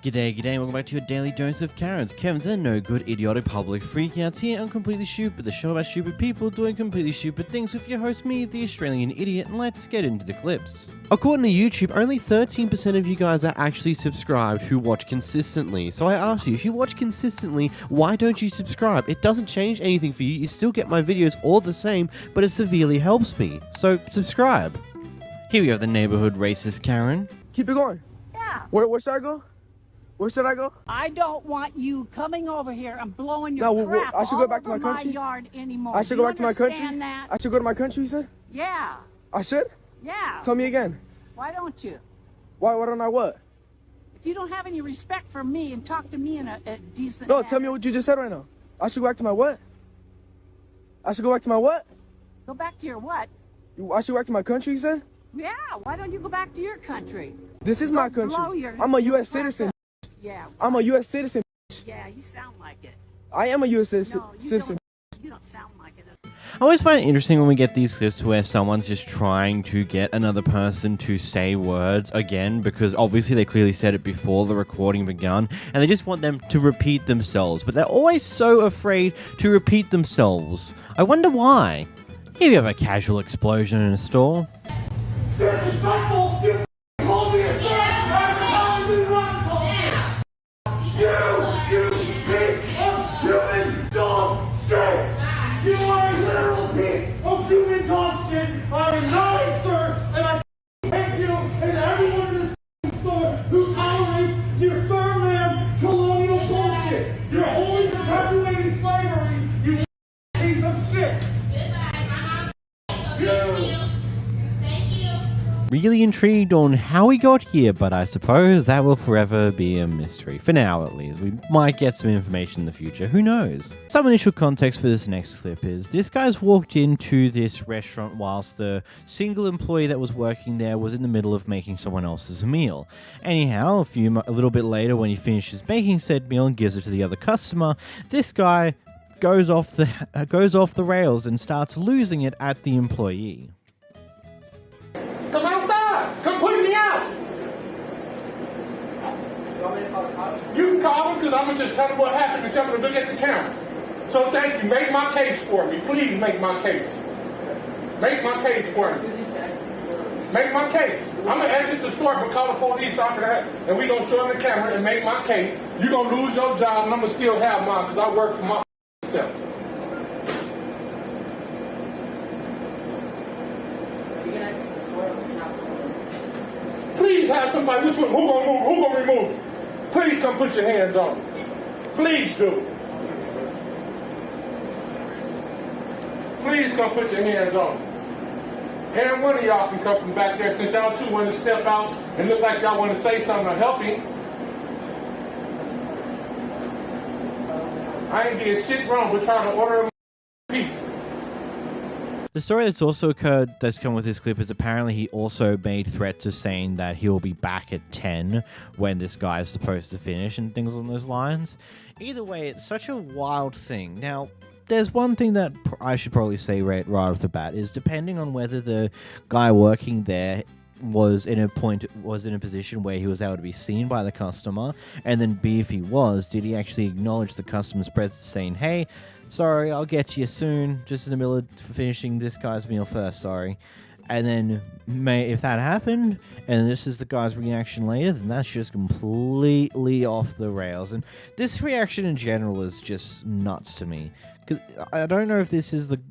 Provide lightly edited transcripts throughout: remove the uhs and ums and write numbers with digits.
G'day, welcome back to your daily dose of Karens. Kevin's a no good, idiotic public freakouts here on Completely Stupid, the show about stupid people doing completely stupid things with your host, me, the Australian idiot, and let's get into the clips. According to YouTube, only 13% of you guys are actually subscribed who watch consistently. So I ask you, if you watch consistently, why don't you subscribe? It doesn't change anything for you, you still get my videos all the same, but it severely helps me. So subscribe. Here we have the neighborhood racist Karen. Keep it going. Yeah. Where should I go? Where should I go? I don't want you coming over here and blowing your crap I should go back to my country. Yard anymore. I should go back to my country. That? I should go to my country, you said? Yeah. I should? Yeah. Tell me again. Why don't you? Why don't I what? If you don't have any respect for me and talk to me in a decent No, manner. tell me what you just said right now. I should go back to my what? I should go back to my what? Go back to your what? I should go back to my country, you said? Yeah. Why don't you go back to your country? This is my country. I'm a U.S. citizen. Yeah. I'm a U.S. citizen. Yeah, you sound like it. I am a U.S. citizen. No, you don't sound like it. I always find it interesting when we get these clips where someone's just trying to get another person to say words again, because obviously they clearly said it before the recording began, and they just want them to repeat themselves, but they're always so afraid to repeat themselves. I wonder why. Here we have a casual explosion in a store. Disrespectful! You called me a son! You piece of human dog shit! You are a literal piece of human dog shit! I am not a sir, and I hate you and everyone in this store who tolerates your sir, ma'am, colonial bullshit! You're only perpetuating slavery, you piece of shit! Really intrigued on how we got here, but I suppose that will forever be a mystery. For now, at least. We might get some information in the future. Who knows? Some initial context for this next clip is this guy's walked into this restaurant whilst the single employee that was working there was in the middle of making someone else's meal. Anyhow, a little bit later, when he finishes making said meal and gives it to the other customer, this guy goes off the rails and starts losing it at the employee. Come outside! Come put me out! You can call him because I'm going to just tell him what happened and tell him to look at the camera. So thank you. Make my case for me. Please make my case. Make my case for me. Make my case. I'm going to exit the store but call the police after that, and we're going to show him the camera and make my case. You're going to lose your job and I'm going to still have mine because I work for myself. Please have somebody. Which one? Who gonna move? Who gonna remove? Please come put your hands on me. Please do. Please come put your hands on me. And one of y'all can come from back there since y'all two want to step out and look like y'all want to say something to help him. I ain't did shit wrong but trying to order him a piece. The story that's also occurred that's come with this clip is apparently he also made threats of saying that he will be back at 10 when this guy is supposed to finish and things along those lines. Either way, it's such a wild thing. Now, there's one thing that I should probably say right off the bat is depending on whether the guy working there was in a position where he was able to be seen by the customer, and then B, if he was, did he actually acknowledge the customer's presence saying, hey, sorry, I'll get you soon, just in the middle of finishing this guy's meal first, sorry. And then, if that happened, and this is the guy's reaction later, then that's just completely off the rails. And this reaction in general is just nuts to me. 'Cause I don't know if this is the,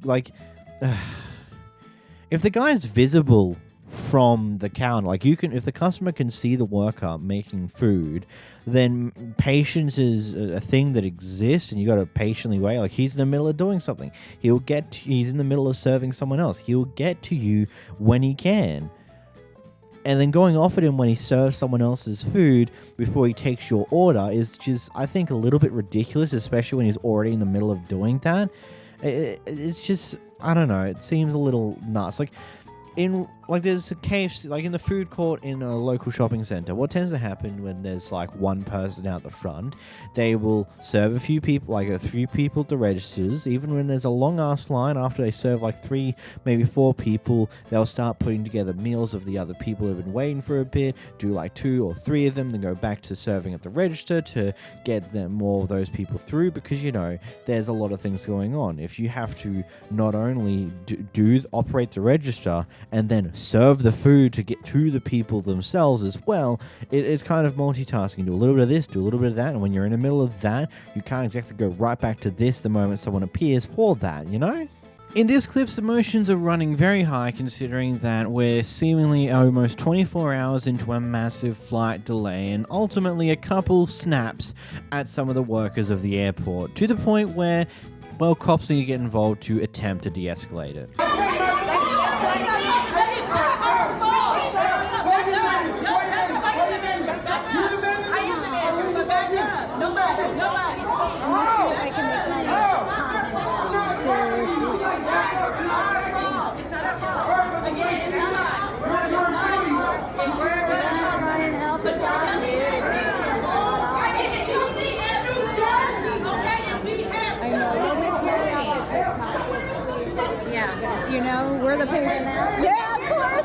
if the guy's visible from the counter, like if the customer can see the worker making food, then patience is a thing that exists and you got to patiently wait. Like, he's in the middle of doing something, he's in the middle of serving someone else, he'll get to you when he can. And then going off at him when he serves someone else's food before he takes your order is just, I think, a little bit ridiculous, especially when he's already in the middle of doing that. It's just, I don't know, it seems a little nuts. Like, in like there's a KFC, like in the food court in a local shopping center. What tends to happen when there's like one person out the front, they will serve a few people, like a few people at the registers. Even when there's a long ass line, after they serve like 3, maybe 4 people, they'll start putting together meals of the other people who've been waiting for a bit, do like 2 or 3 of them, then go back to serving at the register to get them more of those people through, because you know there's a lot of things going on. If you have to not only operate the register and then serve the food to get to the people themselves as well, it's kind of multitasking. Do a little bit of this, do a little bit of that, and when you're in the middle of that, you can't exactly go right back to this the moment someone appears for that, you know? In this clip's emotions are running very high, considering that we're seemingly almost 24 hours into a massive flight delay and ultimately a couple snaps at some of the workers of the airport, to the point where, well, cops need to get involved to attempt to de-escalate it. You know, we're the patient. Yeah, of course.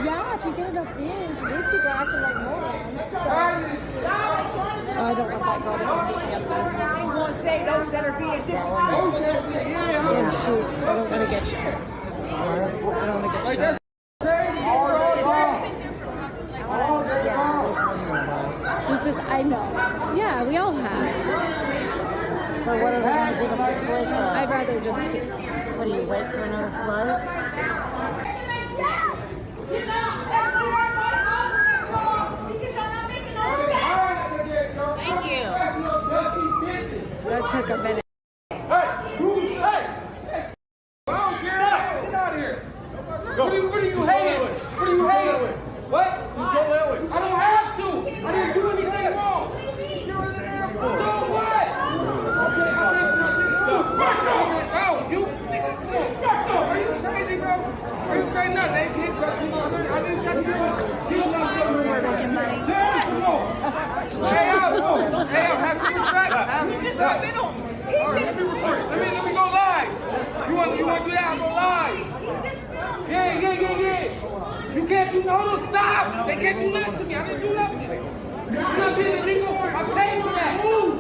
Yeah, if you get enough views, these people are acting like morons. I don't want that girl to pick me up there. They won't say those that are being disrespectful. Yeah, shoot. I don't want to get shot. I don't want to get shot. This is, I know. Yeah, we all have. So what are we going to do the first place? I'd rather just... What do you wait for another flight? Thank you. That took a minute. Hey, who's hey? I don't care. Get out of here. What are you hating? What are you hating? What? I don't have to. I didn't do anything wrong. You're in the airport. So what? Okay, back up. Oh, you nigga, come on. Back up. Are you crazy, bro? Are you crazy? No, they can't touch you. I didn't touch you. You don't give me money. Yeah, come on. Hey, out. Hey, out. Have some respect. Have some respect. All right, let me record it. Let me go live. You want to do that? I'll go live. Yeah. You can't do no. Stop. They can't do nothing to me. I didn't do nothing. You're not being illegal. I paid for that. Move.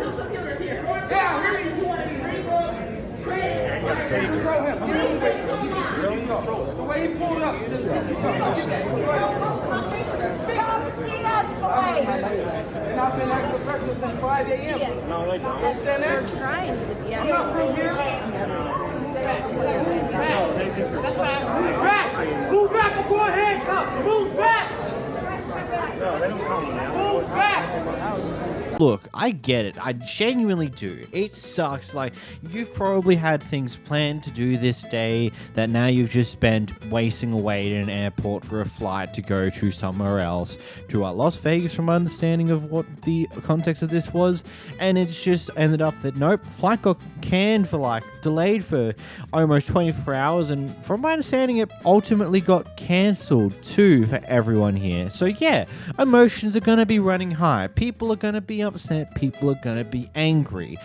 Yeah. Control him. The way he pulled up. It's not been that professional since 5 a.m. No, they don't. Understand that? They're trying to de-escalate. I'm not from here. That's fine. Move back. Move back before handcuffs. Move back. No, they don't come now. Move back. Look, I get it. I genuinely do. It sucks. Like, you've probably had things planned to do this day that now you've just spent wasting away in an airport for a flight to go to somewhere else, to Las Vegas, from my understanding of what the context of this was, and it's just ended up that, nope, flight got canned for, like, delayed for almost 24 hours, and from my understanding, it ultimately got cancelled too for everyone here. So yeah, emotions are going to be running high. People are going to be upset, people are going to be angry,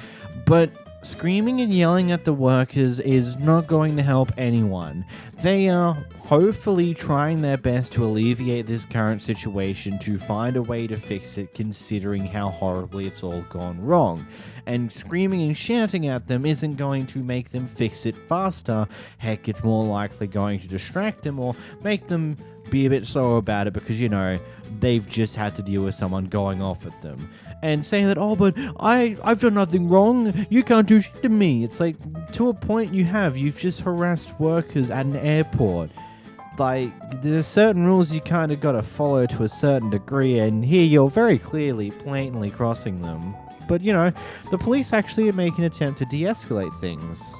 but screaming and yelling at the workers is not going to help anyone. They are hopefully trying their best to alleviate this current situation, to find a way to fix it, considering how horribly it's all gone wrong. And screaming and shouting at them isn't going to make them fix it faster. Heck, it's more likely going to distract them or make them be a bit slower about it, because, you know, they've just had to deal with someone going off at them. And saying that, oh, but I've done nothing wrong, you can't do shit to me. It's like, to a point you've just harassed workers at an airport. Like, there's certain rules you kind of got to follow to a certain degree, and here you're very clearly, blatantly crossing them. But, you know, the police actually make an attempt to de-escalate things.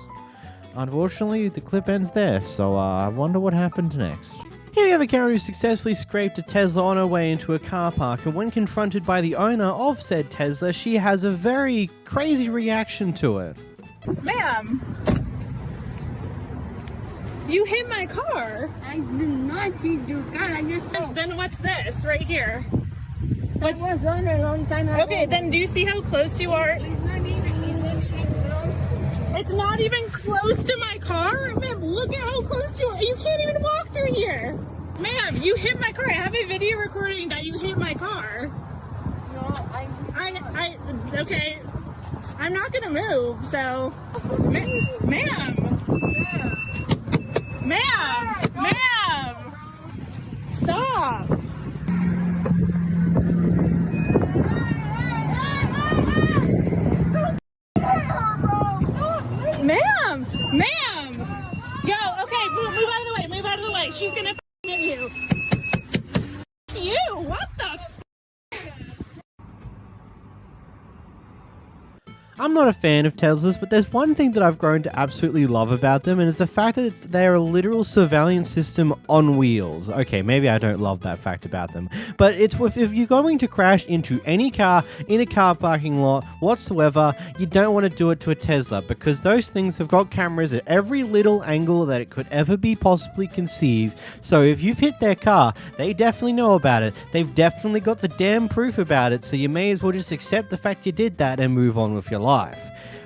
Unfortunately, the clip ends there, so I wonder what happened next. Here we have a car who successfully scraped a Tesla on her way into a car park, and when confronted by the owner of said Tesla, she has a very crazy reaction to it. Ma'am, You hit my car. I did not hit your car. I just saw. Then what's this right here? That was done a long time ago. Okay, then do you see how close you are? It's not even in the road. It's not even close to my car? Ma'am, look at how close you are. You can't even walk through here. Ma'am, you hit my car. I have a video recording that you hit my car. No, Okay. I'm not gonna move, so. Ma'am. Stop. Ma'am. Yo, okay, move out of the way. She's gonna hit you. You, what the I'm not a fan of Teslas, but there's one thing that I've grown to absolutely love about them, and it's the fact that they're a literal surveillance system on wheels. Okay, maybe I don't love that fact about them, but it's if you're going to crash into any car in a car parking lot whatsoever, you don't want to do it to a Tesla, because those things have got cameras at every little angle that it could ever be possibly conceived. So if you've hit their car, they definitely know about it. They've definitely got the damn proof about it, so you may as well just accept the fact you did that and move on with your life.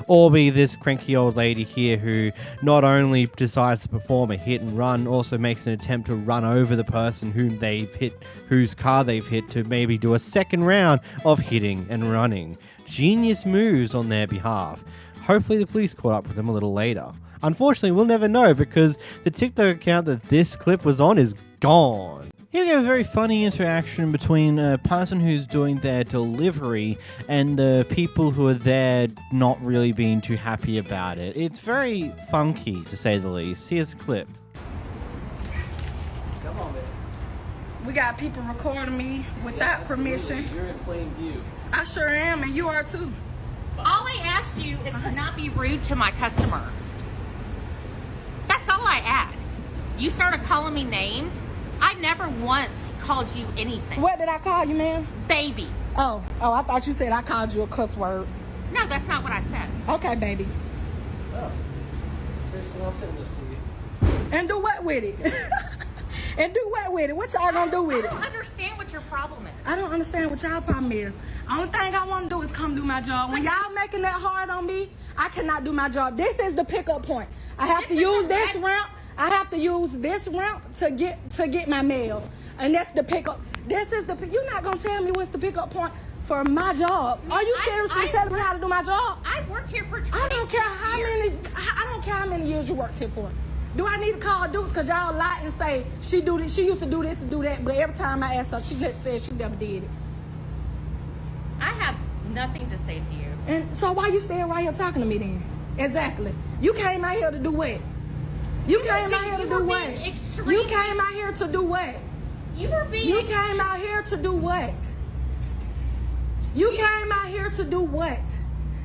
Or be this cranky old lady here who not only decides to perform a hit and run, also makes an attempt to run over the person whom they've hit, whose car they've hit, to maybe do a second round of hitting and running. Genius moves on their behalf. Hopefully the police caught up with them a little later. Unfortunately, we'll never know because the TikTok account that this clip was on is gone. Here we have a very funny interaction between a person who's doing their delivery and the people who are there not really being too happy about it. It's very funky, to say the least. Here's a clip. Come on, man. We got people recording me without permission. You're in plain view. I sure am, and you are too. All I asked you is to not be rude to my customer. That's all I asked. You started calling me names. I never once called you anything. What did I call you, ma'am? Baby. Oh, I thought you said I called you a cuss word. No, that's not what I said. Okay, baby. Oh. Kristen, I'll send this to you. And do what with it? And do what with it? What y'all gonna do with I it? don't understand what your problem is. I don't understand what y'all problem is. Only thing I want to do is come do my job. When y'all making that hard on me, I cannot do my job. This is the pickup point. I have to use this ramp. I have to use this ramp to get my mail, and that's the pickup. This is the. You're not gonna tell me what's the pickup point for my job. Are you seriously telling me how to do my job? I've worked here for 20 I don't care how years. many. I don't care how many years you worked here for. Do I need to call Dukes because y'all lie and say she do this? She used to do this and do that, but every time I ask her, she just said she never did it. I have nothing to say to you. And so why you staying right here talking to me then? Exactly. You came out here to do what? You came out here to do what? You came out here to do what? You were being. You came out here to do what? You came out here to do what?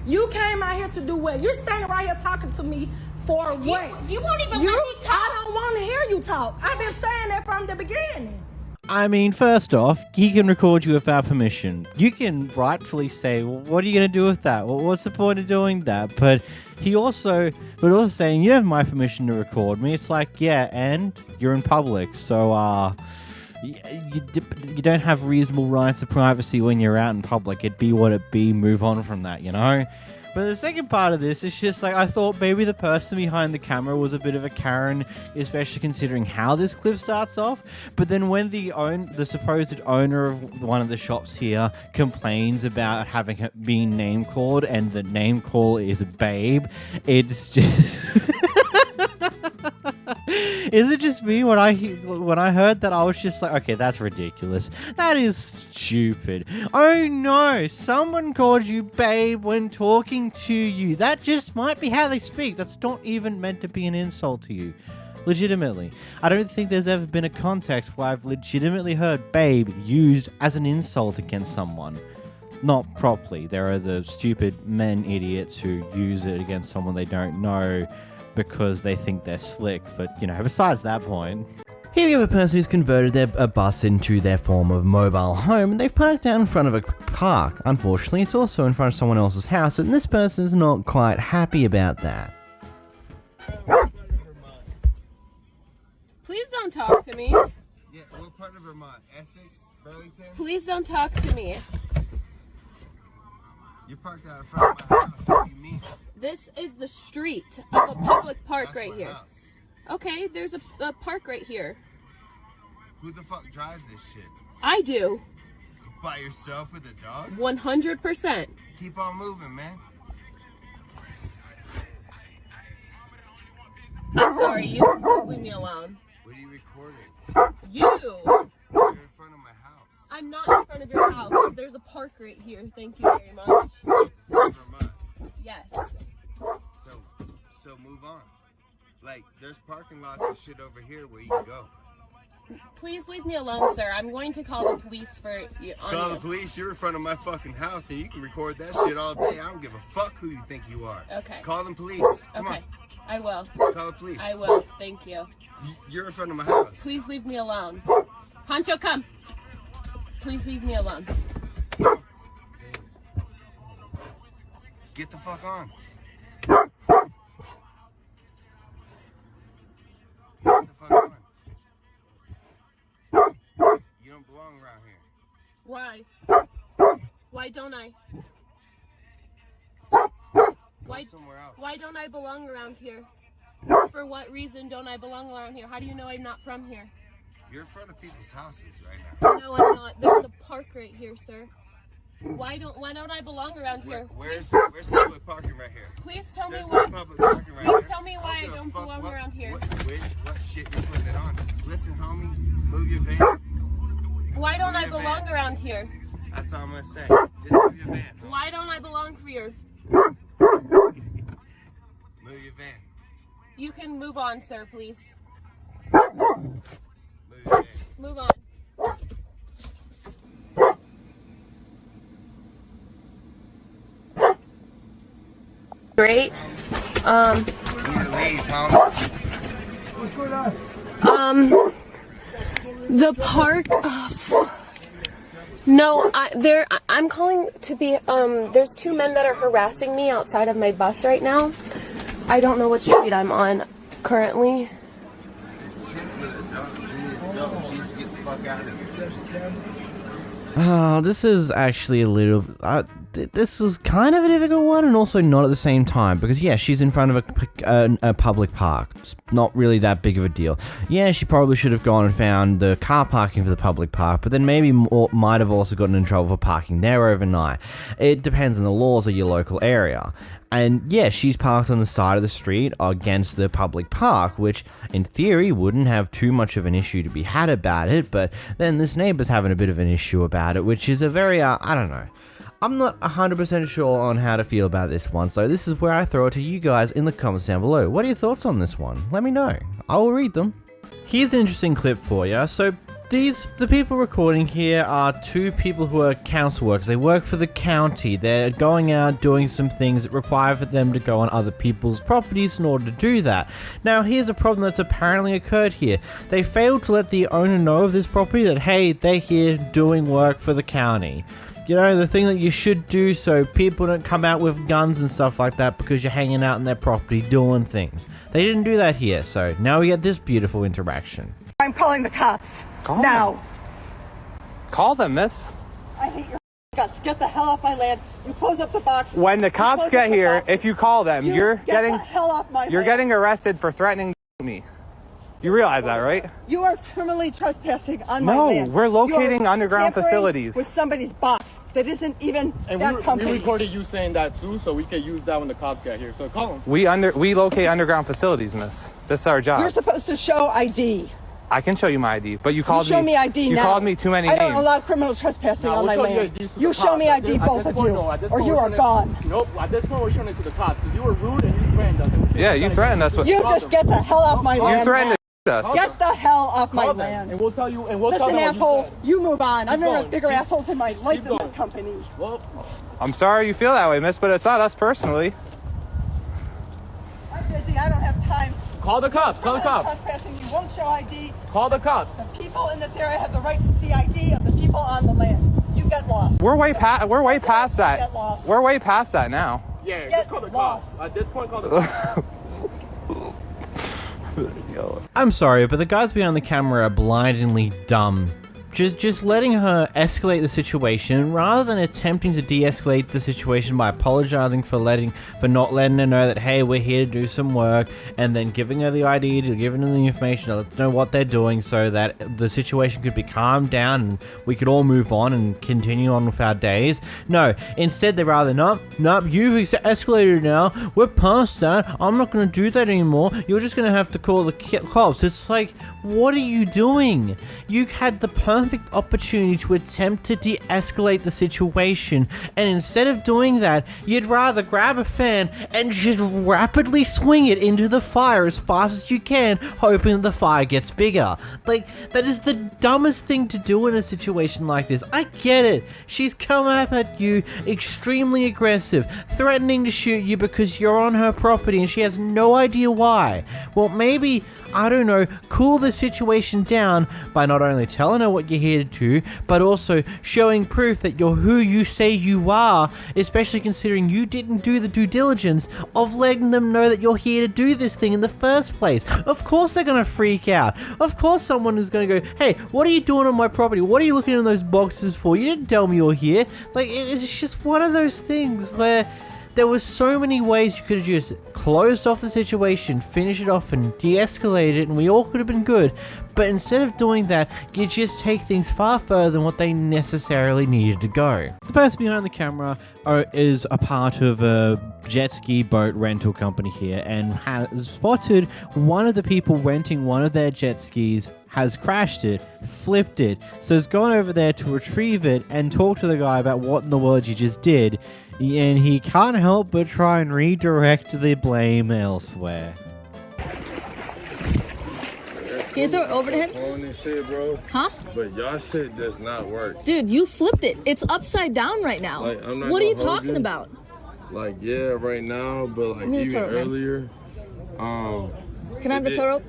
You came out here to do what? You're standing right here talking to me for what? You won't even let me talk. I don't want to hear you talk. I've been saying that from the beginning. I mean, first off, he can record you without permission. You can rightfully say, well, what are you going to do with that? Well, what's the point of doing that? But also saying, you have my permission to record me. It's like, yeah, and you're in public. So, you don't have reasonable rights to privacy when you're out in public. It'd be what it be. Move on from that, you know? But the second part of this is just like, I thought maybe the person behind the camera was a bit of a Karen, especially considering how this clip starts off. But then when the supposed owner of one of the shops here complains about having been name called, and the name call is babe, it's just... Is it just me when I heard that I was just like, okay, that's ridiculous. That is stupid. Oh no, someone called you babe when talking to you. That just might be how they speak. That's not even meant to be an insult to you. Legitimately. I don't think there's ever been a context where I've legitimately heard babe used as an insult against someone. Not properly. There are the stupid men idiots who use it against someone they don't know because they think they're slick, but, you know, besides that point. Here we have a person who's converted a bus into their form of mobile home, and they've parked out in front of a park. Unfortunately, it's also in front of someone else's house, and this person's not quite happy about that. Please don't talk to me. Yeah, what part of Vermont? Essex? Burlington? Please don't talk to me. You're parked out in front of my house. What do you mean? This is the street of a public park That's right my here. house. Okay, there's a park right here. Who the fuck drives this shit? I do. By yourself with a dog? 100%. Keep on moving, man. I'm sorry, you can leave me alone. What are you recording? You! You're in front of my house. I'm not in front of your house. There's a park right here. Thank you very much. Vermont. Yes. So move on. Like, there's parking lots and shit over here where you can go. Please leave me alone, sir. I'm going to call the police for you. Call the police. You're in front of my fucking house and you can record that shit all day. I don't give a fuck who you think you are. Okay. Call the police. Come Okay. on. I will. Call the police. I will. Thank you. You're in front of my house. Please leave me alone. Pancho, come. Please leave me alone. Get the fuck on. Get the fuck on. You don't belong around here. Why? Why don't I? Go somewhere else. Why don't I belong around here? For what reason don't I belong around here? How do you know I'm not from here? You're in front of people's houses right now. No, I'm not. There's a park right here, sir. Why don't I belong around here? Where's public parking right here? Please tell me There's why. no public parking right Please here. tell me why I give a don't fuck belong around here. What shit you're putting it on? Listen, homie, move your van. Why don't Move I your belong van. around here? That's all I'm gonna say. Just move your van. Why don't I belong here? Move your van. You can move on, sir, please. Move your van. Move on. Great. You need to leave, homie. The park. No, I'm calling to be. There's two men that are harassing me outside of my bus right now. I don't know what street I'm on currently. This is actually a little. This is kind of a difficult one, and also not at the same time, because yeah, she's in front of a public park. It's not really that big of a deal. Yeah, she probably should have gone and found the car parking for the public park, but then maybe might have also gotten in trouble for parking there overnight. It depends on the laws of your local area. And yeah, she's parked on the side of the street against the public park, which in theory wouldn't have too much of an issue to be had about it, but then this neighbor's having a bit of an issue about it, which is a very, I don't know. I'm not 100% sure on how to feel about this one, so this is where I throw it to you guys in the comments down below. What are your thoughts on this one? Let me know. I will read them. Here's an interesting clip for you. So the people recording here are two people who are council workers. They work for the county. They're going out doing some things that require for them to go on other people's properties in order to do that. Now, here's a problem that's apparently occurred here. They failed to let the owner know of this property that, hey, they're here doing work for the county. You know, the thing that you should do so people don't come out with guns and stuff like that because you're hanging out in their property doing things. They didn't do that here, so now we get this beautiful interaction. I'm calling the cops. Call now. them. Call them, miss. I hate your guts. Get the hell off my land. You close up the box. When the cops get here, if you call them, you're getting the hell off my you're land. getting arrested for threatening me. You realize that, right? You are criminally trespassing on my land. No, we're locating underground tampering facilities. with somebody's box that isn't even that company. We recorded you saying that too, so we can use that when the cops get here. So call them. We locate underground facilities, miss. This is our job. You're supposed to show ID. I can show you my ID, but you called show me ID you now. called me too many I don't names. allow criminal trespassing on my land. You show cops. me ID, both of you, or you are gone. Nope, at this point we're showing it to the cops because you were rude and you threatened us. Yeah, you threatened us. You just get the hell off my land. You threatened us. Get the hell off my them, land. and we'll tell you. And we'll Listen, tell them asshole, what you move on. I've never going. had bigger assholes in my life than going. that company. Well, I'm sorry you feel that way, miss, but it's not us personally. I'm busy. I don't have time. call the cops. Call the cops. Trespassing. You won't show ID. Call the cops. The people in this area have the right to see ID of the people on the land. You get lost. We're way past that. Get lost. We're way past that now. Yeah, Get just call the lost. cops. At this point, call the cops. I'm sorry, but the guys behind the camera are blindingly dumb. Just letting her escalate the situation rather than attempting to de-escalate the situation by apologizing for not letting her know that, hey, we're here to do some work, and then giving her the ID, to giving her the information to let her know what they're doing so that the situation could be calmed down and we could all move on and continue on with our days. No, instead they rather, nope, you've escalated now, we're past that, I'm not going to do that anymore, you're just going to have to call the cops. It's like, what are you doing? You had the perfect opportunity to attempt to de-escalate the situation, and instead of doing that, you'd rather grab a fan and just rapidly swing it into the fire as fast as you can, hoping that the fire gets bigger. Like, that is the dumbest thing to do in a situation like this. I get it. She's come up at you extremely aggressive, threatening to shoot you because you're on her property and she has no idea why. Well, maybe, I don't know, cool the situation down by not only telling her what you're here to do, but also showing proof that you're who you say you are, especially considering you didn't do the due diligence of letting them know that you're here to do this thing in the first place. Of course they're gonna freak out. Of course someone is gonna go, hey, what are you doing on my property? What are you looking in those boxes for? You didn't tell me you're here. Like, it's just one of those things where there were so many ways you could have just closed off the situation, finished it off and de-escalated it, and we all could have been good. But instead of doing that, you just take things far further than what they necessarily needed to go. The person behind the camera is a part of a jet ski boat rental company here and has spotted one of the people renting one of their jet skis has crashed it, flipped it, so has gone over there to retrieve it and talk to the guy about what in the world you just did. And he can't help but try and redirect the blame elsewhere. Can you throw it over to him? On this shit, bro. Huh? But y'all shit does not work. Dude, you flipped it. It's upside down right now. Like, I'm not what are you gonna hold talking about? Like, yeah, right now, but like even earlier. Can I have the tow rope?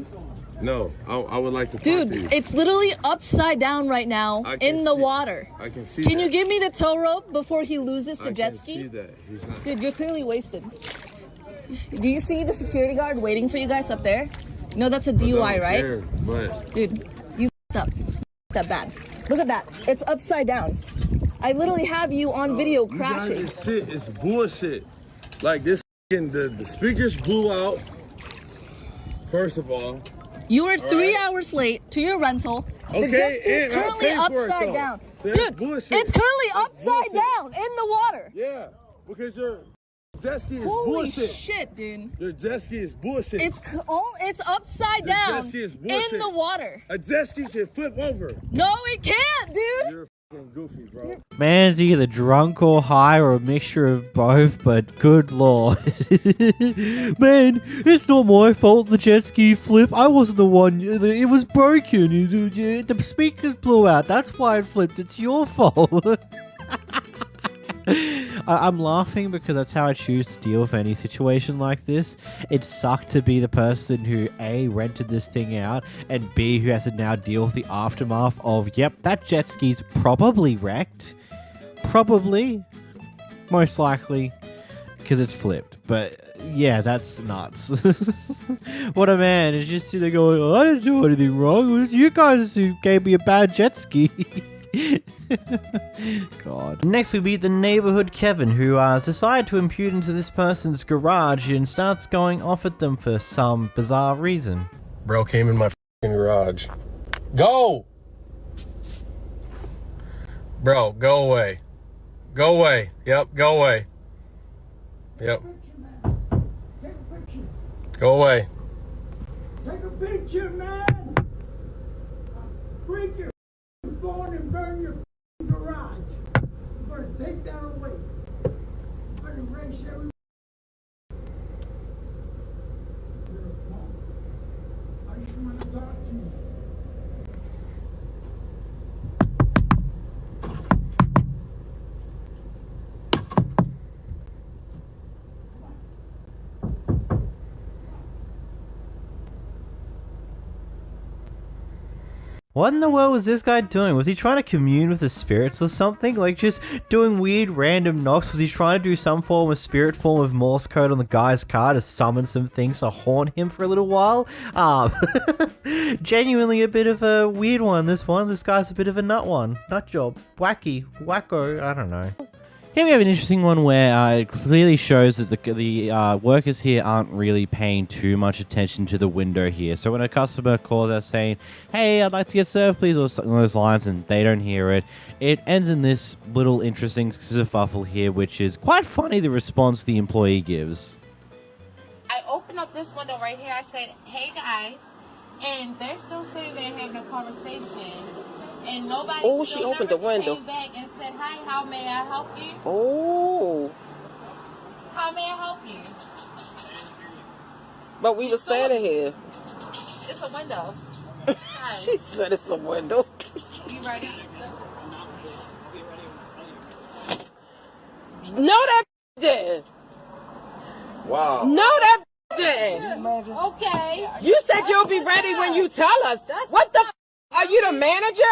No, I would like to Dude, talk to you. it's literally upside down right now in the water. I can see Can that. you give me the tow rope before he loses the jet ski? I can see that. He's not. Dude, you're clearly wasted. Do you see the security guard waiting for you guys up there? No, that's a DUI, right? Care, but dude, you up. That bad. Look at that. It's upside down. I literally have you on video crashing. This shit is bullshit. Like this, the speakers blew out. First of all. You were 3 hours late to your rental. The jet ski is currently upside down. So dude, bullshit. It's currently upside down in the water. Yeah, because your jet ski is Holy bullshit. Shit, dude. Your jet ski is bullshit. It's upside down jet ski is bullshit. in the water. A jet ski can flip over. No, it can't, dude. You're fucking goofy, bro. Man's either drunk or high or a mixture of both, but good lord. Man, it's not my fault the jet ski flipped. I wasn't the one. It was broken. The speakers blew out. That's why it flipped. It's your fault. I'm laughing because that's how I choose to deal with any situation like this. It sucked to be the person who A, rented this thing out, and B, who has to now deal with the aftermath of, yep, that jet ski's probably wrecked. Probably. Most likely. Because it's flipped. But yeah, that's nuts. What a man. It's just sitting there going, oh, I didn't do anything wrong. It was you guys who gave me a bad jet ski. God. Next we meet the neighborhood Kevin, who has decided to impute into this person's garage and starts going off at them for some bizarre reason. Bro came in my f***ing garage. Go! Bro, go away. Go away. Yep, go away. Yep. Go away. Take a picture, man. Break your phone and burn your garage. You better take that away. You better erase every. You're a punk. I just want to talk to you. What in the world was this guy doing? Was he trying to commune with the spirits or something? Like just doing weird random knocks? Was he trying to do some form of spirit form of Morse code on the guy's car to summon some things to haunt him for a little while? Genuinely a bit of a weird one, this one. This guy's a bit of a nut one. Nut job. Wacky. Wacko. I don't know. Here we have an interesting one where it clearly shows that the workers here aren't really paying too much attention to the window here. So when a customer calls us saying, hey, I'd like to get served, please, or something along those lines, and they don't hear it, it ends in this little interesting kerfuffle here, which is quite funny, the response the employee gives. I opened up this window right here. I said, hey, guys, and they're still sitting there having a conversation. And nobody she opened the window. Came back and said, hi, how may I help you? Oh. How may I help you? But we were standing here. It's a window. She said it's a window. You ready? No, that did. Wow. No, that did. Okay. You said you'll be ready when you tell us. What the are you the manager?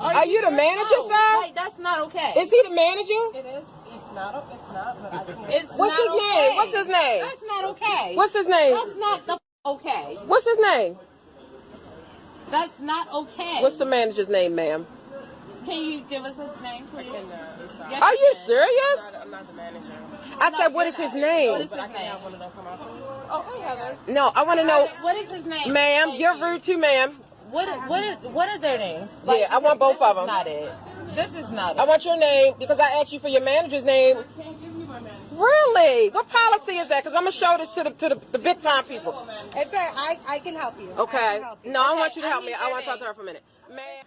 Are you the manager, sir? Like, that's not okay. Is he the manager? It is. It's not. But I can't. It's What's his name? What's his name? That's not okay. What's his name? That's not the okay. What's his name? That's not okay. What's the manager's name, ma'am? Can you give us his name, please? Yes, Are you serious? I'm not the manager. I said, what is his name? What is his name? Oh, hey, Heather. No, I want to know. What is his name? Ma'am, you're rude too, ma'am. What are their names? Yeah, I want both of them. Not it. This is not it. I want your name because I asked you for your manager's name. I can't give you my manager. Really? What policy is that? Because I'm gonna show this to the big time people. It's I can help you. Okay. No, I want you to help me. I want to talk to her for a minute. Ma'am.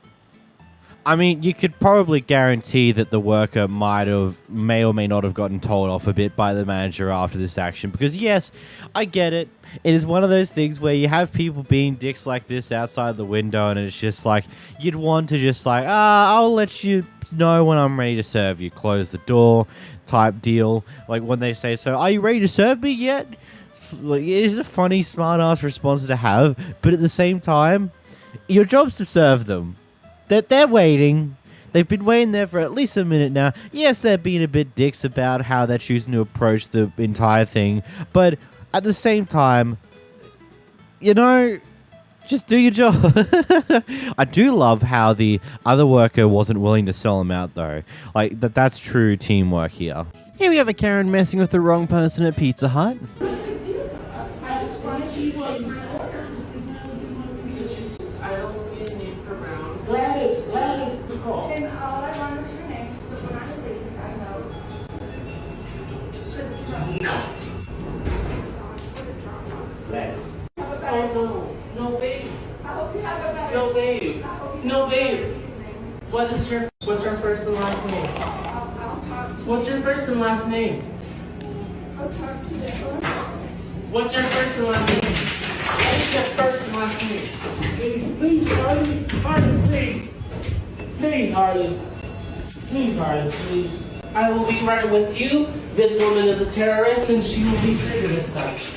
I mean, you could probably guarantee that the worker may or may not have gotten told off a bit by the manager after this action. Because yes, I get it. It is one of those things where you have people being dicks like this outside the window, and it's just like, you'd want to just like, I'll let you know when I'm ready to serve you. Close the door type deal. Like when they say, so are you ready to serve me yet? Like, it is a funny, smart-ass response to have, but at the same time, your job's to serve them. They're waiting. They've been waiting there for at least a minute now. Yes, they're being a bit dicks about how they're choosing to approach the entire thing, but at the same time, you know, just do your job. I do love how the other worker wasn't willing to sell him out, though. Like, that's true teamwork here. Here we have a Karen messing with the wrong person at Pizza Hut. Gladys the call. And all I want is your name, so that when I leave, I know. Nothing. Gladys. Oh no, no babe. I hope you have a better. No babe. No babe. What's your first and last name? I'll talk to What's your first and last name? I'll talk to them. What's your first and last name? What's your first and last name? Please, Harley. Harley, please. Please, Harley. Please, Harley, please. I will be right with you. This woman is a terrorist and she will be treated as such.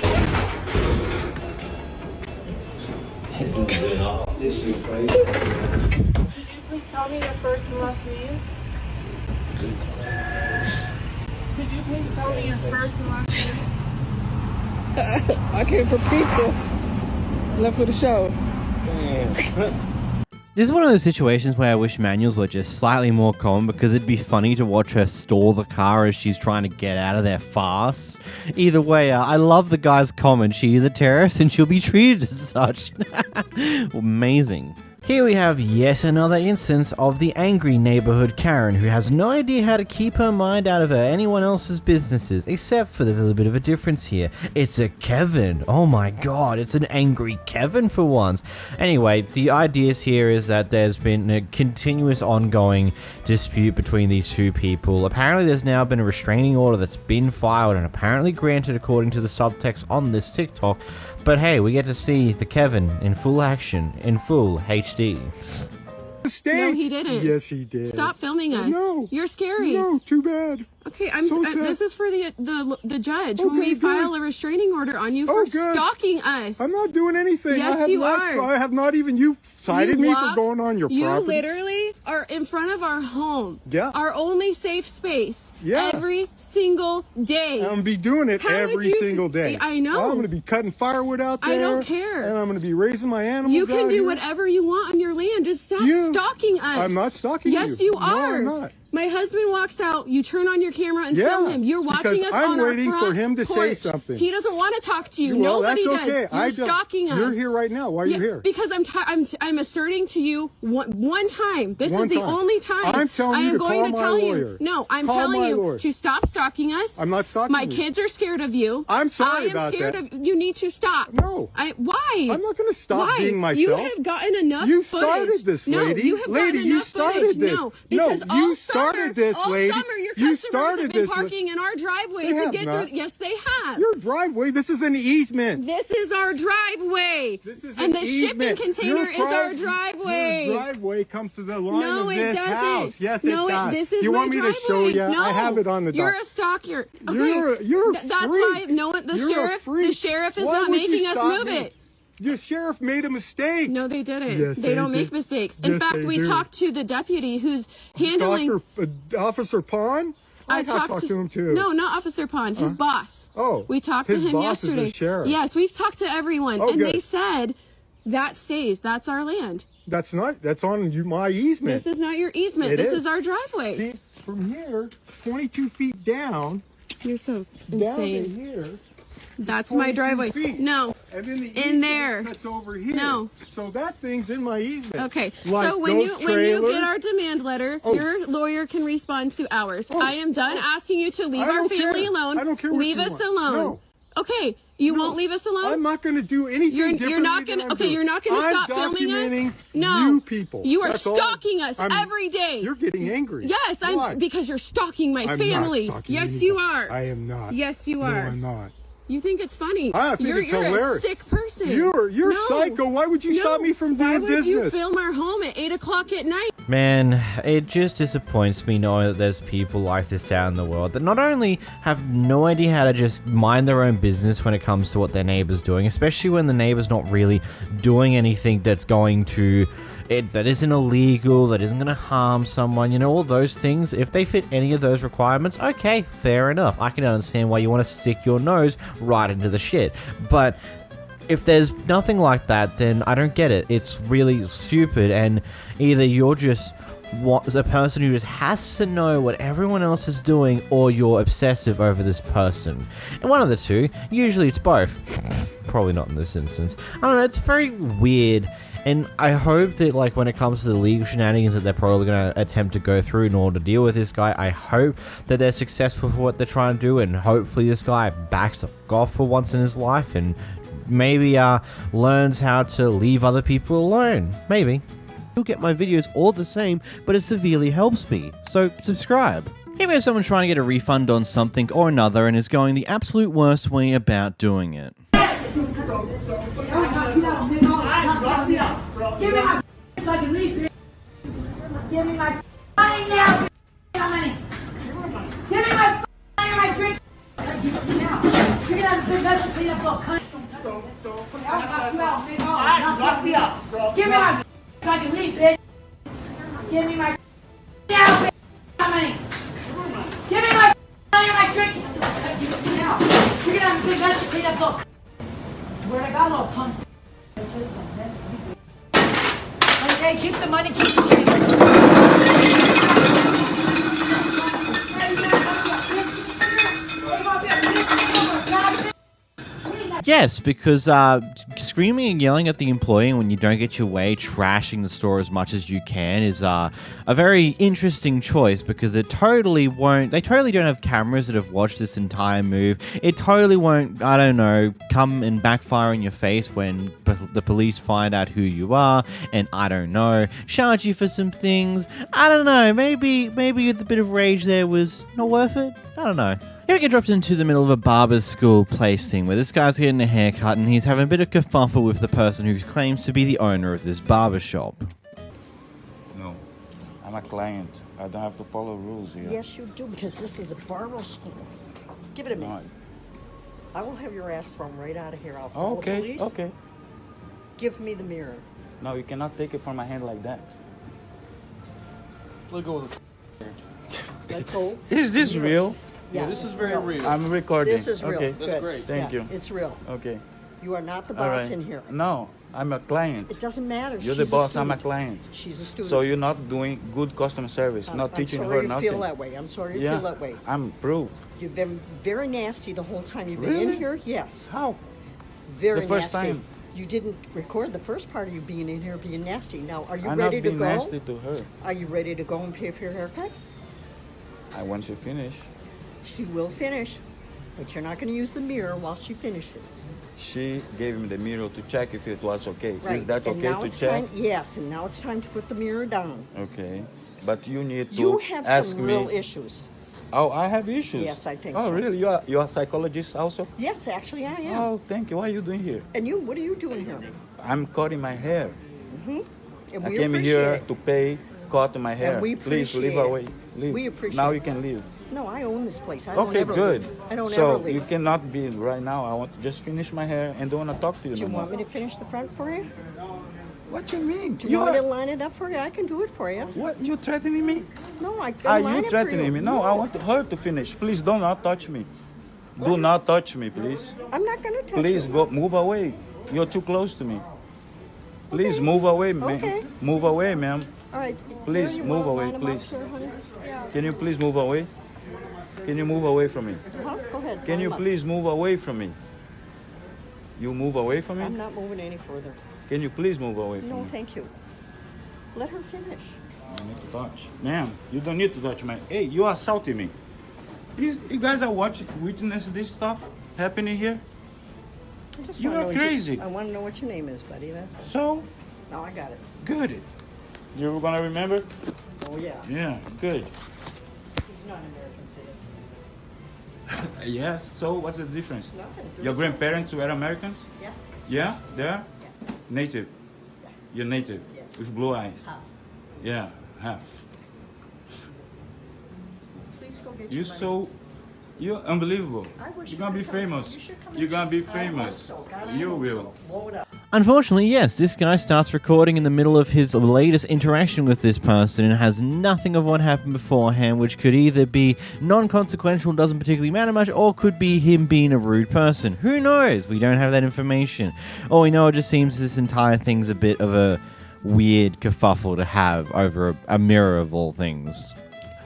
This is crazy. Could you please tell me your first and last name? Could you please tell me your first and last name? I came for pizza. Left for the show. This is one of those situations where I wish manuals were just slightly more common, because it'd be funny to watch her stall the car as she's trying to get out of there fast. Either way, I love the guy's comment. She is a terrorist and she'll be treated as such. Amazing. Here we have yet another instance of the angry neighborhood Karen, who has no idea how to keep her mind out of anyone else's businesses, except for there's a little bit of a difference here. It's a Kevin. Oh my god, it's an angry Kevin for once. Anyway, the idea here is that there's been a continuous ongoing dispute between these two people. Apparently there's now been a restraining order that's been filed and apparently granted according to the subtext on this TikTok. But hey, we get to see the Kevin in full action, in full HD. mistake. No, he didn't. Yes, he did. Stop filming us. No. You're scary. No, too bad. Okay, This is for the judge when we file a restraining order on you for stalking us. I'm not doing anything. Yes, you are. I have not even. You cited me for going on your property. You literally are in front of our home. Yeah. Our only safe space. Yeah. Every single day. I'm going to be doing it every single day. I know. I'm going to be cutting firewood out there. I don't care. And I'm going to be raising my animals. You can out do here. whatever you want on your land. Just stop stalking us. I'm not stalking you. Yes, you are. No, I'm not. My husband walks out, you turn on your camera and film him. You're watching us I'm on our waiting front for him to porch. say something. He doesn't want to talk to you. Well, Nobody that's okay. does. You're stalking us. You're here right now. Why are you here? Because I'm asserting to you one time. This is the only time. I'm telling you to call my lawyer. No, I'm Call telling my you lawyer. to stop stalking us. I'm not stalking My you. kids are scared of you. I'm sorry about I am scared that. of you. Need to stop. No. Why? I'm not going to stop Why? being myself. You have gotten enough You footage. started this, lady. No, you have gotten Lady, you enough started footage. this. No, because No, you started this, lady. All summer, your You customers started have been this. parking in our driveway They to have get not. through. Yes, they have. Your driveway. This is an easement. This is our driveway. This is and an the shipping easement. container is our driveway. Your driveway comes to the line No, of it this doesn't. house. Yes, No, it does. this is you my want me driveway. to show you? No, I have it on the you're dock. a stalker. Okay. You're a That's freak. why the You're a sheriff freak. the sheriff is Why not would you making us stop move me? it. The sheriff made a mistake. No, they didn't. Yes, they don't make did. mistakes. In Yes, fact, they we do. talked to the deputy who's handling. Officer Pond? I talked to him too. No, not Officer Pond. His boss. Oh. We talked to his him boss is the yesterday. sheriff. Yes, we've talked to everyone, Oh, and good. they said that stays. That's our land. That's not. That's on my easement. This is not your easement. This is our driveway. See, from here, 22 feet down. You're so Down to insane. here. That's my 22 driveway. feet. No. And then the In easement there. That's over here. No. So that thing's in my easement. Okay. Like so when you those get trailers- our demand letter, Oh. your lawyer can respond to ours. I am done asking you to leave I our don't family care. alone. I don't care what Leave you us want. alone. No. Okay. You won't leave us alone? I'm not going to do anything You're differently not than gonna. I'm Okay, doing. you're not gonna I'm stop filming documenting us. No, you people. You are That's all. stalking us I'm- every day. You're getting angry. Yes, Why? because you're stalking my I'm family. Not stalking Yes, anybody. you are. I am not. Yes, you No, are. I'm not. You think it's funny? I think you're, it's you're hilarious. a sick person. You're No. psycho. Why would you No. stop me from doing Why would business? you film our home at 8 o'clock at night? Man, it just disappoints me knowing that there's people like this out in the world that not only have no idea how to just mind their own business when it comes to what their neighbor's doing, especially when the neighbor's not really doing anything that's going to that isn't illegal, that isn't going to harm someone, you know, all those things. If they fit any of those requirements, okay, fair enough. I can understand why you want to stick your nose right into the shit. But if there's nothing like that, then I don't get it. It's really stupid, and either you're just a person who just has to know what everyone else is doing, or you're obsessive over this person. And one of the two. Usually it's both. Probably not in this instance. I don't know, it's very weird. And I hope that, like, when it comes to the legal shenanigans that they're probably going to attempt to go through in order to deal with this guy, I hope that they're successful for what they're trying to do, and hopefully this guy backs off for once in his life and maybe learns how to leave other people alone. Maybe. You'll get my videos all the same, but it severely helps me. So subscribe. Here we have someone trying to get a refund on something or another and is going the absolute worst way about doing it. Give me my so I can leave, bitch. Give me my money now, bitch. How many? Give me my money, my drink. Give it now. Give me that bitch. That's to clean up all cunt. Give me my so I can leave, bitch. Give me my now, bitch. How many? Give me my money, my drink. Give it now. Give me that bitch. That's to clean up all. Swear to God, little punk. Hey, keep the money, keep the change. Yes, because screaming and yelling at the employee when you don't get your way, trashing the store as much as you can is a very interesting choice, because they totally don't have cameras that have watched this entire move. It totally won't, I don't know, come and backfire in your face when the police find out who you are, and I don't know, charge you for some things. I don't know, maybe the bit of rage there was not worth it. I don't know. Here we get dropped into the middle of a barber's school place thing where this guy's getting a haircut and he's having a bit of kerfuffle with the person who claims to be the owner of this barber shop. No, I'm a client. I don't have to follow rules here. Yes, you do, because this is a barber school. Give it to me. All right. I will have your ass thrown right out of here. I'll call the police. Okay. Give me the mirror. No, you cannot take it from my hand like that. Let go of the Let go. Is this real? Yeah, this is very real. I'm recording. This is real. Okay. Good. That's great. Thank Yeah, you. It's real. Okay. You are not the All boss right. in here. No, I'm a client. It doesn't matter. You're She's the boss, a I'm a student. client. She's a student. So you're not doing good customer service, not teaching I'm her sorry you nothing. feel that way. I'm sorry you Yeah, feel that way. I'm proof. You've been very nasty the whole time you've been in Really? here. Yes. How? Very The first nasty. time. You didn't record the first part of you being in here being nasty. Now, are you I'm ready not to being go? nasty to her. Are you ready to go and pay for your haircut? I want to finish. She will finish, but you're not going to use the mirror while she finishes. She gave me the mirror to check if it was okay. Right. Is that and okay now to it's check? time. Yes, and now it's time to put the mirror down. Okay. But you need to You have ask some me. real issues. Oh, I have issues. Yes, I think oh, so. really? You are a psychologist also? Yes, actually, I am. Oh, thank you. What are you doing here? And you, what are you doing here? I'm cutting my hair. Mm-hmm. And I we came appreciate here it. to pay, cut my hair. we Please appreciate leave it. away. Leave. We appreciate Now it. you can leave. No, I own this place. I don't Okay, ever good. leave. I don't so ever leave. you cannot be right now. I want to just finish my hair and don't want to talk to you Do no you more. want me to finish the front for you? What do you mean? Do you want me to line it up for you? I can do it for you. What? You threatening me? No, I can Are line you it for threatening you. me? No, I want her to finish. Please do not touch me. Do not touch me, please. I'm not going to touch Please you. go, move away. You're too close to me. Please move away, ma'am. Okay. Move away, ma'am. All right. Please Here, you move wanna away, line 'em up please. here, honey? Can you please move away? Can you move away from me? Uh-huh. Go ahead. Can line you 'em up. please move away from me? You move away from me? I'm not moving any further. Can you please move away from No, me? thank you. Let her finish. I need to touch. Ma'am, you don't need to touch my... Hey, you are assaulting me. You guys are witnessing this stuff happening here? I just You wanna are know what crazy. I want to know what your name is, buddy. That's all. So? No, I got it. Good. You're gonna remember? Oh, yeah. Yeah, good. He's not an American citizen. Yes, so what's the difference? Nothing. Your grandparents were Americans? Yeah. Yeah, they are? Native? Yeah. You're native? Yes. With blue eyes? Half. Yeah, half. Please go get You're your money. so... You're unbelievable. I wish You're you gonna be could come. famous. You should come You're and gonna be I hope famous. so. God, I You hope will. so. Blow it up. Unfortunately, yes, this guy starts recording in the middle of his latest interaction with this person and has nothing of what happened beforehand, which could either be non-consequential, doesn't particularly matter much, or could be him being a rude person. Who knows? We don't have that information. All we know, it just seems this entire thing's a bit of a weird kerfuffle to have over a mirror of all things.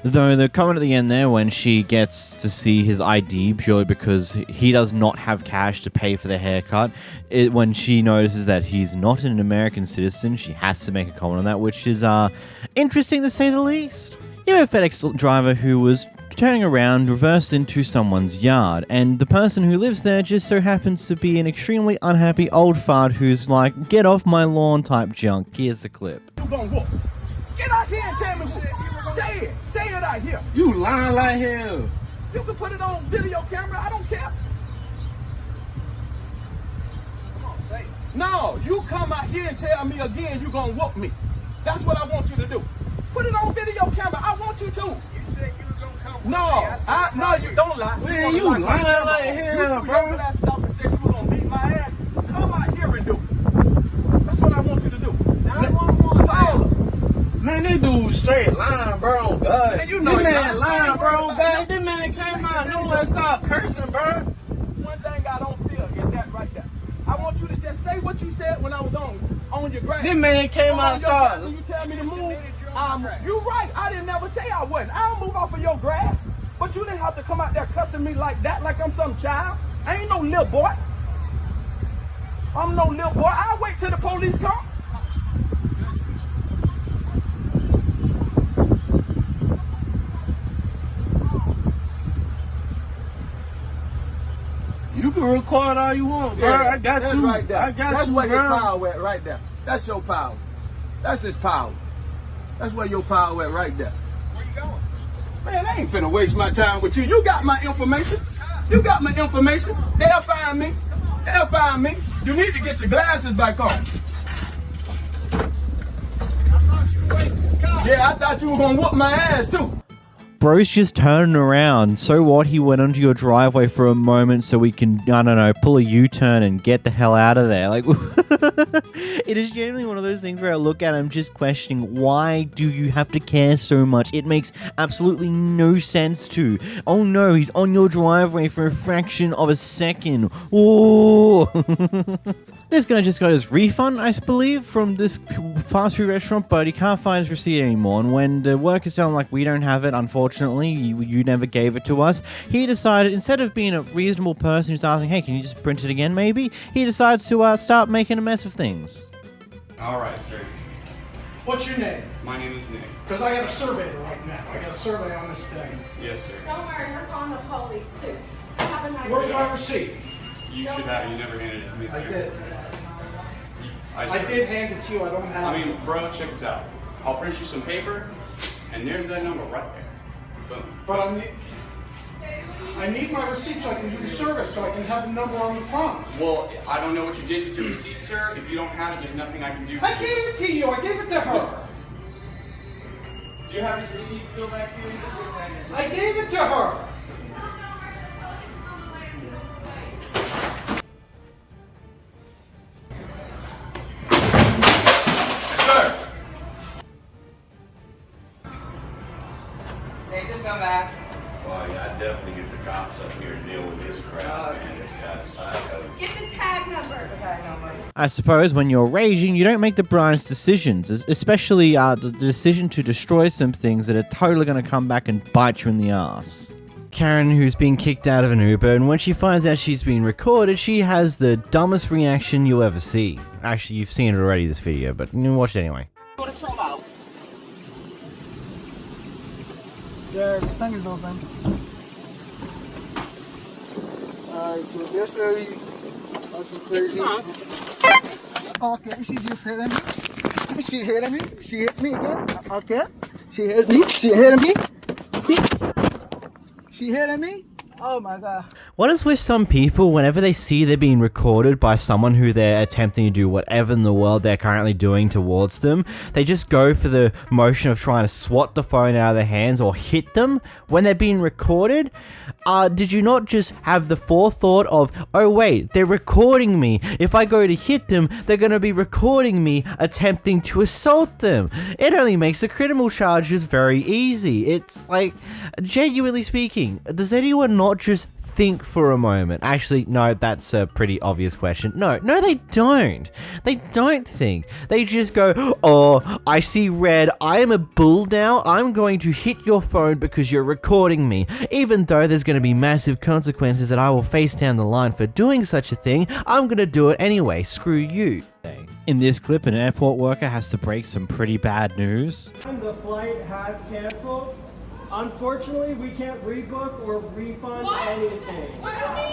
Though the comment at the end there when she gets to see his ID purely because he does not have cash to pay for the haircut, when she notices that he's not an American citizen, she has to make a comment on that, which is interesting to say the least. You have a FedEx driver who was turning around, reversed into someone's yard, and the person who lives there just so happens to be an extremely unhappy old fart who's like, get off my lawn type junk. Here's the clip. You gonna whoop. Get out here and tell me shit. Say it. Say it out here. You lying like hell. You can put it on video camera. I don't care. Come on, say it. No, you come out here and tell me again you gonna whoop me. That's what I want you to do. Put it on video camera. I want you to. You said you was gonna come. No, you don't lie. Man, you lying like hell, you bro. You that stuff and said you was gonna beat my ass. Come out here and do it. That's what I want you to do. 911 caller. Man, this dude straight lying, bro. On God. Man, you know this he man lying. lying, bro. On God. This man came out nowhere and stopped cursing, bro. One thing I don't feel is that right there. I want you to just say what you said when I was on your grass. This man came out and started. You tell me to move. You right. I didn't never say I wouldn't. I don't move off of your grass. But you didn't have to come out there cussing me like that, like I'm some child. I ain't no little boy. I'm no little boy. I'll wait till the police come. You can record all you want, bro. I got that's you. Right there. I got that's you, where bro. his power at right there. That's your power. That's his power. That's where your power at right there. Where you going? Man, I ain't finna waste my time with you. You got my information. You got my information. They'll find me. They'll find me. You need to get your glasses back on. I thought you were waiting for the car. Yeah, I thought you were gonna whoop my ass too. Bro's just turning around. So what? He went onto your driveway for a moment so we can, I don't know, pull a U-turn and get the hell out of there. Like, it is genuinely one of those things where I look at him just questioning, why do you have to care so much? It makes absolutely no sense to. Oh no, he's on your driveway for a fraction of a second. Oh. This guy just got his refund, I believe, from this fast food restaurant, but he can't find his receipt anymore. And when the workers tell him, like, we don't have it, unfortunately, you never gave it to us, he decided, instead of being a reasonable person who's asking, hey, can you just print it again, maybe? He decides to start making a mess of things. All right, sir. What's your name? My name is Nick. Because I got a survey right now. I got a survey on this thing. Yes, sir. Don't worry, we're calling the police too. Have a nice Where's day. my receipt? You should have. You never handed it to me, sir. I did. I did hand it to you. I don't have it. I mean, bro, check this out. I'll print you some paper, and there's that number right there. Boom. But I need my receipt so I can do the survey, so I can have the number on the front. Well, I don't know what you did with your receipt, sir. If you don't have it, there's nothing I can do for I you. gave it to you. I gave it to her. Do you have his receipt still back here? I gave it to her. They just come back. Well, yeah, I definitely get the cops up here to deal with this crap, man. This guy's psycho. Get the tag number. I suppose when you're raging, you don't make the brightest decisions, especially the decision to destroy some things that are totally going to come back and bite you in the ass. Karen, who's been kicked out of an Uber, and when she finds out she's been recorded, she has the dumbest reaction you'll ever see. Actually, you've seen it already, this video, but watch it anyway. What it's all about. Yeah, the thing is open. Alright, so this lady acting crazy. Okay, she just hit me. She hit me. She hit me again. Okay. She hit me. She hit me. She hit me. Oh my god. What is with some people, whenever they see they're being recorded by someone who they're attempting to do whatever in the world they're currently doing towards them, they just go for the motion of trying to swat the phone out of their hands or hit them when they're being recorded? Did you not just have the forethought of, oh wait, they're recording me. If I go to hit them, they're going to be recording me attempting to assault them. It only makes the criminal charges very easy. It's like, genuinely speaking, does anyone not just think for a moment? Actually, no, that's a pretty obvious question. No, they don't. They don't think. They just go, oh, I see red. I am a bull now. I'm going to hit your phone because you're recording me. Even though there's going to be massive consequences that I will face down the line for doing such a thing, I'm going to do it anyway. Screw you. In this clip, an airport worker has to break some pretty bad news. The flight has canceled. Unfortunately, we can't rebook or refund anything.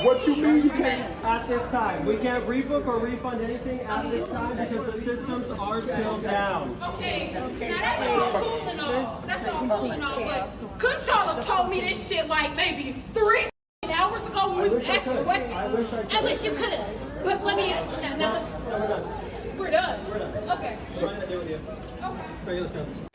What you mean you can't? At this time. We can't rebook or refund anything at this time because the systems are still down. Okay, now that's all cool and all. That's all cool and all, but couldn't y'all have told me this shit like maybe 3 hours ago when we was asking questions? I wish you could have. But let me ask We're done. Okay.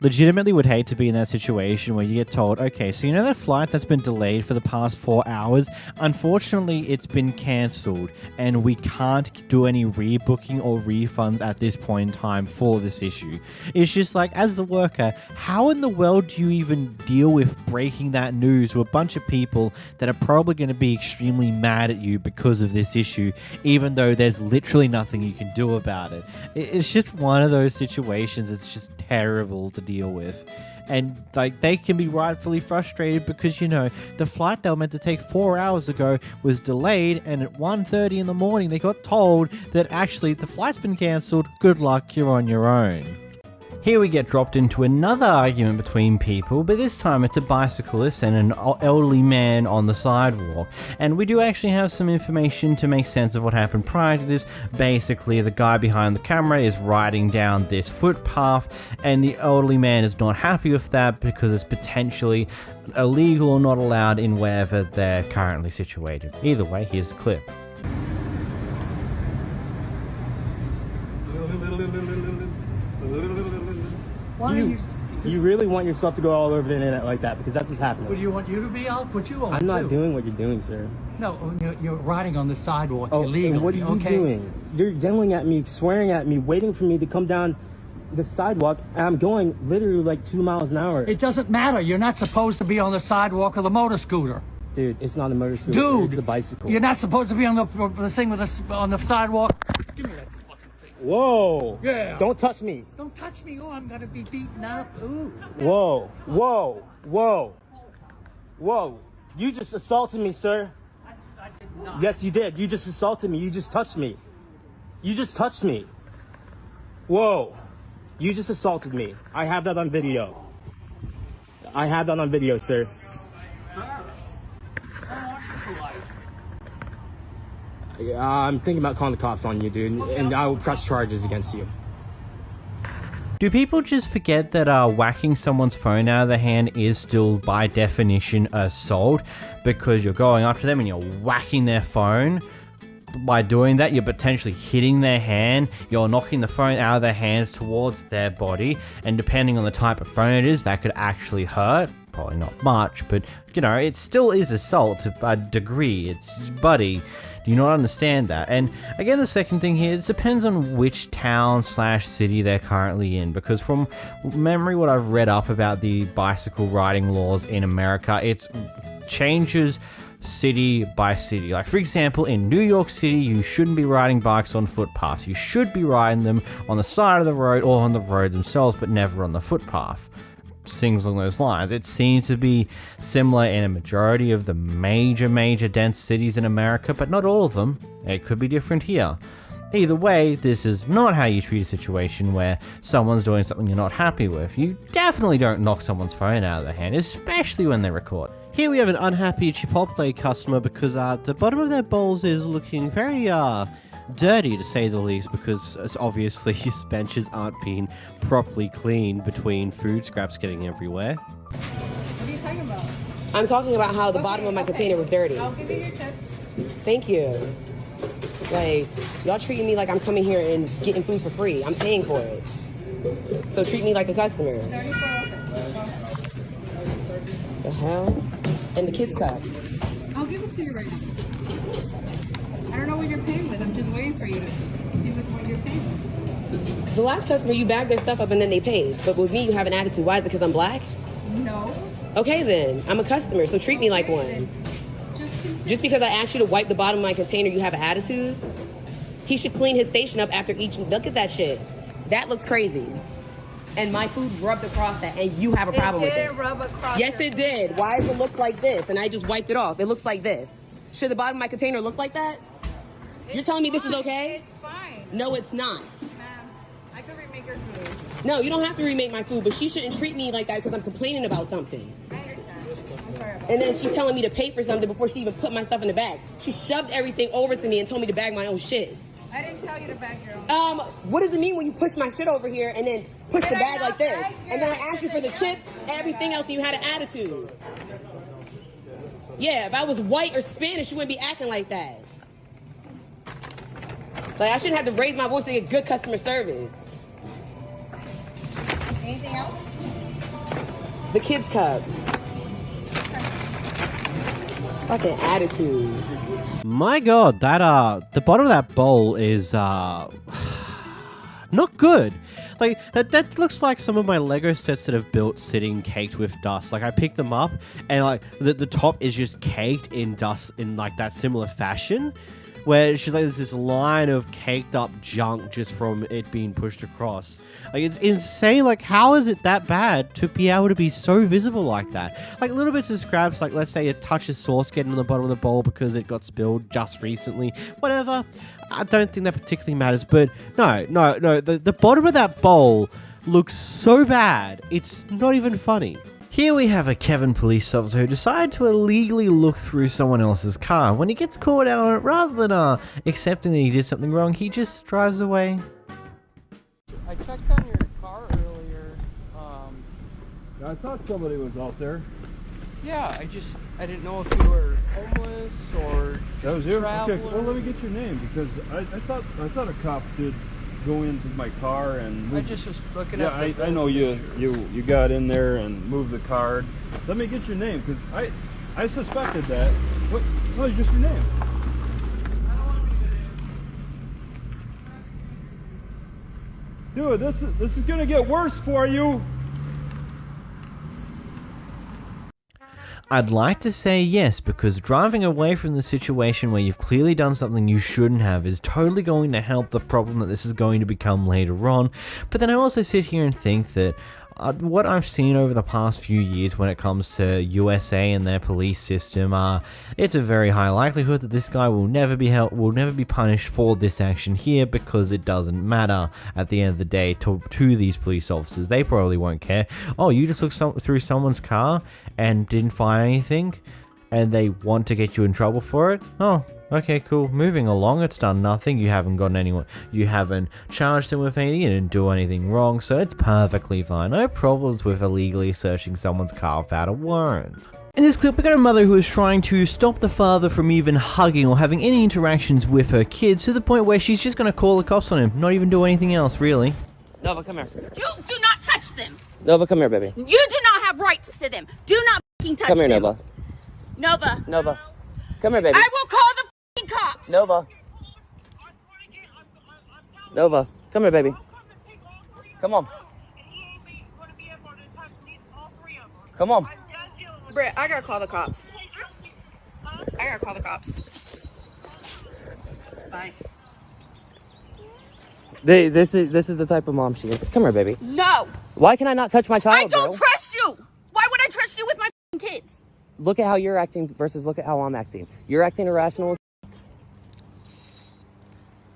Legitimately would hate to be in that situation where you get told, okay, so you know that flight that's been delayed for the past 4 hours? Unfortunately, it's been cancelled and we can't do any rebooking or refunds at this point in time for this issue. It's just like, as the worker, how in the world do you even deal with breaking that news to a bunch of people that are probably going to be extremely mad at you because of this issue, even though there's literally nothing you can do about it? It's just one of those situations that's just terrible to deal with. And like, they can be rightfully frustrated because, you know, the flight they were meant to take 4 hours ago was delayed, and at 1:30 in the morning they got told that actually the flight's been cancelled. Good luck, you're on your own. Here we get dropped into another argument between people, but this time it's a bicyclist and an elderly man on the sidewalk. And we do actually have some information to make sense of what happened prior to this. Basically, the guy behind the camera is riding down this footpath, and the elderly man is not happy with that because it's potentially illegal or not allowed in wherever they're currently situated. Either way, here's the clip. Why are you You really want yourself to go all over the internet like that because that's what's happening. What do you want you to be? I'll put you on. I'm not too. doing what you're doing, sir. No, you're riding on the sidewalk Oh, illegally. and what are you doing? You're yelling at me, swearing at me, waiting for me to come down the sidewalk, and I'm going literally like 2 miles an hour. It doesn't matter. You're not supposed to be on the sidewalk or the motor scooter. Dude, it's not a motor scooter. Dude, it's a bicycle. You're not supposed to be on the thing with on the sidewalk. Give me that fucking thing. Whoa. Yeah. Don't touch me. Don't touch me. Oh, I'm gonna be beaten up. Ooh. Whoa. Whoa. Whoa. Whoa. You just assaulted me, sir. I did not. Yes, you did. You just assaulted me. You just touched me. You just touched me. Whoa. You just assaulted me. I have that on video. I have that on video, sir. I'm thinking about calling the cops on you, dude, and I will press charges against you. Do people just forget that whacking someone's phone out of their hand is still, by definition, assault? Because you're going up to them and you're whacking their phone. By doing that, you're potentially hitting their hand, you're knocking the phone out of their hands towards their body, and depending on the type of phone it is, that could actually hurt. Probably not much, but, you know, it still is assault to a degree. It's, buddy, do you not understand that? And again, the second thing here, it depends on which town / city they're currently in, because from memory, what I've read up about the bicycle riding laws in America, it changes city by city. Like, for example, in New York City, you shouldn't be riding bikes on footpaths. You should be riding them on the side of the road or on the road themselves, but never on the footpath. Things along those lines. It seems to be similar in a majority of the major dense cities in America, but not all of them. It could be different here. Either way, this is not how you treat a situation where someone's doing something you're not happy with. You definitely don't knock someone's phone out of their hand, especially when they record. Here we have an unhappy Chipotle customer because the bottom of their bowls is looking very dirty, to say the least, because obviously his benches aren't being properly cleaned between food scraps getting everywhere. What are you talking about? I'm talking about how the bottom of my container was dirty. I'll give you your tips. Thank you. Like, y'all treating me like I'm coming here and getting food for free. I'm paying for it. So treat me like a customer. The hell? And the kids cup. I'll give it to you right now. I don't know what you're paying with. I'm just waiting for you to see what you're paying with. The last customer, you bagged their stuff up and then they paid. But with me, you have an attitude. Why is it because I'm black? No. Okay then. I'm a customer, so treat me like one. Just because I asked you to wipe the bottom of my container, you have an attitude? He should clean his station up after each. Look at that shit. That looks crazy. And my food rubbed across that, and you have a problem with it. It didn't rub across. Yes, it did. Why does it look like this? And I just wiped it off. It looks like this. Should the bottom of my container look like that? You're telling me this is okay? It's fine. No, it's not. Ma'am, I can remake your food. No, you don't have to remake my food, but she shouldn't treat me like that because I'm complaining about something. I understand. I'm sorry about And then she's telling me to pay for something before she even put my stuff in the bag. She shoved everything over to me and told me to bag my own shit. I didn't tell you to bag your own. What does it mean when you push my shit over here and then push the bag like this? And then I asked you for the chips, everything else, and you had an attitude. Yeah, if I was white or Spanish, you wouldn't be acting like that. Like, I shouldn't have to raise my voice to get good customer service. Anything else? The kids cup. Fucking attitude. My god, that the bottom of that bowl is not good. Like that looks like some of my Lego sets that I've built sitting caked with dust. Like I picked them up and like the top is just caked in dust in like that similar fashion. Where she's like, there's this line of caked up junk just from it being pushed across. Like, it's insane. Like, how is it that bad to be able to be so visible like that? Like, little bits of scraps, like, let's say a touch of sauce getting on the bottom of the bowl because it got spilled just recently. Whatever. I don't think that particularly matters. But no. The bottom of that bowl looks so bad. It's not even funny. Here we have a Kevin police officer who decided to illegally look through someone else's car. When he gets caught out on it, rather than accepting that he did something wrong, he just drives away. I checked on your car earlier. I thought somebody was out there. Yeah, I didn't know if you were homeless or just That was you? traveling. Okay, well let me get your name because I thought a cop did go into my car and move. I just was looking Yeah, at I know you got in there and moved the card. Let me get your name, because I suspected that. What is just your name? Dude, this is gonna get worse for you. I'd like to say yes, because driving away from the situation where you've clearly done something you shouldn't have is totally going to help the problem that this is going to become later on. But then I also sit here and think that what I've seen over the past few years when it comes to USA and their police system, it's a very high likelihood that this guy will never be punished for this action here, because it doesn't matter at the end of the day to these police officers. They probably won't care. Oh, you just looked through someone's car and didn't find anything, and they want to get you in trouble for it? Oh, okay, cool. Moving along, it's done nothing. You haven't gotten anyone. You haven't charged them with anything. You didn't do anything wrong, so it's perfectly fine. No problems with illegally searching someone's car without a warrant. In this clip, we got a mother who is trying to stop the father from even hugging or having any interactions with her kids, to the point where she's just going to call the cops on him, not even do anything else, really. Nova, come here. You do not touch them. Nova, come here, baby. You do not have rights to them. Do not fucking touch them. Come here, Nova. Nova. Nova. Come here, baby. I will call the fucking cops. Nova. Nova. Come here, baby. Come on. Come on. Britt, I gotta call the cops. I gotta call the cops. Bye. This is the type of mom she is. Come here, baby. No. Why can I not touch my child, I don't bro? trust you. Why would I trust you with my fucking kids? Look at how you're acting versus look at how I'm acting. You're acting irrational as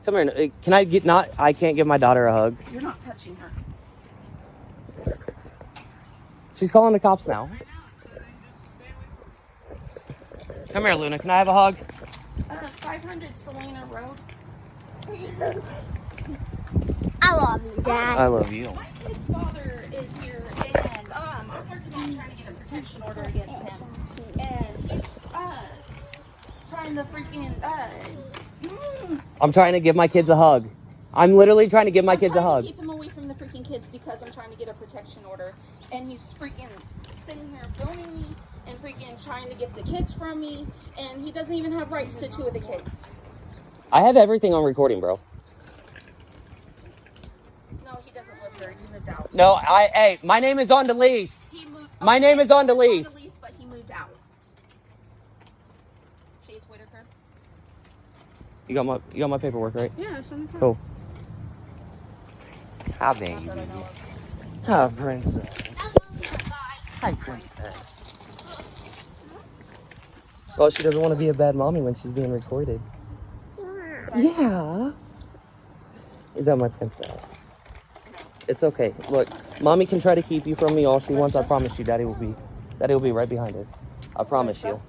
Come here. Can I get not? I can't give my daughter a hug. You're not touching her. She's calling the cops now. Come here, Luna. Can I have a hug? 500 Selena Road. I love you, Dad. I love you. My kid's father is here, and I'm trying to get a protection order against him, and he's trying to freaking I'm trying to give my kids a hug. I'm literally trying to give my kids a hug. keep him away from the freaking kids because I'm trying to get a protection order, and he's freaking sitting here filming me and freaking trying to get the kids from me, and he doesn't even have rights to 2 of the kids. I have everything on recording, bro. No, he doesn't live here. He moved out. No, hey, my name is on the lease. My name is on the lease. But he moved out. Chase Whitaker. You got my paperwork, right? Yeah, it's on the front. Cool. Hi, baby. Hi, princess. Hi, princess. Well, she doesn't want to be a bad mommy when she's being recorded. Yeah. Is that my princess? It's okay. Look, mommy can try to keep you from me all she wants. I promise you, daddy will be right behind her. I promise you.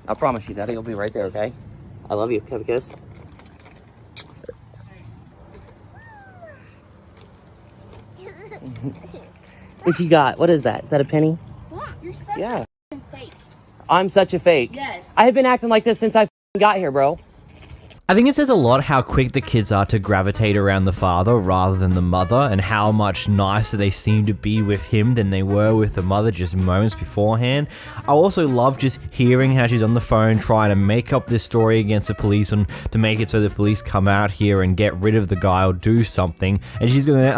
I promise you, daddy will be right there, okay? I love you. Can I have a kiss? What you got? What is that? Is that a penny? Yeah, you're such Yeah. a fake. I'm such a fake. Yes. I have been acting like this since I got here, bro. I think it says a lot how quick the kids are to gravitate around the father rather than the mother, and how much nicer they seem to be with him than they were with the mother just moments beforehand. I also love just hearing how she's on the phone trying to make up this story against the police and to make it so the police come out here and get rid of the guy or do something, and she's going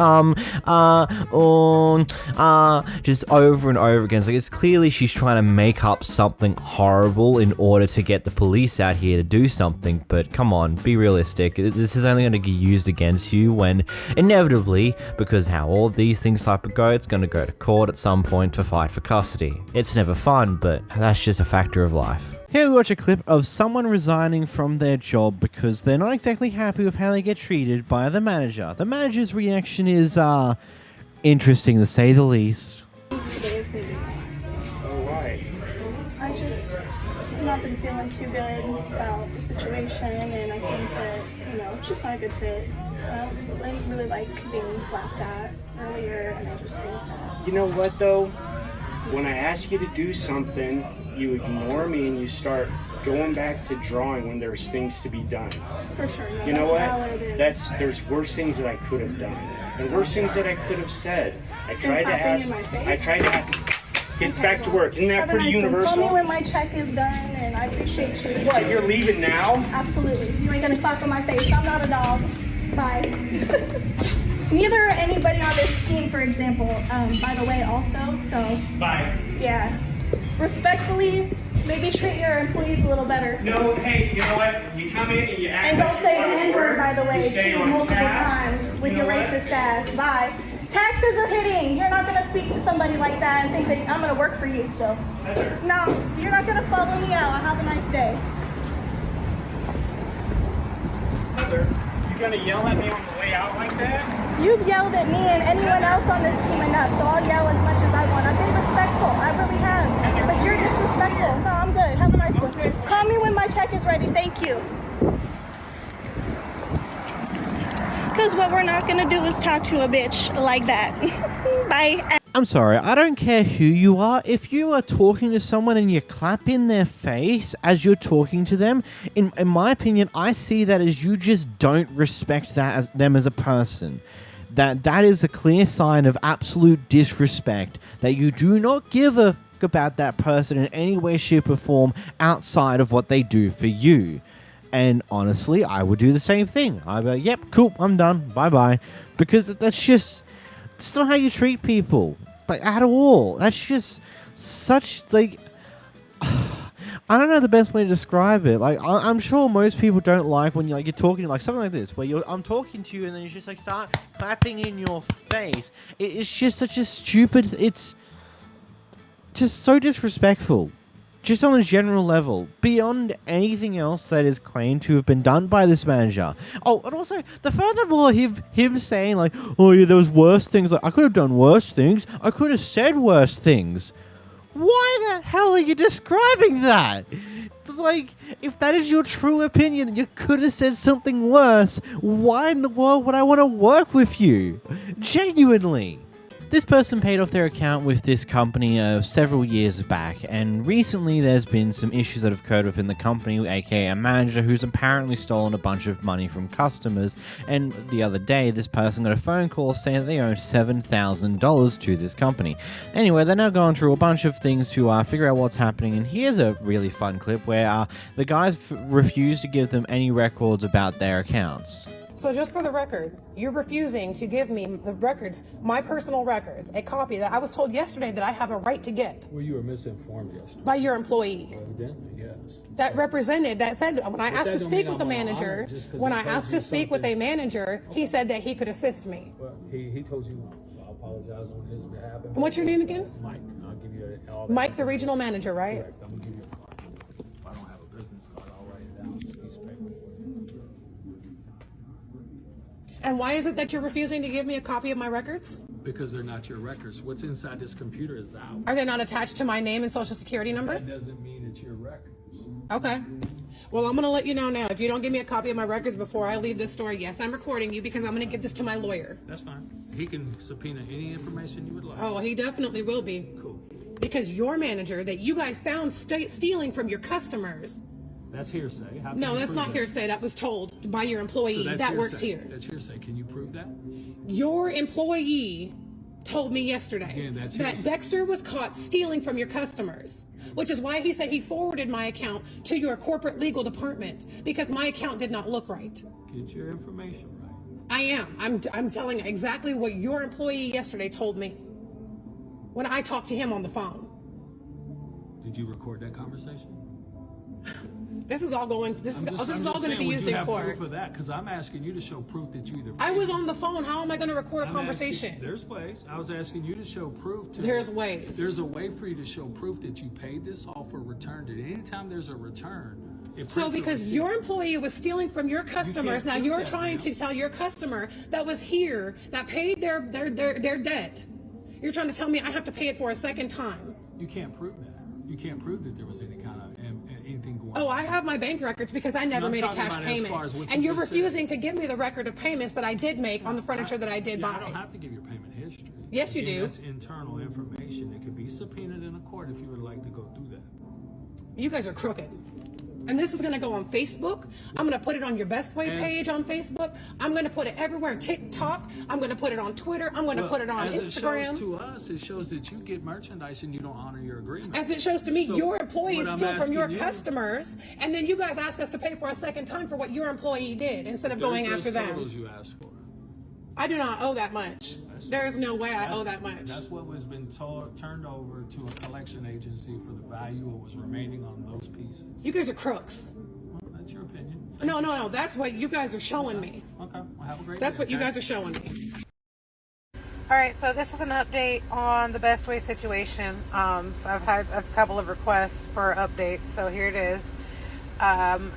just over and over again. It's like, it's clearly she's trying to make up something horrible in order to get the police out here to do something, but come on. Be realistic. This is only going to get used against you when inevitably, because how all these things type of go, it's going to go to court at some point to fight for custody. It's never fun, but that's just a factor of life. Here we watch a clip of someone resigning from their job because they're not exactly happy with how they get treated by the manager. The manager's reaction is interesting to say the least. I just have not been feeling too good about the situation, and I think that, it's just not a good fit. I didn't really like being laughed at earlier, and I just think that... You know what, though? When I ask you to do something, you ignore me and you start going back to drawing when there's things to be done. For sure. No, You know what? valid and- There's worse things that I could have done. And worse things that I could have said. I tried to popping ask. in my face? I tried to ask. Get back to work. Isn't that Have a pretty nice one. universal? Call me when my check is done, and I appreciate you. What? You're leaving now? Absolutely. You ain't gonna clap in my face. I'm not a dog. Bye. Neither are anybody on this team, for example. By the way, also. So. Bye. Yeah. Respectfully, maybe treat your employees a little better. No, hey, you know what? You come in and you act And don't like say you the wanna N-word, work. by the way, You stay on multiple task. times with You your know what? racist ass. Bye. Taxes are hitting. You're not gonna speak to somebody like that and think that I'm gonna work for you still. No, you're not gonna follow me out. Have a nice day. Heather, you gonna yell at me on the way out like that? You've yelled at me and anyone else on this team enough, so I'll yell as much as I want. I've been respectful. I really have. But you're disrespectful. No, I'm good. Have a nice one. Call me when my check is ready. Thank you. Because what we're not going to do is talk to a bitch like that. Bye. I'm sorry, I don't care who you are. If you are talking to someone and you clap in their face as you're talking to them, in my opinion, I see that as you just don't respect them as a person. That is a clear sign of absolute disrespect, that you do not give a fuck about that person in any way, shape, or form outside of what they do for you. And honestly, I would do the same thing. I'd be like, yep, cool, I'm done, bye-bye. Because that's not how you treat people, like, at all. That's just such, like, I don't know the best way to describe it. Like, I'm sure most people don't like when you're talking like something like this, where I'm talking to you and then you just like start clapping in your face. It's just such a stupid, it's just so disrespectful. Just on a general level, beyond anything else that is claimed to have been done by this manager. Oh, and also, furthermore, him saying like, oh yeah, there was worse things. Like, I could have done worse things. I could have said worse things. Why the hell are you describing that? Like, if that is your true opinion, that you could have said something worse, why in the world would I want to work with you? Genuinely. This person paid off their account with this company several years back, and recently there's been some issues that have occurred within the company, aka a manager who's apparently stolen a bunch of money from customers, and the other day this person got a phone call saying that they owe $7,000 to this company. Anyway, they're now going through a bunch of things to figure out what's happening, and here's a really fun clip where the guys refuse to give them any records about their accounts. So just for the record, you're refusing to give me the records, my personal records, a copy that I was told yesterday that I have a right to get. Well, you were misinformed yesterday. By your employee. Well, evidently, yes. That said, when I asked to speak with the manager, he said that he could assist me. Well, he told you, I'll apologize on his behalf. And what's your name again? Mike. I'll give you all that. Mike, the regional manager, right? Correct. I'm going to give you a card. If I don't have a business card, I'll write it down on this piece of paper for you. And why is it that you're refusing to give me a copy of my records? Because they're not your records. What's inside this computer is out. Are they not attached to my name and social security number? That doesn't mean it's your records. Okay. Well, I'm going to let you know now. If you don't give me a copy of my records before I leave this store, yes, I'm recording you because I'm going to give this to my lawyer. That's fine. He can subpoena any information you would like. Oh, he definitely will be. Cool. Because your manager that you guys found stealing from your customers. That's hearsay. No, that's not hearsay. That was told by your employee that works here. That's hearsay. Can you prove that? Your employee told me yesterday that Dexter was caught stealing from your customers, which is why he said he forwarded my account to your corporate legal department because my account did not look right. Get your information right. I am. I'm telling you exactly what your employee yesterday told me when I talked to him on the phone. Did you record that conversation? This is all going. This is all going to be used in court. Would you have proof of that? Because I'm asking you to show proof that you either. I was on the phone. How am I going to record a conversation? There's ways. I was asking you to show proof. There's ways. There's a way for you to show proof that you paid this off or returned it. Anytime there's a return. So because your employee was stealing from your customers, now you're trying to tell your customer that was here that paid their debt. You're trying to tell me I have to pay it for a second time. You can't prove that. You can't prove that there was any kind of anything going on. Oh, I have my bank records because I never made a cash payment. And you're refusing to give me the record of payments that I did make on the furniture that I did buy. I don't have to give your payment history. Yes, you do. That's internal information that could be subpoenaed in a court if you would like to go do that. You guys are crooked. And this is going to go on Facebook. I'm going to put it on your Best Way page on Facebook. I'm going to put it everywhere. TikTok. I'm going to put it on Twitter. I'm going to put it on as Instagram. It shows to us, it shows that you get merchandise and you don't honor your agreement. As it shows to me, So your employees what I'm steal from your asking you- customers, and then you guys ask us to pay for a second time for what your employee did instead of going There's after those them. totals you asked for. I do not owe that much. There is no way I owe that much. That's what was been turned over to a collection agency for the value of what's remaining on those pieces. You guys are crooks. Well, that's your opinion. No. That's what you guys are showing me. Okay. Well, have a great That's day, what you okay? guys are showing me. All right, so this is an update on the Best Way situation. So I've had a couple of requests for updates, so here it is.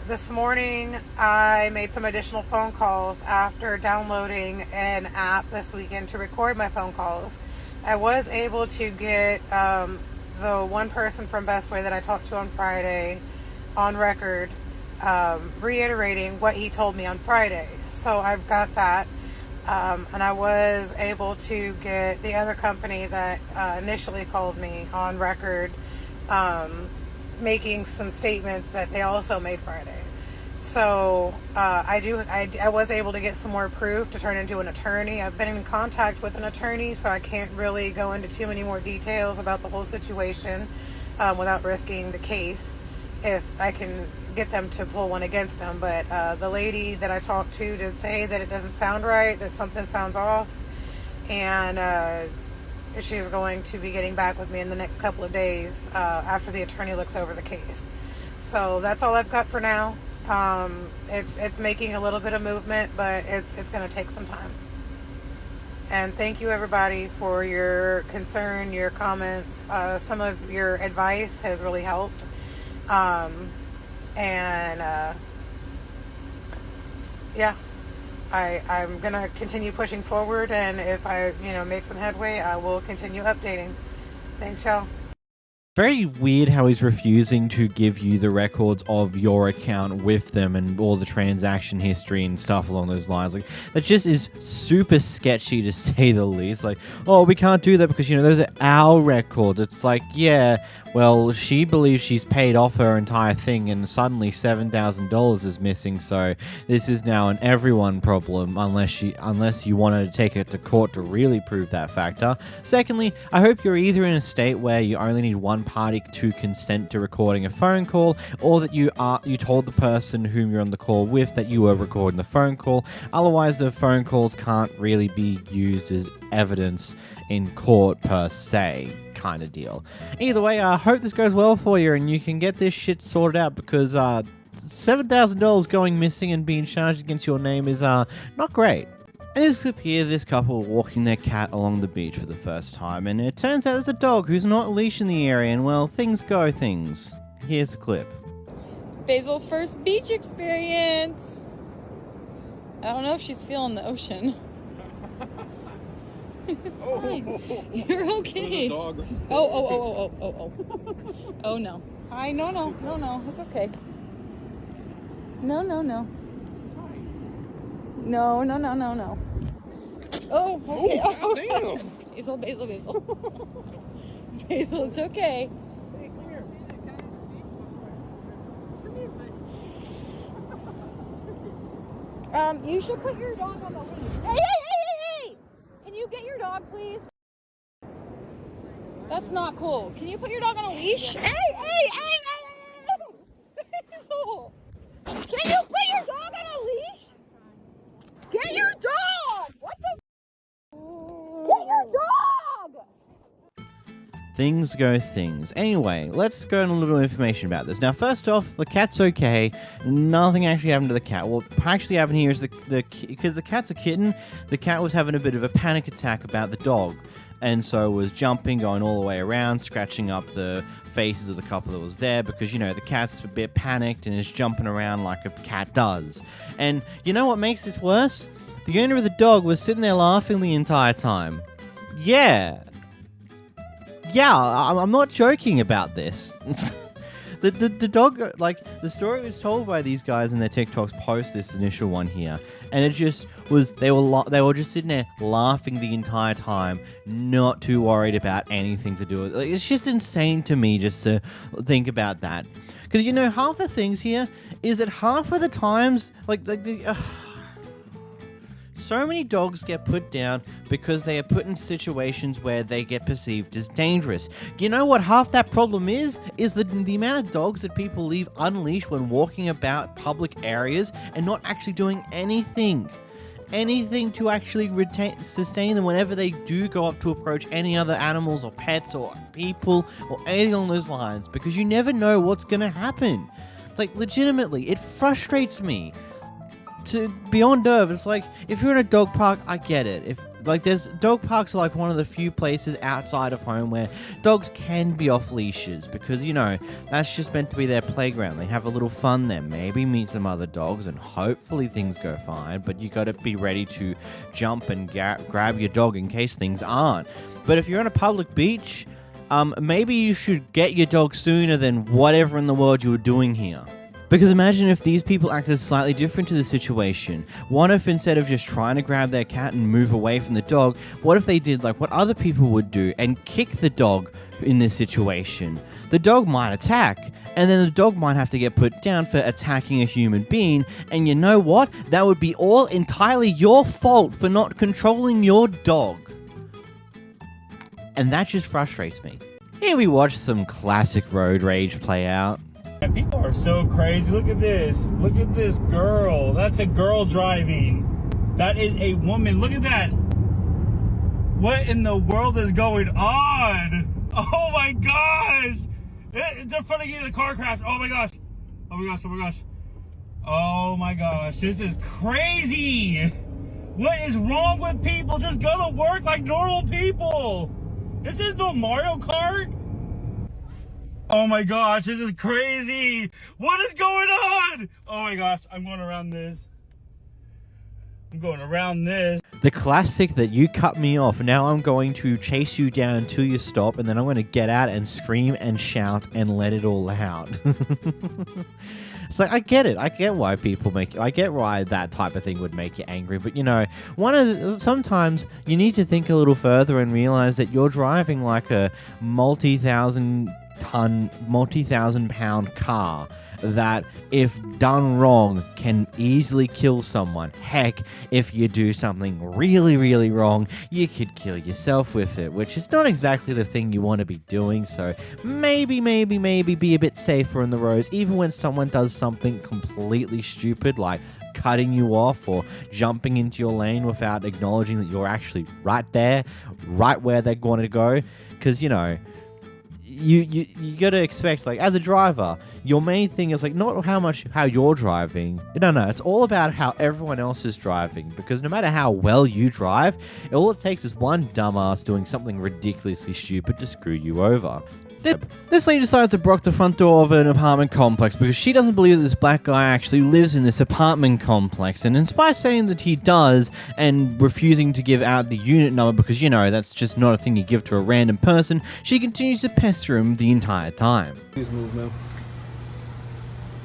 This morning, I made some additional phone calls after downloading an app this weekend to record my phone calls. I was able to get the one person from Best Way that I talked to on Friday on record reiterating what he told me on Friday. So I've got that. And I was able to get the other company that initially called me on record making some statements that they also made Friday. So I was able to get some more proof to turn into an attorney. I've been in contact with an attorney, so I can't really go into too many more details about the whole situation without risking the case if I can get them to pull one against them. But the lady that I talked to did say that it doesn't sound right, that something sounds off, and she's going to be getting back with me in the next couple of days after the attorney looks over the case. So that's all I've got for now. It's making a little bit of movement, but it's going to take some time. And thank you everybody for your concern, your comments. Some of your advice has really helped. Yeah, I'm going to continue pushing forward, and if I, make some headway, I will continue updating. Thanks, y'all. Very weird how he's refusing to give you the records of your account with them and all the transaction history and stuff along those lines. Like, that just is super sketchy to say the least. Like, oh, we can't do that because, those are our records. It's like, yeah, well, she believes she's paid off her entire thing and suddenly $7,000 is missing. So this is now an everyone problem unless you wanted to take it to court to really prove that factor. Secondly, I hope you're either in a state where you only need one party to consent to recording a phone call, or that you told the person whom you're on the call with that you were recording the phone call. Otherwise, the phone calls can't really be used as evidence in court per se, kind of deal. Either way, I hope this goes well for you and you can get this shit sorted out, because $7,000 going missing and being charged against your name is not great. In this clip here, this couple are walking their cat along the beach for the first time, and it turns out there's a dog who's not leashed in the area, and well, things go things. Here's the clip. Basil's first beach experience. I don't know if she's feeling the ocean. It's fine. You're okay. Oh. Oh no. Hi, no. It's okay. No. No. Oh, okay. Oh, damn. Basil. Basil, it's okay. You should put your dog on the leash. Hey! Can you get your dog, please? That's not cool. Can you put your dog on a leash? Hey! Basil! Can you put your dog on a leash? Get your dog! What the? Get your dog! Things go things. Anyway, let's go into a little information about this. Now, first off, the cat's okay. Nothing actually happened to the cat. What actually happened here is because the cat's a kitten, the cat was having a bit of a panic attack about the dog, and so was jumping, going all the way around, scratching up the faces of the couple that was there, because the cat's a bit panicked and is jumping around like a cat does. And you know what makes this worse? The owner of the dog was sitting there laughing the entire time. Yeah, I'm not joking about this. The dog, like, the story was told by these guys in their TikToks post this initial one here, and it just was, they were just sitting there laughing the entire time, not too worried about anything to do with it. Like, it's just insane to me just to think about that. Because, you know, half the things here is that half of the times, so many dogs get put down because they are put in situations where they get perceived as dangerous. You know what half that problem is? Is the amount of dogs that people leave unleashed when walking about public areas and not actually doing anything to actually sustain them whenever they do go up to approach any other animals or pets or people or anything along those lines, because you never know what's going to happen. It's like, legitimately, it frustrates me to beyond nerve. It's like, if you're in a dog park, I get it. If there's dog parks are like one of the few places outside of home where dogs can be off leashes, because, you know, that's just meant to be their playground. They have a little fun there, maybe meet some other dogs, and hopefully things go fine, but you got to be ready to jump and grab your dog in case things aren't. But if you're on a public beach, maybe you should get your dog sooner than whatever in the world you were doing here. Because imagine if these people acted slightly different to the situation. What if instead of just trying to grab their cat and move away from the dog, what if they did like what other people would do and kick the dog in this situation? The dog might attack, and then the dog might have to get put down for attacking a human being, and you know what? That would be all entirely your fault for not controlling your dog. And that just frustrates me. Here we watch some classic road rage play out. People are so crazy. Look at this. Look at this girl. That's a girl driving. That is a woman. Look at that. What in the world is going on? Oh my gosh. It's in front of you in the car crash. Oh my gosh. Oh my gosh. Oh my gosh. Oh my gosh. This is crazy. What is wrong with people? Just go to work like normal people. This is no Mario Kart. Oh my gosh, this is crazy. What is going on? Oh my gosh, I'm going around this. I'm going around this. The classic that you cut me off, now I'm going to chase you down until you stop, and then I'm going to get out and scream and shout and let it all out. It's like, I get it. I get why people I get why that type of thing would make you angry. But, you know, sometimes you need to think a little further and realize that you're driving like a multi-thousand pound car that, if done wrong, can easily kill someone. Heck, if you do something really, really wrong, you could kill yourself with it, which is not exactly the thing you want to be doing. So maybe be a bit safer on the roads, even when someone does something completely stupid like cutting you off or jumping into your lane without acknowledging that you're actually right there, right where they're going to go. Because, you know, you got to expect, like, as a driver, your main thing is like not how you're driving. No, it's all about how everyone else is driving, because no matter how well you drive, all it takes is one dumbass doing something ridiculously stupid to screw you over. This lady decides to block the front door of an apartment complex because she doesn't believe that this black guy actually lives in this apartment complex, and in spite of saying that he does and refusing to give out the unit number because, you know, that's just not a thing you give to a random person, she continues to pester him the entire time. Please move, ma'am.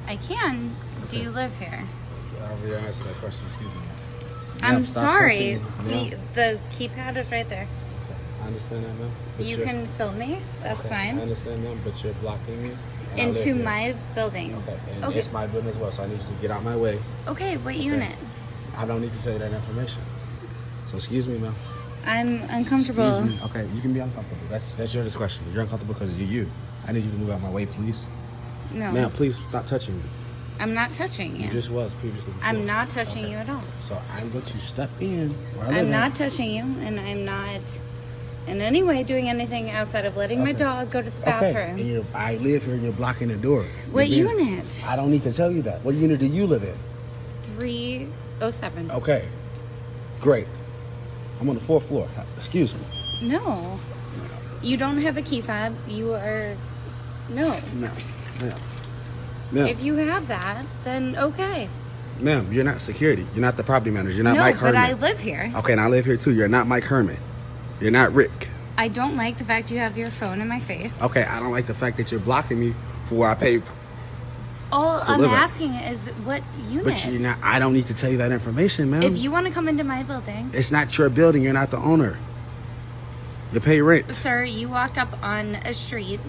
I can. Okay. Do you live here? I already answered that question, excuse me. I'm sorry. The keypad is right there. I understand that, ma'am. You can film me. That's fine. I understand, ma'am, but you're blocking me. Into my building. Okay, and Okay. it's my building as well, so I need you to get out my way. Okay, what unit? I don't need to say that information. So excuse me, ma'am. I'm uncomfortable. Excuse me. Okay, you can be uncomfortable. That's your discretion. You're uncomfortable because you're you. I need you to move out my way, please. No. Ma'am, please stop touching me. I'm not touching you. You just was previously before. I'm not touching you at all. So I'm going to step in where I live I'm not at. touching you, and I'm not in any way doing anything outside of letting my dog go to the bathroom. Okay, and I live here and you're blocking the door. What unit? I don't need to tell you that. What unit do you live in? 307. Okay, great. I'm on the 4th floor. Excuse me. No. You don't have a key fob. You are... No. No. Ma'am. If you have that, then okay. Ma'am, you're not security. You're not the property manager. You're not No, Mike Herman. but I live here. Okay, and I live here too. You're not Mike Herman. You're not Rick. I don't like the fact you have your phone in my face. Okay, I don't like the fact that you're blocking me for where I pay. All to I'm live at. asking is what unit. But you're not. I don't need to tell you that information, man. If you want to come into my building. It's not your building. You're not the owner. You pay rent. Sir, you walked up on a street.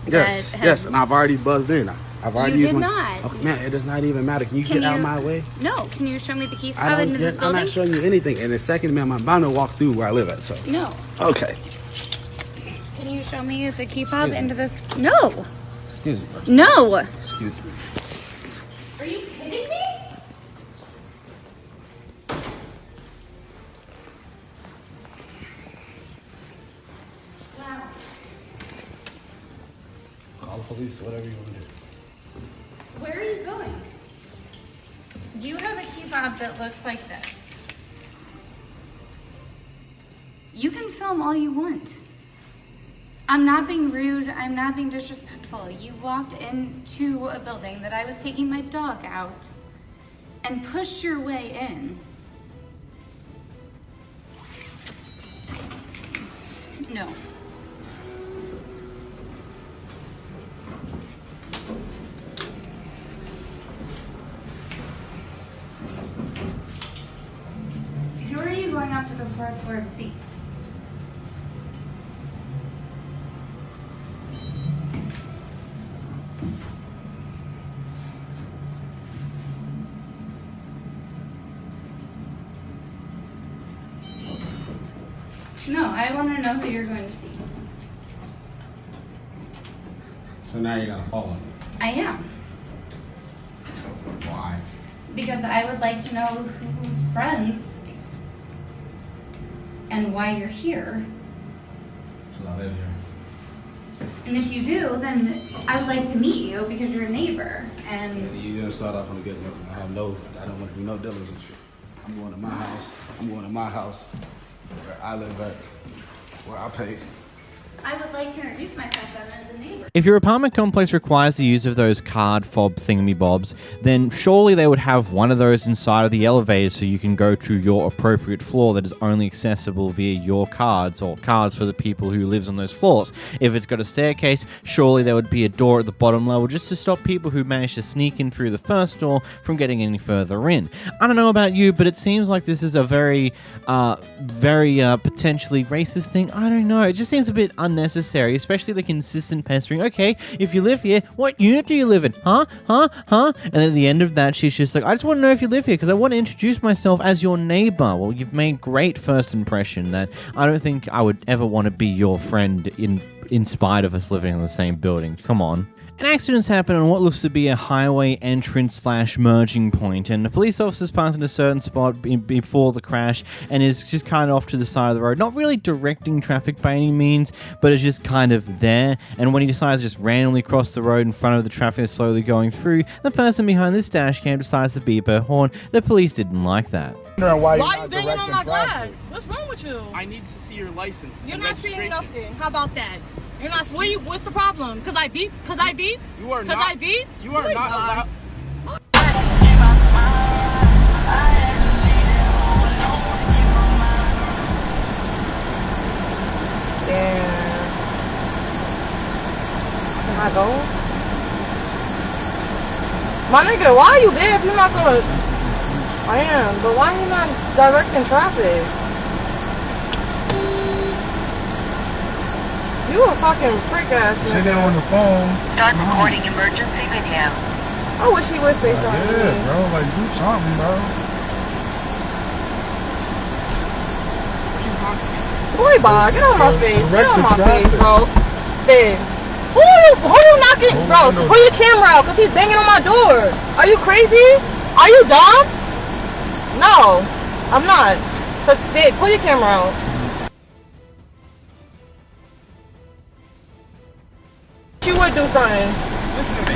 Yes, yes, and I've already buzzed in. I've already You used did my. not. Okay, man, it does not even matter. Can you get out of my way? No. Can you show me the key I fob don't. into this I'm building? not showing you anything. And the second, ma'am, I'm bound to walk through where I live at. So. No. Okay. Can you show me the key fob Excuse me. into this? No. Excuse me. No. Excuse me. Are you kidding me? Wow. Call the police, whatever you want to do. Where are you going? Do you have a key fob that looks like this? You can film all you want. I'm not being rude. I'm not being disrespectful. You walked into a building that I was taking my dog out and pushed your way in. No. Who are you going up to the fourth floor to see? No, I want to know who you're going to see. So now you're gonna follow me. I am. Why? Because I would like to know who's friends and why you're here. Because I live here. And if you do, then I would like to meet you because you're a neighbor. And You didn't start off on a good note. I don't want to do no dealings with you. I'm going to my house. Where I live at. Where I pay. I would like to introduce myself then as a neighbor. If your apartment complex requires the use of those card fob thingamybobs, then surely they would have one of those inside of the elevator so you can go to your appropriate floor that is only accessible via your cards or cards for the people who lives on those floors. If it's got a staircase, surely there would be a door at the bottom level just to stop people who manage to sneak in through the first door from getting any further in. I don't know about you, but it seems like this is a very potentially racist thing. I don't know. It just seems a bit unnecessary, especially the consistent pestering. Okay, if you live here, what unit do you live in? Huh? And then at the end of that, she's just like, I just want to know if you live here because I want to introduce myself as your neighbor. Well, you've made great first impression that I don't think I would ever want to be your friend in spite of us living in the same building. Come on. An accident's happened on what looks to be a highway entrance/merging point, and the police officer's parked in a certain spot before the crash and is just kind of off to the side of the road. Not really directing traffic by any means, but is just kind of there. And when he decides to just randomly cross the road in front of the traffic that's slowly going through, the person behind this dash cam decides to beep her horn. The police didn't like that. Why are you banging on my glass? What's wrong with you? I need to see your license. You're and not seeing registration. nothing. How about that? You're not. What's the problem? Cause I beat. You are Cause not. I beat. You are not allowed. Damn. Can I go? My nigga, why are you there if you're not gonna? I am, but why are you not directing traffic? You a fucking freak ass nigga. Sit there on the phone. Start recording emergency video. I wish he would say something. Yeah, bro, like do something, bro. Boy, Bob, get on my face. Get on my face, bro. Babe. Who you knocking? Bro, pull your camera out, cause he's banging on my door. Are you crazy? Are you dumb? No, I'm not. But babe, pull your camera out. You would do something.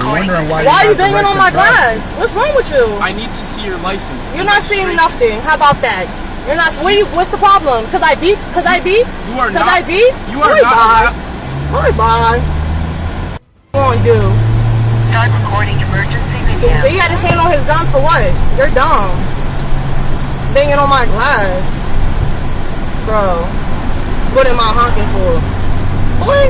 Wondering why are you banging on my glass? What's wrong with you? I need to see your license. You're not seeing nothing. How about that? You're not. What's the problem? Cause I beat. You are not. Cause I beat. You are not. Bye bye. What you gonna do? Start recording emergency video. He had his hand on his gun for what? You're dumb. Banging on my glass, bro. What am I honking for? Boy.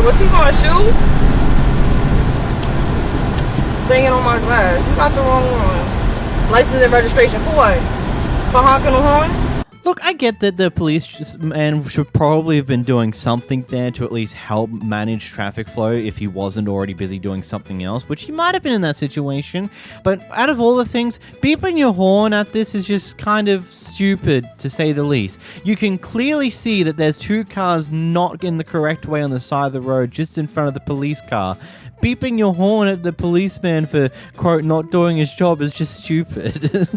what you gonna shoot? Bang it on my glass. You got the wrong one. License and registration for what? For honking the horn? Look, I get that the police man should probably have been doing something there to at least help manage traffic flow if he wasn't already busy doing something else, which he might have been in that situation. But out of all the things, beeping your horn at this is just kind of stupid, to say the least. You can clearly see that there's two cars not in the correct way on the side of the road, just in front of the police car. Beeping your horn at the policeman for, quote, not doing his job is just stupid.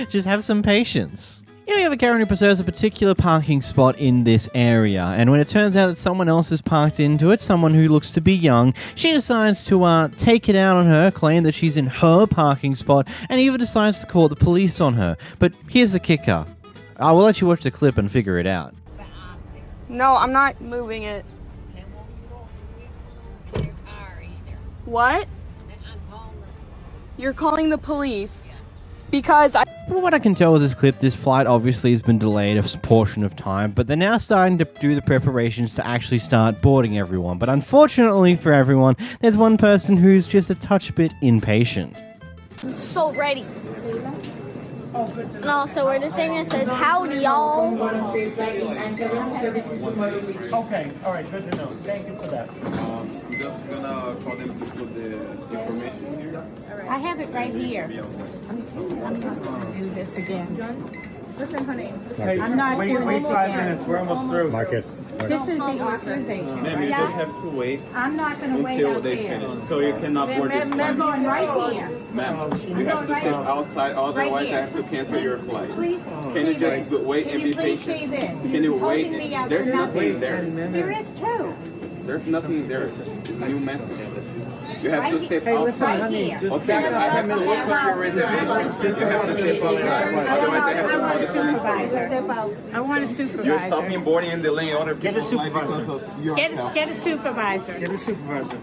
Just have some patience. You have a Karen who preserves a particular parking spot in this area, and when it turns out that someone else is parked into it, someone who looks to be young, she decides to take it out on her, claim that she's in her parking spot, and even decides to call the police on her. But here's the kicker. I will let you watch the clip and figure it out. No, I'm not moving it. What? You're calling the police because From what I can tell with this clip, this flight obviously has been delayed a portion of time, but they're now starting to do the preparations to actually start boarding everyone. But unfortunately for everyone, there's one person who's just a touch bit impatient. I'm so ready. And also, we're just saying it says, howdy, y'all. Okay, all right, good to know. Thank you for that. I'm just gonna call them to put the information here. I have it right here. I'm not going to do this again. Listen, honey. Hey, I'm not wait doing this 5 again. minutes. We're almost through. Marcus. This is the authorization. Ma'am, you just have to wait I'm not going to wait until out they there. finish. So you cannot board this I'm flight. going right here. Ma'am, you have to step outside, otherwise I have to cancel your flight. Please Can you just wait and be patient? Can you wait? There's nothing there. There is too. There's nothing there. It's a new message. You have to step Hey, listen, outside. honey, just Okay, back I up have 10 to minutes. look up your reservation. You have to step outside. Otherwise I have to call the police. I want a supervisor. You're stopping boarding and delaying other Get a people's life because supervisor. of your health. Get a supervisor. Get a supervisor.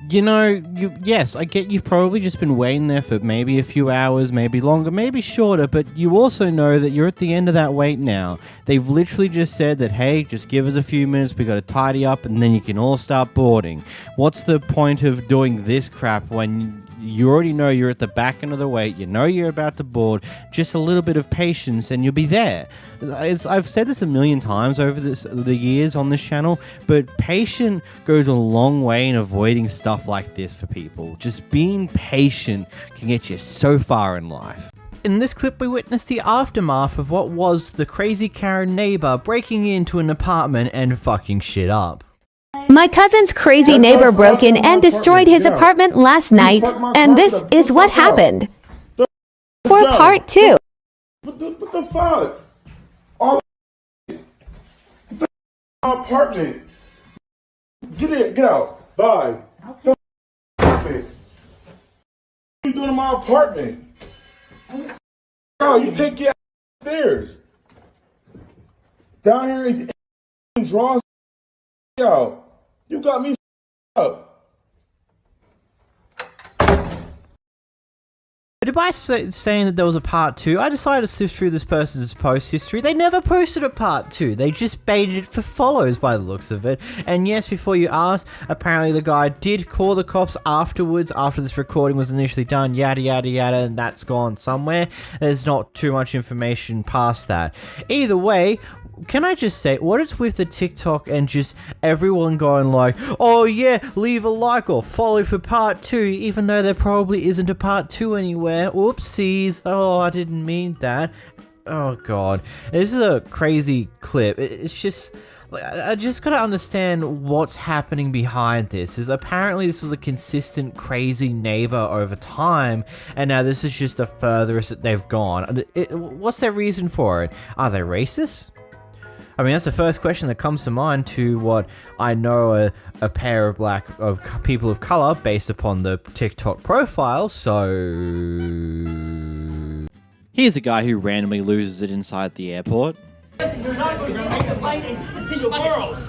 You know, yes, I get you've probably just been waiting there for maybe a few hours, maybe longer, maybe shorter, but you also know that you're at the end of that wait now. They've literally just said that, hey, just give us a few minutes, we got to tidy up, and then you can all start boarding. What's the point of doing this crap when you already know you're at the back end of the wait, you know you're about to board, just a little bit of patience and you'll be there. I've said this a million times over the years on this channel, but patience goes a long way in avoiding stuff like this for people. Just being patient can get you so far in life. In this clip, we witnessed the aftermath of what was the crazy Karen neighbor breaking into an apartment and fucking shit up. My cousin's crazy neighbor broke in and destroyed his apartment last night, and this is what happened. For part 2. What the fuck? All the apartment. Get out. Bye. What are you doing in my apartment? Oh, you take your upstairs. Down here and draw out. You got me up. But by saying that there was a part 2, I decided to sift through this person's post history. They never posted a part 2. They just baited it for follows by the looks of it. And yes, before you ask, apparently the guy did call the cops afterwards, after this recording was initially done, yada yada yada, and that's gone somewhere. There's not too much information past that. Either way, can I just say, what is with the TikTok and just everyone going like, oh yeah, leave a like or follow for part 2, even though there probably isn't a part 2 anywhere. Oopsies. Oh, I didn't mean that. Oh god. This is a crazy clip. It's just, I just gotta understand what's happening behind this. Is apparently this was a consistent crazy neighbor over time, and now this is just the furthest that they've gone. What's their reason for it? Are they racist? I mean, that's the first question that comes to mind to what I know a pair of people of color based upon the TikTok profile, so here's a guy who randomly loses it inside the airport. You're not going to make the plane and see your girls.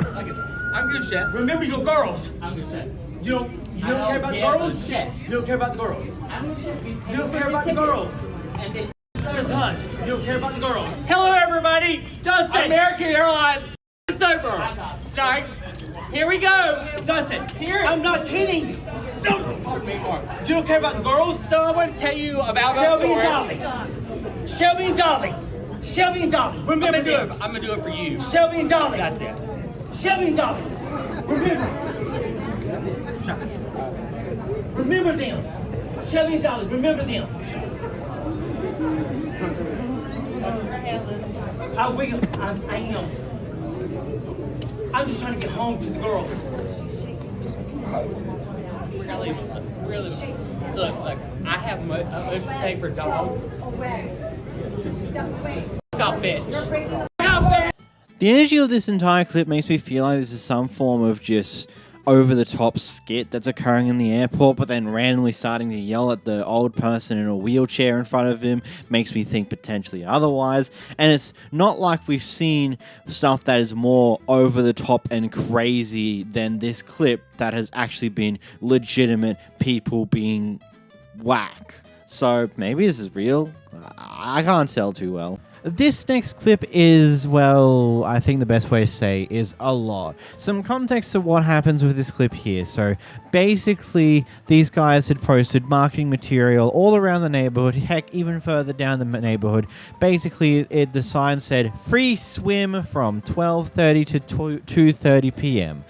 I'm good, Chef. Remember your girls. I'm good, Chef. You don't care about the girls? You don't care about the girls. You don't care about the girls. And then just hush. You don't care about the girls. Hello, everybody. Justin. American Airlines. Sober. Start. Here we go. Dustin, here. I'm not kidding. Don't talk to me anymore. You don't care about the girls? So I want to tell you about Shelby and Dolly. Shelby and Dolly. Shelby and Dolly. Remember them. I'm going to do it for you. Shelby and Dolly. That's it. Shelby and Dolly. Remember. Remember them. Shelby and Dolly. Remember them. I will. I am. I'm just trying to get home to the girls. We're gonna leave. We're gonna leave. Look. I have much pay for dogs. Got bitch. The energy of this entire clip makes me feel like this is some form of just over-the-top skit that's occurring in the airport, but then randomly starting to yell at the old person in a wheelchair in front of him makes me think potentially otherwise. And it's not like we've seen stuff that is more over-the-top and crazy than this clip that has actually been legitimate people being whack. So maybe this is real? I can't tell too well. This next clip is, well, I think the best way to say is a lot. Some context to what happens with this clip here. So basically, these guys had posted marketing material all around the neighborhood, heck, even further down the neighborhood. Basically, the sign said, free swim from 12:30 to 2:30 p.m.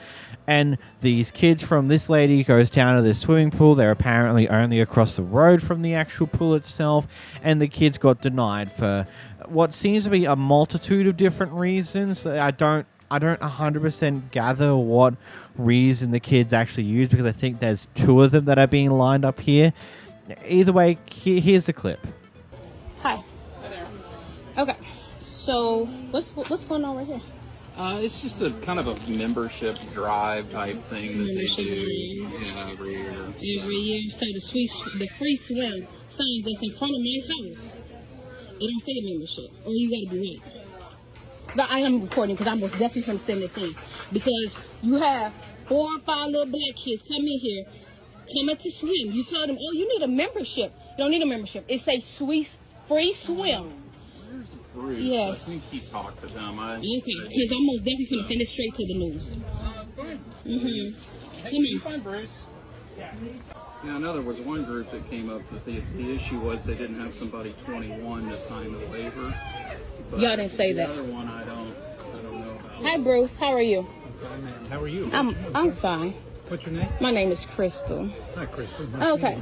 And these kids from this lady goes down to the swimming pool. They're apparently only across the road from the actual pool itself. And the kids got denied for what seems to be a multitude of different reasons. I don't 100% gather what reason the kids actually used, because I think there's two of them that are being lined up here. Either way, here's the clip. Hi. Hi there. Okay. So what's going on right here? It's just a kind of a membership drive type thing that they do every year. Every year. So the free swim signs that's in front of my house, it don't say membership, or you got to be right. No, I am recording because I'm most definitely going to send this in, because you have 4 or 5 little black kids come in here, coming to swim. You tell them, oh, you need a membership. You don't need a membership. It says free swim. Bruce, yes. I think he talked to them. Okay, because I'm most definitely going to send it straight to the news. Fine. Mm-hmm. Hey, fine, Bruce. Yeah, I know there was one group that came up that the issue was they didn't have somebody 21 to sign the waiver. Y'all didn't say that. The other one I don't know about. Hi, Bruce. How are you? I'm fine, man. How are you? I'm fine. What's your name? My name is Crystal. Hi, Crystal. Okay,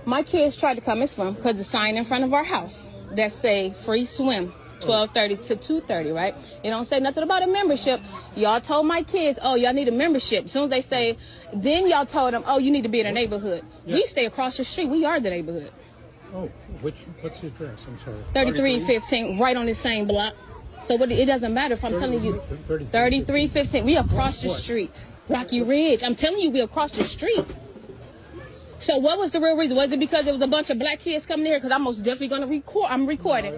my kids tried to come and swim because the sign in front of our house that say free swim, 12:30 to 2:30, right? It don't say nothing about a membership. Y'all told my kids, oh, y'all need a membership. As soon as they say, then y'all told them, oh, you need to be in a neighborhood. Yeah. We stay across the street. We are the neighborhood. Oh, what's the address? I'm sorry. 3315, right on the same block. So it doesn't matter if I'm telling you 3315. We across the street. Rocky Ridge. I'm telling you, we across the street. So what was the real reason? Was it because there was a bunch of black kids coming here? Because I'm most definitely going to record. I'm recording.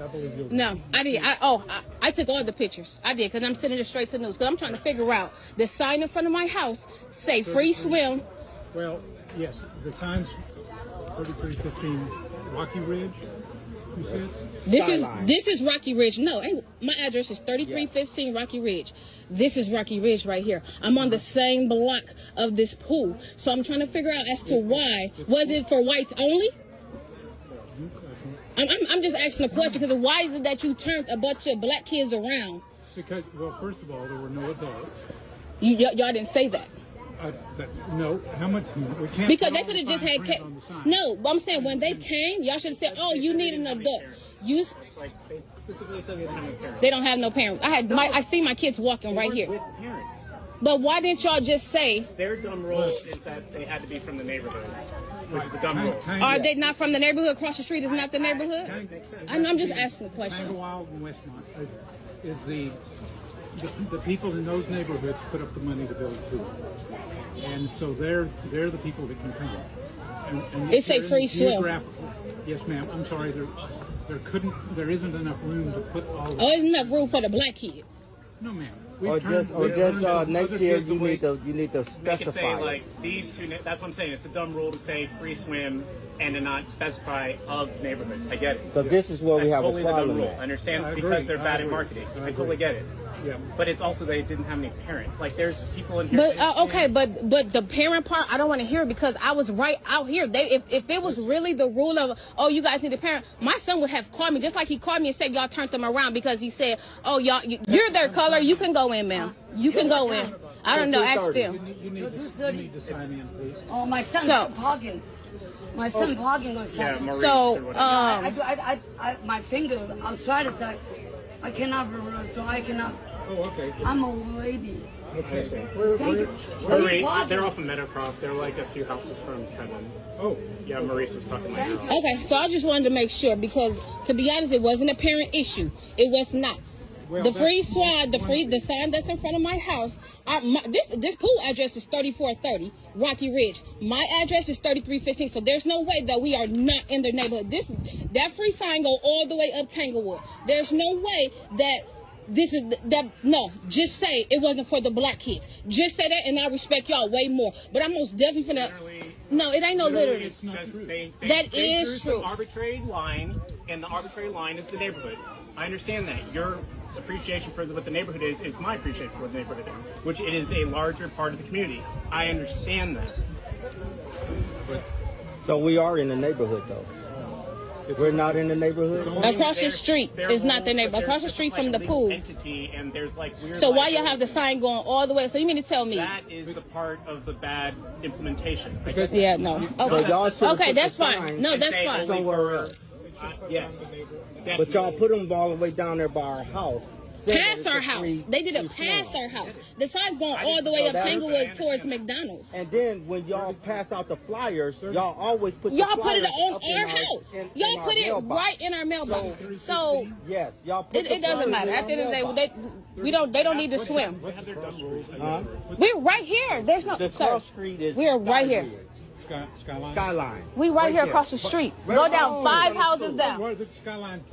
No, I did. I took all the pictures. I did, because I'm sending it straight to the news. Because I'm trying to figure out the sign in front of my house say free swim. Well, yes, the sign's 3315 Rocky Ridge. You said? This is Rocky Ridge. No, my address is 3315 Rocky Ridge. This is Rocky Ridge right here. I'm on the same block of this pool. So I'm trying to figure out as to why. Was it for whites only? I'm just asking a question, because why is it that you turned a bunch of black kids around? Because, well, first of all, there were no adults. Y'all didn't say that. No, how much? We can't. Because they could have just had. No, but I'm saying when they came, y'all should have said, "Oh, you need an adult." They specifically said they didn't have no parents. They don't have no parents. I see my kids walking right here. With parents. But why didn't y'all just say? Their dumb rule is that they had to be from the neighborhood, which is a dumb rule. Are they not from the neighborhood? Across the street is not the neighborhood. I'm just asking a question. Wild and Westmont is the people in those neighborhoods put up the money to build a pool, and so they're the people that can come. And it say free swim. Yes, ma'am. I'm sorry. There isn't enough room to put all. There's enough room for the black kids. No, ma'am. Or just next year you need to Make it say specify. like these two. That's what I'm saying. It's a dumb rule to say free swim and to not specify of neighborhoods. I get it. Because this is where we have totally a problem the dumb rule. at. I understand I agree. because they're bad I at agree. marketing. I I agree. totally get it. Yeah. But it's also they didn't have any parents. Like there's people in here. But okay, but the parent part, I don't want to hear it because I was right out here. If it was really the rule of you guys need a parent, my son would have called me just like he called me and said y'all turned them around because he said you're their color, you can go in, ma'am, you can go in. I don't know, ask them. You need to sign in, please. Oh, my son's parking. My son parking on Yeah, Maurice So, or whatever. I my finger outside is like, I cannot, so I cannot. Oh, okay. I'm a lady. Okay. Thank you. Maurice, they're off of Meadowcroft. They're like a few houses from Kevin. Oh. Yeah, Maurice was talking like that. Okay, so I just wanted to make sure because to be honest, it wasn't a parent issue. It was not. Well, The sign that's in front of my house. This pool address is 3430 Rocky Ridge. My address is 3315. So there's no way that we are not in their neighborhood. That free sign go all the way up Tanglewood. There's no way that no. Just say it wasn't for the black kids. Just say that, and I respect y'all way more. But I'm most definitely finna. No, it ain't no literally. It's just they That drew is true. some arbitrary line, and the arbitrary line is the neighborhood. I understand that. Your appreciation for what the neighborhood is my appreciation for what the neighborhood is, which it is a larger part of the community. I understand that. So we are in the neighborhood though. We're not in the neighborhood. Across the street is not the neighborhood. Across the street from the pool. Entity, and there's like weird. So why y'all have the sign going all the way? So you mean to tell me? That is the part of the bad implementation. Yeah, no. Okay, that's fine. No, that's fine. Somewhere else. Yes. But y'all put them all the way down there by our house. Past our house. They did it past our house. The sign's going all the way up Tanglewood towards McDonald's. And then when y'all pass out the flyers, y'all always put Y'all the put it flyers on up in our house. Y'all our put it mailbox. right in our mailbox. So yes, y'all put it doesn't matter. At the end of the day, they don't need to swim. Huh? We're right here. There's no The cross street is we're right here. Skyline. We right here across the street. Go down 5 houses down. Where the Skyline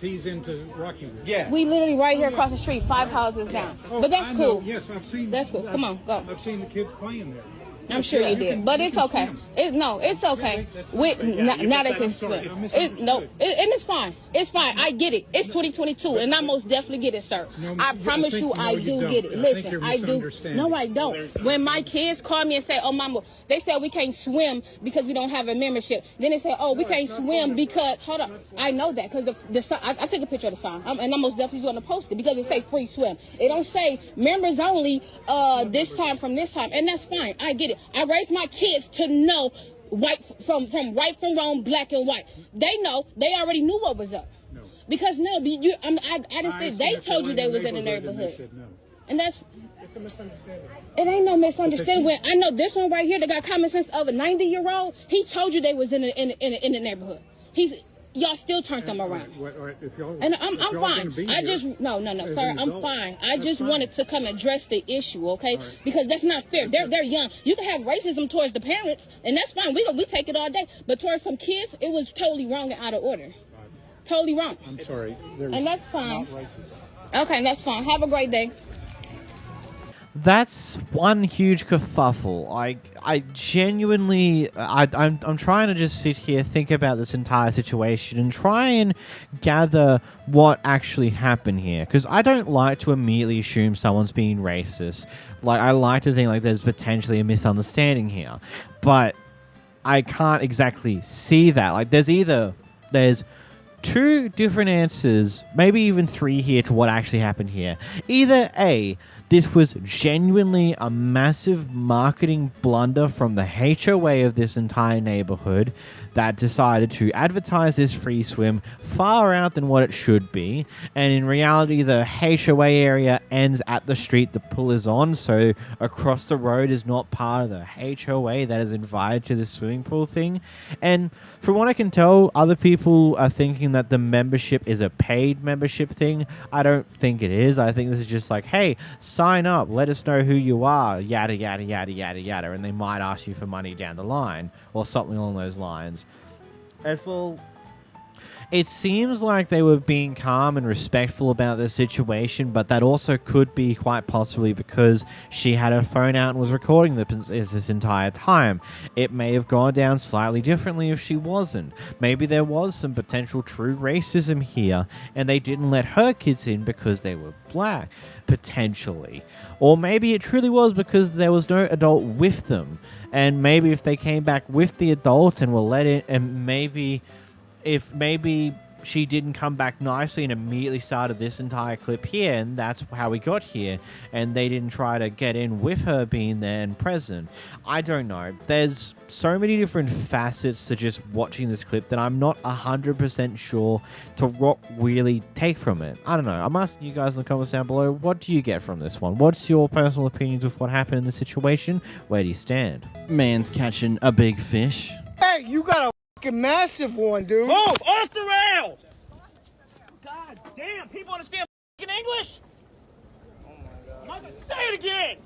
tees into Rocky Ridge. Yeah. We literally right here across the street, 5 houses down. Oh, But that's I know. cool. Yes, I've seen. That's cool. Come on, go. I've seen the kids playing there. I'm sure you did, but it's okay. It's okay. Now they can swim. And it's fine. It's fine. I get it. It's 2022, and I most definitely get it, sir. I promise you, I do get it. Listen, I do. No, I don't. When my kids call me and say, "Oh, mama," they said we can't swim because we don't have a membership. Then they say, "Oh, we can't swim because." Hold on, I know that because the sign. I took a picture of the sign, and I'm most definitely going to post it because it say free swim. It don't say members only. This time from this time, and that's fine. I get it. I raised my kids to know right from right from wrong, black and white. They know. They already knew what was up. No. Because I didn't say they told you they was in the neighborhood. And that's. It's a misunderstanding. It ain't no misunderstanding. When I know this one right here that got common sense of a 90-year-old, he told you they was in the neighborhood. Y'all still turned them around. And I'm fine. I just no, sir. I'm fine. I just wanted to come address the issue, okay? Because that's not fair. They're young. You can have racism towards the parents, and that's fine. We take it all day. But towards some kids, it was totally wrong and out of order. Totally wrong. I'm sorry. And that's fine. Okay, that's fine. Have a great day. That's one huge kerfuffle. I genuinely, I'm trying to just sit here, think about this entire situation, and try and gather what actually happened here. Because I don't like to immediately assume someone's being racist. Like, I like to think like there's potentially a misunderstanding here, but I can't exactly see that. Like, there's 2 different answers, maybe even 3 here to what actually happened here. Either A, this was genuinely a massive marketing blunder from the HOA of this entire neighborhood that decided to advertise this free swim far out than what it should be. And in reality, the HOA area ends at the street the pool is on, so across the road is not part of the HOA that is invited to the swimming pool thing. And from what I can tell, other people are thinking that the membership is a paid membership thing. I don't think it is. I think this is just like, hey, sign up, let us know who you are, yada, yada, yada, yada, yada. And they might ask you for money down the line or something along those lines. As well, It seems like they were being calm and respectful about the situation, but that also could be quite possibly because she had her phone out and was recording this entire time. It may have gone down slightly differently if she wasn't. Maybe there was some potential true racism here, and they didn't let her kids in because they were black, potentially. Or maybe it truly was because there was no adult with them, and maybe if they came back with the adult and were let in, and maybe she didn't come back nicely and immediately started this entire clip here, and that's how we got here, and they didn't try to get in with her being there and present. I don't know. There's so many different facets to just watching this clip that I'm not 100% sure to what really take from it. I don't know. I'm asking you guys in the comments down below, what do you get from this one? What's your personal opinions of what happened in the situation? Where do you stand? Man's catching a big fish. Hey, you got a massive one, dude. Move off the rail! God damn, people understand English? Oh my God. Say it again!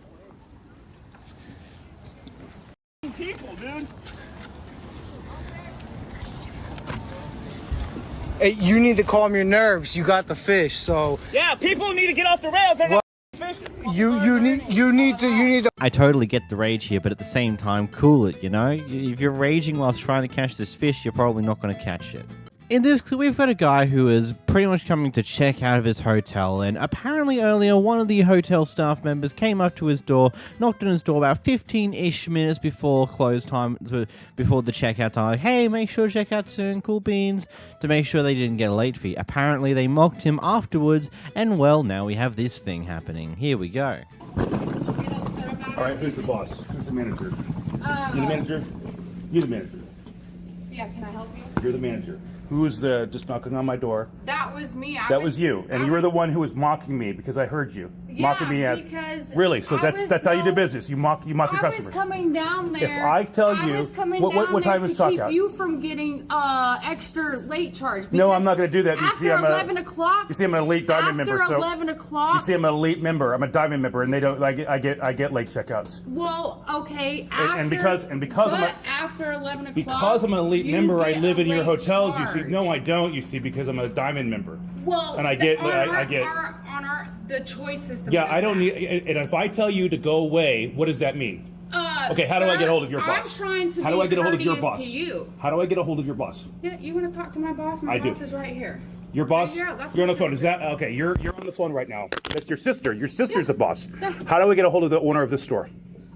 People, dude. Hey, you need to calm your nerves. You got the fish, so. Yeah, people need to get off the rails. They're not fishing. You need to. I totally get the rage here, but at the same time, cool it, you know? If you're raging whilst trying to catch this fish, you're probably not going to catch it. In this clip, we've got a guy who is pretty much coming to check out of his hotel, and apparently earlier, one of the hotel staff members came up to his door, knocked on his door about 15-ish minutes before close time, before the checkout time, like, hey, make sure to check out soon, cool beans, to make sure they didn't get a late fee. Apparently, they mocked him afterwards, and well, now we have this thing happening. Here we go. All right, who's the boss? Who's the manager? You the manager? You the manager? Yeah, can I help you? You're the manager. Who was the just knocking on my door? That was me. That was you, and you were the one who was mocking me because I heard you mocking me at. Because really, so that's how you do business. You mock your customers. I was coming down there. If I tell you, what time is talk out? To keep you from getting extra late charge. No, I'm not going to do that. After 11 o'clock. You see, I'm an elite diamond member. After 11 o'clock. You see, I'm an elite member. I'm a diamond member, and they don't. I get late checkouts. Well, okay. And because after 11 o'clock. Because I'm an elite member, I live in your hotels. You see, no, I don't. You see, because I'm a diamond member. Well, and I get the choice system. Yeah, I don't need. And if I tell you to go away, what does that mean? Okay, how do I get a hold of your boss? I'm trying to how do I get a hold of your boss? To you. How do I get a hold of your boss? Yeah, you want to talk to my boss? My boss is right here. Your boss? Right, you're on the phone. Is that okay? You're on the phone right now. That's your sister. Your sister's the boss. Yeah. How do I get a hold of the owner of the store?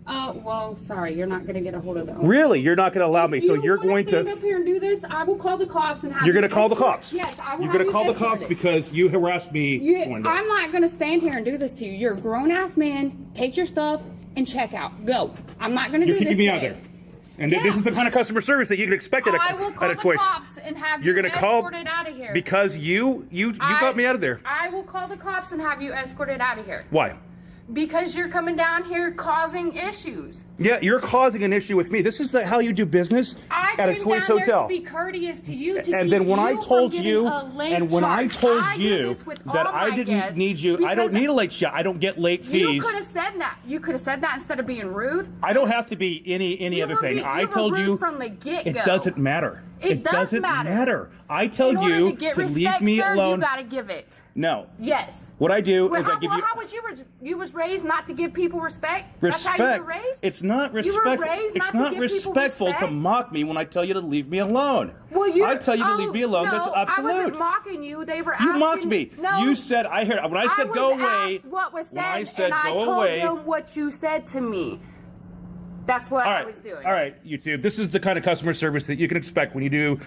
Well, sorry, you're not going to get a hold of them. Really? You're not going to allow me? So you're going to stand up here and do this? I will call the cops and have You're going to call the cops? Yes, I will. You're going to call the cops because you harassed me one day. I'm not going to stand here and do this to you. You're a grown-ass man. Take your stuff and check out. Go. I'm not going to do this. You're kicking me out there. And this is the kind of customer service that you can expect at a choice. I will call the cops and have you escorted out of here. Because you got me out of there. I will call the cops and have you escorted out of here. Why? Because you're coming down here causing issues. Yeah, you're causing an issue with me. This is how you do business at a choice hotel. To be courteous to you, to and then when I told you, that I didn't need you, I don't need a late shot. I don't get late fees. You could have said that. You could have said that instead of being rude. I don't have to be any other thing. I told you from the get-go. It doesn't matter. It doesn't matter. I tell you to leave me alone. You gotta give it. No. Yes. What I do is I give you. How was you was raised not to give people respect? Respect. That's how you were raised? It's not respectful. You were raised it's not to give respectful to mock me when I tell you to leave me alone. Well, I tell you to leave me alone. No, That's absolute. I wasn't mocking you. They were. You mocked me. No. You said I heard when I said go away. What was said, when I said and go I told away, them what you said to me. That's what I was doing. All right, YouTube. This is the kind of customer service that you can expect when you do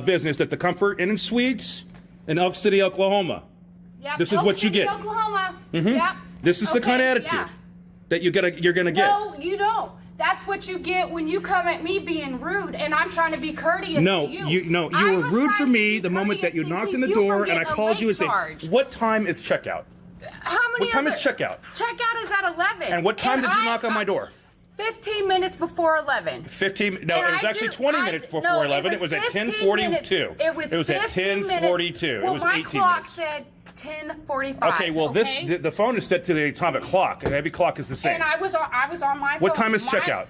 business at the Comfort Inn and Suites in Elk City, Oklahoma. Yep. This is Elk what City, you get. Oklahoma. Yep. This is the kind of attitude that you're gonna get. No, you don't. That's what you get when you come at me being rude, and I'm trying to be courteous to you. You were rude for me the moment that you knocked on the door and I called you and said, "What time is checkout?" What time is checkout? Checkout is at 11. And what time did you knock on my door? 15 minutes before 11. 15. No, it was actually 20 minutes before 11. It was at 10:42. It was at 10:42. Well, it was my 18 clock minutes. said 10:45. Okay, well, the phone is set to the atomic clock, and every clock is the same. And I was on my phone. What time is checkout?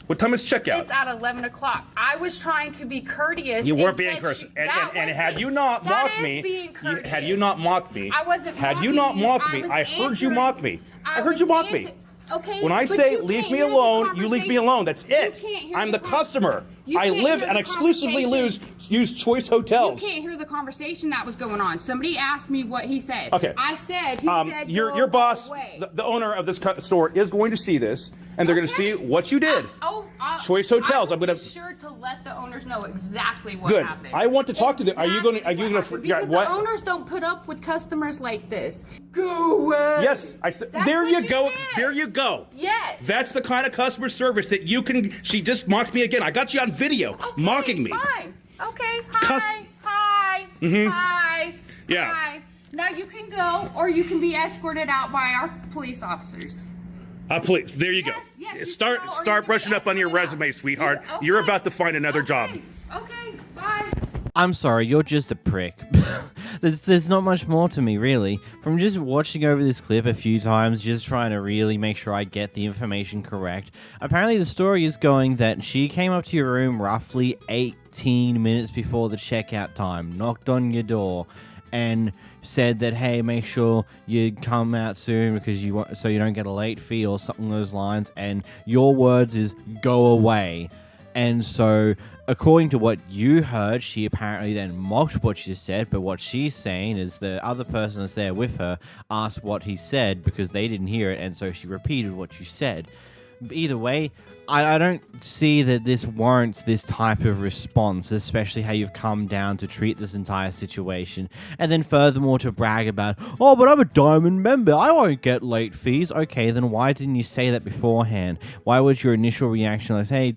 What time is checkout? It's at 11 o'clock. I was trying to be courteous. You weren't being courteous. And had you not mocked me, had you not mocked me, I wasn't had you not mocked me, I heard you mock me. I heard you mock me. Okay. When I say leave me alone, you leave me alone. That's it. I'm the customer. I live and exclusively use Choice Hotels. You can't hear the conversation that was going on. Somebody asked me what he said. Okay. I said, he said, your boss, the owner of this store, is going to see this, and they're going to see what you did. Choice Hotels. I'm going to be sure to let the owners know exactly what Good. happened. I want to talk to them. Are you going to? Because the owners don't put up with customers like this. Go away. Yes, I said. There you go. There you go. Yes. That's the kind of customer service that you can. She just mocked me again. I got you on video mocking me. Fine. Okay. Hi. Hi. Mhm. Hi. Yeah. Hi. Now you can go, or you can be escorted out by our police officers. Please, there you go. Yes, Start brushing up on your resume, sweetheart. You're about to find another job. Okay, bye. I'm sorry, you're just a prick. there's not much more to me, really. From just watching over this clip a few times, just trying to really make sure I get the information correct. Apparently the story is going that she came up to your room roughly 18 minutes before the checkout time, knocked on your door, and said that, hey, make sure you come out soon because so you don't get a late fee or something along those lines, and your words is go away. And so according to what you heard, she apparently then mocked what you said, but what she's saying is the other person that's there with her asked what he said because they didn't hear it, and so she repeated what you said. Either way, I don't see that this warrants this type of response, especially how you've come down to treat this entire situation. And then furthermore to brag about, oh, but I'm a Diamond member, I won't get late fees. Okay, then why didn't you say that beforehand? Why was your initial reaction like, hey,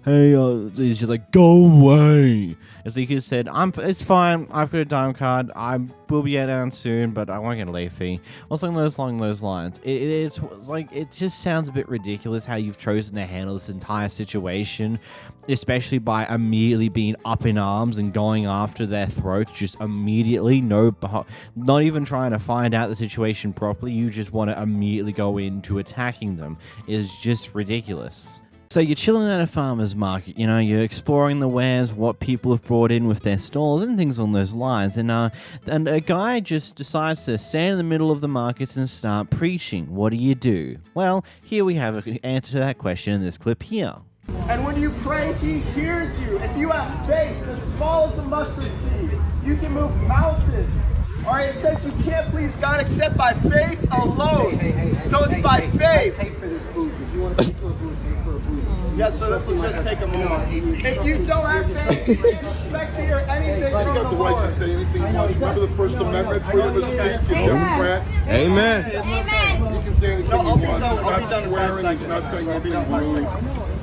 it's just like, go away. And so you could have said, it's fine, I've got a Dime card, I will be down soon, but I won't get a late fee. Or something along those lines. It's like, it just sounds a bit ridiculous how you've chosen to handle this entire situation, especially by immediately being up in arms and going after their throats just immediately. Not even trying to find out the situation properly, you just want to immediately go into attacking them. Is just ridiculous. So you're chilling at a farmer's market, you know, you're exploring the wares, what people have brought in with their stalls and things along those lines, and a guy just decides to stand in the middle of the markets and start preaching. What do? Well, here we have an answer to that question in this clip here. And when you pray, he hears you. If you have faith, as small as a mustard seed, you can move mountains. All right, it says you can't please God except by faith alone. So it's by faith. Pay for this booth. If you want to pay for a booth, pay for a booth. Yes, so this will just take a moment. If you don't have faith, you can't expect to hear anything from the Lord. You got the right to say anything you want. Remember the First Amendment, freedom of speech, you're Democrat. Amen. You can say anything you want. It's not swearing, it's not saying anything rude.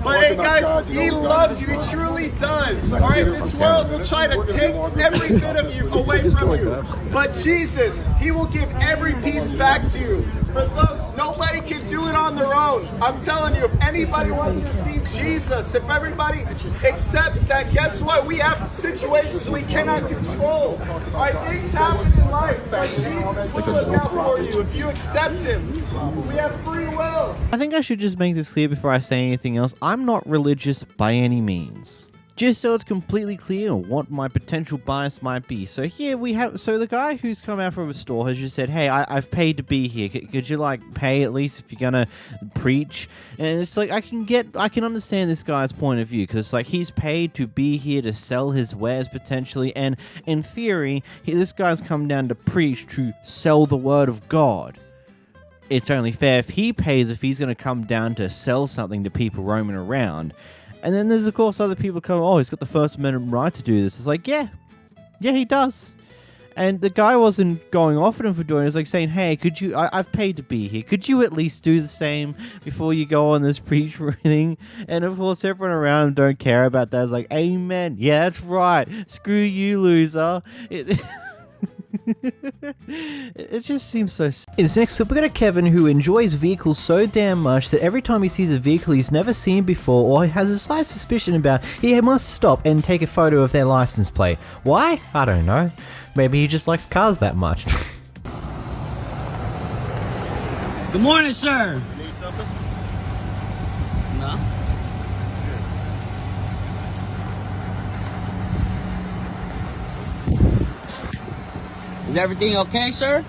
But hey guys, he loves you, he truly does. Alright, this world will try to take every bit of you away from you. But Jesus, he will give every piece back to you. For those, nobody can do it on their own. I'm telling you, if anybody wants to see Jesus, if everybody accepts that, guess what? We have situations we cannot control. Alright, things happen in life, but Jesus will look out for you if you accept him. We have free will. I think I should just make this clear before I say anything else. I'm not religious by any means. Just so it's completely clear what my potential bias might be. So here we have, so the guy who's come out from a store has just said, hey, I've paid to be here. Could you like pay at least if you're gonna preach? And it's like, I can understand this guy's point of view, because it's like he's paid to be here to sell his wares potentially, and in theory, this guy's come down to preach, to sell the word of God. It's only fair if he pays, if he's going to come down to sell something to people roaming around. And then there's, of course, other people come, oh, he's got the First Amendment right to do this. It's like, yeah, he does. And the guy wasn't going off at him for doing it. It's like saying, hey, could you, I've paid to be here. Could you at least do the same before you go on this preach thing? And, of course, everyone around him don't care about that. It's like, amen. Yeah, that's right. Screw you, loser. It just seems so... In this next clip, we got a Kevin who enjoys vehicles so damn much that every time he sees a vehicle he's never seen before or has a slight suspicion about, he must stop and take a photo of their license plate. Why? I don't know. Maybe he just likes cars that much. Good morning, sir. Need something? No. Is everything okay, sir?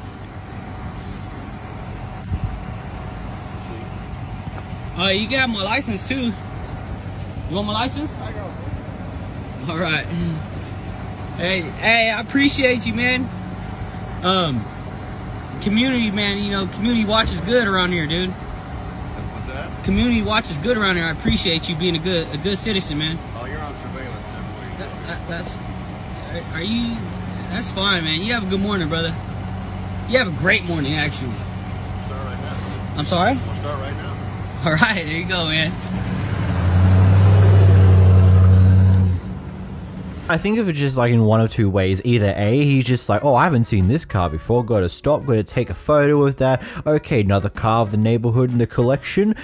You got my license too. You want my license? I got it. All right. Hey, I appreciate you, man. Community, man, you know, community watch is good around here, dude. What's that? Community watch is good around here. I appreciate you being a good citizen, man. Oh, you're on surveillance. Are you? That's fine, man. You have a good morning, brother. You have a great morning, actually. Start right now. I'm sorry? We'll start right now. All right, there you go, man. I think of it just like in one of two ways. Either A, he's just like, oh, I haven't seen this car before, gotta stop, gotta take a photo of that. Okay, another car of the neighborhood in the collection.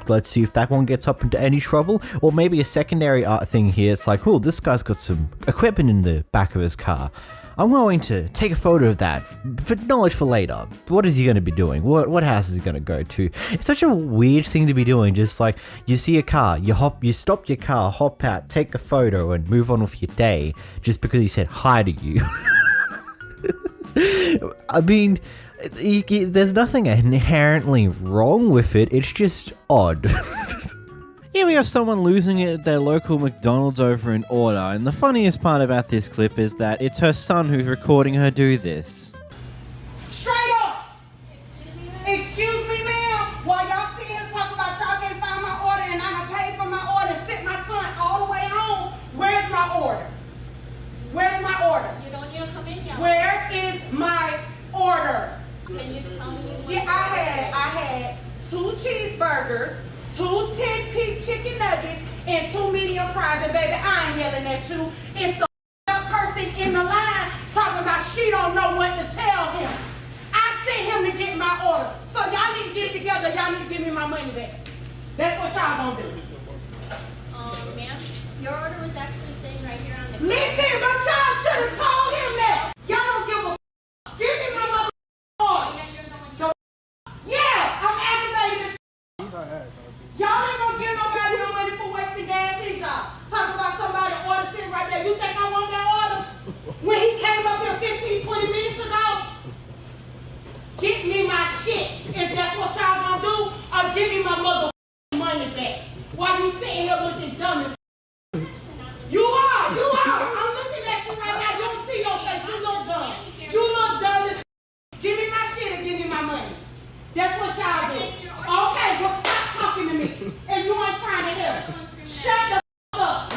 Let's see if that one gets up into any trouble. Or maybe a secondary thing here, it's like, oh, this guy's got some equipment in the back of his car. I'm going to take a photo of that for knowledge for later. What is he going to be doing? What house is he going to go to? It's such a weird thing to be doing. Just like you see a car, you stop your car, hop out, take a photo, and move on with your day just because he said hi to you. I mean, there's nothing inherently wrong with it. It's just odd. Here we have someone losing it at their local McDonald's over an order, and the funniest part about this clip is that it's her son who's recording her do this. Straight up! Excuse me, ma'am. While y'all sit here talking about y'all can't find my order and I done paid for my order and sent my son all the way home, where's my order? Where's my order? You don't need to come in yet. Where is my order? Can you tell me? Yeah, I had 2 cheeseburgers, 2 10-piece chicken nuggets, and 2 medium fries. And baby, I ain't yelling at you. It's the person in the line talking about she don't know what to tell him. I sent him to get my order. So y'all need to get it together. Y'all need to give me my money back. That's what y'all gonna do. Ma'am, your order was actually sitting right here on the Listen, but y'all should have told him that. Y'all don't give a Give me my mother order. Yeah, I'm aggravated. Y'all ain't gonna give nobody no money for wasting gas, is y'all? Talking about somebody order sitting right there. You think I want that order? When he came up here 15, 20 minutes ago? Get me my shit, if that's what y'all gonna do, or give me my mother money back. While you sitting here looking dumb as You are. I'm looking at you right now. You don't see your face. You look dumb. You look dumb as Give me my shit or give me my money. That's what y'all do. Okay, well stop talking to me. If you ain't trying to help, shut the up.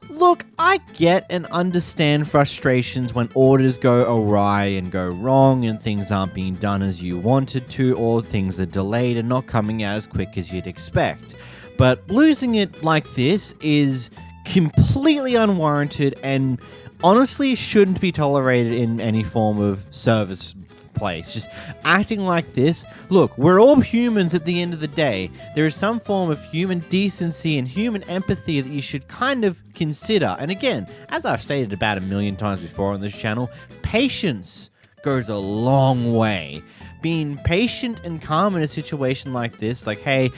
Look, I get and understand frustrations when orders go awry and go wrong and things aren't being done as you wanted to, or things are delayed and not coming out as quick as you'd expect. But losing it like this is completely unwarranted and honestly shouldn't be tolerated in any form of service place. Just acting like this. Look, we're all humans at the end of the day. There is some form of human decency and human empathy that you should kind of consider. And again, as I've stated about 1,000,000 times before on this channel, patience goes a long way. Being patient and calm in a situation like this, like, hey,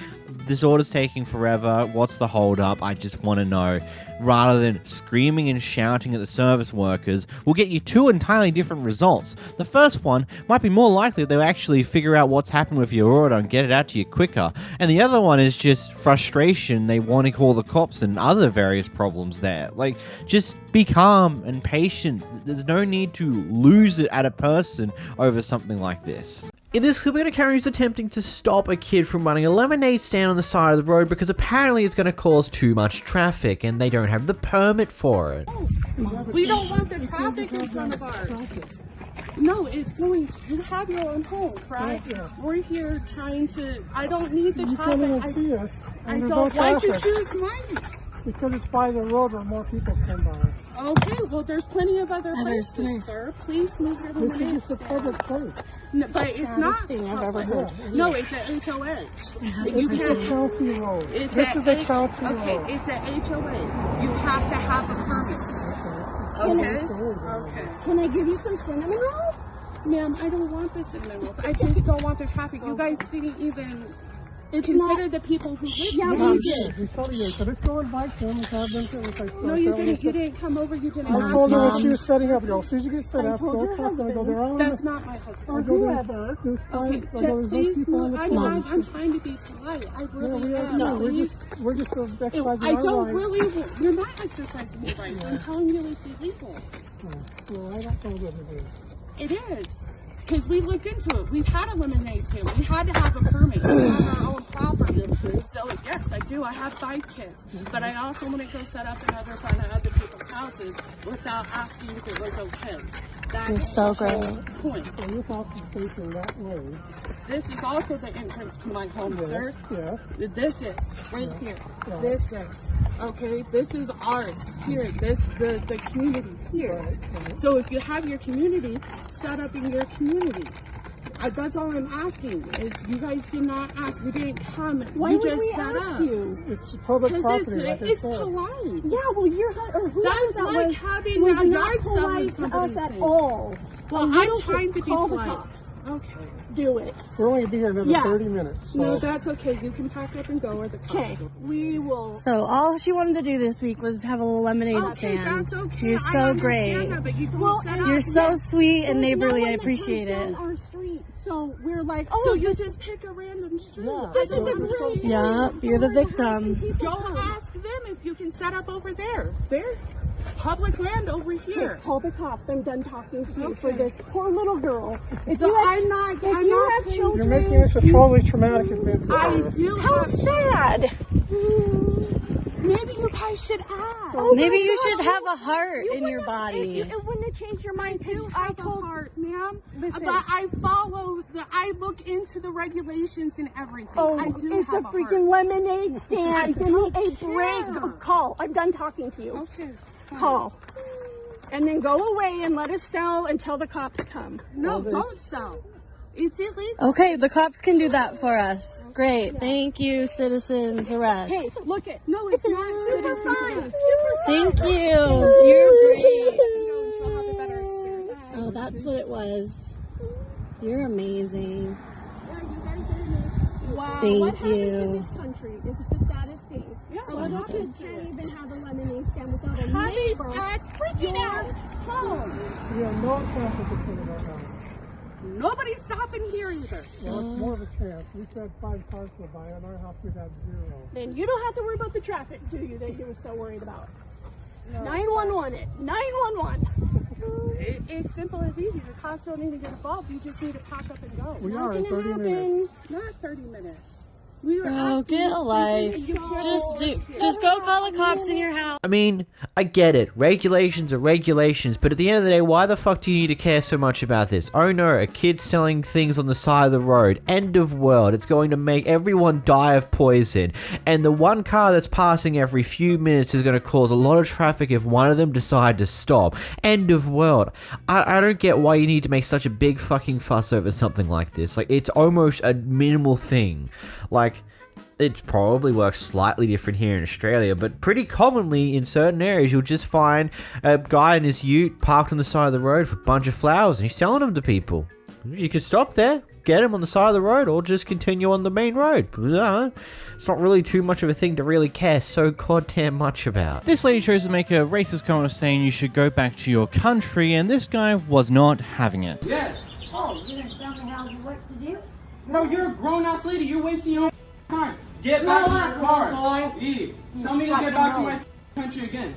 this order's taking forever, what's the hold up, I just want to know, rather than screaming and shouting at the service workers, will get you 2 entirely different results. The first one might be more likely that they'll actually figure out what's happened with your order and get it out to you quicker, and the other one is just frustration, they want to call the cops and other various problems there. Like, just be calm and patient. There's no need to lose it at a person over something like this. In this clip, we're going to carry who's attempting to stop a kid from running a lemonade stand on the side of the road because apparently it's going to cause too much traffic and they don't have the permit for it. We don't want the traffic in front of ours. No, it's going to. You have your own home, correct? We're here trying to. I don't need the traffic. You can't even see us. I don't. Why'd you choose mine? Because it's by the road where more people come by. Okay, well, there's plenty of other places, sir. Please move your lemonade stand. This is just a public place. No, but it's not. I've ever heard. No, it's an HOA. It's a county road. This is a county road. Okay, it's an HOA. You have to have a permit. Okay. Okay. Can I give you some cinnamon rolls? Ma'am, I don't want the cinnamon rolls. I just don't want the traffic. You guys didn't even consider the people who live Yeah, here. we did. We totally did. So let's go invite them and have them. No, you didn't. You didn't come over. You didn't. I told her when she was setting up. As soon as you get set up, go talk to them. Go there. That's not my husband. Or whoever. Okay, Jeff, please move. I'm trying to be polite. I really am. No, Please. we're just exercising I our don't rights. really. You're not exercising your rights. I'm telling you it's illegal. Well, I don't know what it is. It is. Because we looked into it. We've had a lemonade stand. We had to have a permit. We have our own property. So, yes, I do. I have 5 kids. But I also want to go set up in other front of other people's houses without asking if it was okay. That's so the whole great. point. So your house is facing that way. This is also the entrance to my home, sir. Yeah. This is right here. Yeah. This is okay. This is ours here. This the community here. So if you have your community, set up in your community. That's all I'm asking. Is you guys did not ask. We didn't come. Why you would just we set ask up. you? It's public property. It's polite. Yeah, well, you're That's like having was a not yard sale polite with to us somebody's at thing. all. Well, And you I'm don't trying to be call the polite. cops. Okay. Do it. We're only gonna be here another 30 minutes. So. No, that's okay. You can pack up and go, or the cops. Okay. We will. So all she wanted to do this week was to have a little lemonade Okay, stand. that's okay. You're I so understand great. that, but you don't set up. You're so sweet and There's neighborly. no I one that appreciate comes it. down our street, so we're like, So you just pick a random street. Yeah. This So is a I'm just great. Yeah, you're the victim. Go ask them if you can set up over there. There's public land over here. Call the cops. I'm done talking to you for this poor little girl. If So you have, I'm not. if I'm you not have saying- children, you're making this a totally traumatic event. For I her. do. How have- sad. Maybe you guys should ask. Maybe you should have a heart in your body. It wouldn't have changed your mind. I do have a heart, ma'am. Listen. But I follow I look into the regulations and everything. Oh, I do it's have a a freaking heart. lemonade stand. Give me a break. Call. I'm done talking to you. Okay. fine. Call. And then go away and let us sell until the cops come. No, don't sell. It's illegal. Okay, the cops can do that for us. Great. Thank you, citizens arrest. Hey, look it. No, it's not Super citizen fun. arrest. Thank you. You're great. She'll have a better experience. Oh, that's what it was. You're amazing. Wow. Thank what happens you. in this country? It's the saddest thing. Yeah, Little kids can't even have a lemonade stand without a neighbor freaking out. Home. We have no traffic between right now. Nobody's stopping here either. Well, it's more of a chance. We've had 5 cars go by, and our house we've had 0. Then you don't have to worry about the traffic, do you, that you were so worried about? No. 911 it. 911. It's simple as easy. The cops don't need to get involved. You just need to pack up and go. We Not are in gonna 30 happen. minutes. Not 30 minutes. We were Oh, asking get a life. you Just go call the cops in your house. I mean, I get it. Regulations are regulations, but at the end of the day, why the fuck do you need to care so much about this? Oh no, a kid selling things on the side of the road. End of world. It's going to make everyone die of poison. And the one car that's passing every few minutes is going to cause a lot of traffic if one of them decide to stop. End of world. I don't get why you need to make such a big fucking fuss over something like this. Like, it's almost a minimal thing. Like, it probably works slightly different here in Australia, but pretty commonly in certain areas you'll just find a guy in his ute parked on the side of the road for a bunch of flowers and he's selling them to people. You could stop there, get him on the side of the road, or just continue on the main road. It's not really too much of a thing to really care so goddamn much about. This lady chose to make a racist comment saying you should go back to your country, and this guy was not having it. Yes. Oh, you didn't tell me what to do? No, you're a grown-ass lady. You're wasting your own time. Get back to your car. Eve, tell me to get back to my country again.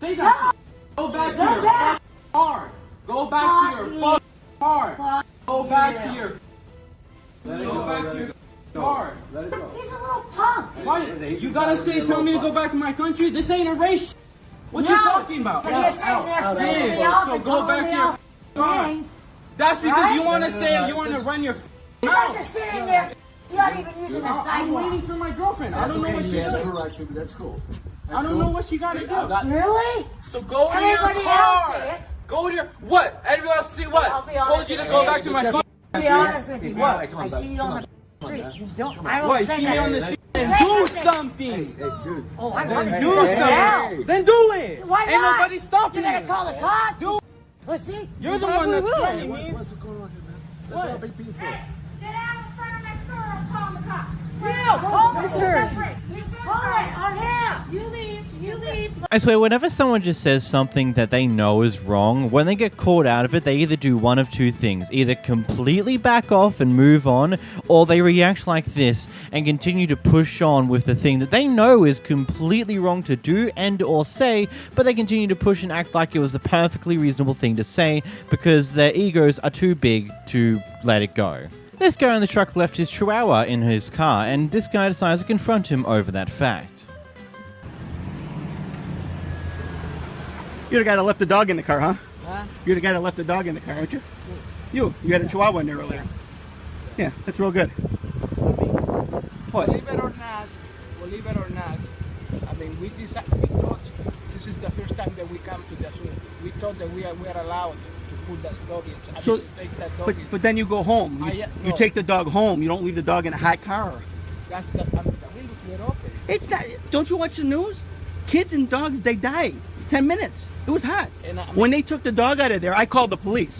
Say that. Go back to your car. Go back to your car. Go back to your car. Let it go. He's a little punk. Why? You gotta say, tell me to go back to my country? This ain't a race. What you talking about? So go back to your car. That's because you want to say you want to run your You're not just sitting there. You're not even using the I'm sidewalk. waiting for my girlfriend. I don't know what she's doing. That's cool. I don't know what she got to do. Really? So go to your Everybody else see car. it. Go to your what? Everybody else see what? I'll be honest Told you to with go you. back to my car. To be honest with you, What? I see you on the street. You don't. I What? won't say See me on the that. street? Then do something. Oh, I Then want to do do it now. something. Then do it. Why Ain't not? nobody stopping You're you. gonna call the cops? Do it. Let's see. You're the one that's threatening me. What's going on here, man? What? Big people. Get out in front of my girl. on the car. Hold it, separate. Hold it, on him. You leave. I swear, whenever someone just says something that they know is wrong, when they get caught out of it, they either do one of two things. Either completely back off and move on, or they react like this and continue to push on with the thing that they know is completely wrong to do and or say, but they continue to push and act like it was the perfectly reasonable thing to say because their egos are too big to let it go. This guy in the truck left his chihuahua in his car, and this guy decides to confront him over that fact. You're the guy that left the dog in the car, huh? Huh? You're the guy that left the dog in the car, aren't you? You had a chihuahua in there earlier. Yeah, that's real good. What? Believe it or not, I mean, we thought this is the first time that we come to the zoo. We thought that we are allowed to put that dog in. So, take that dog in. but then you go home. You take the dog home. You don't leave the dog in a hot car. The windows were open. It's not. Don't you watch the news? Kids and dogs, they die. 10 minutes. It was hot. When they took the dog out of there, I called the police.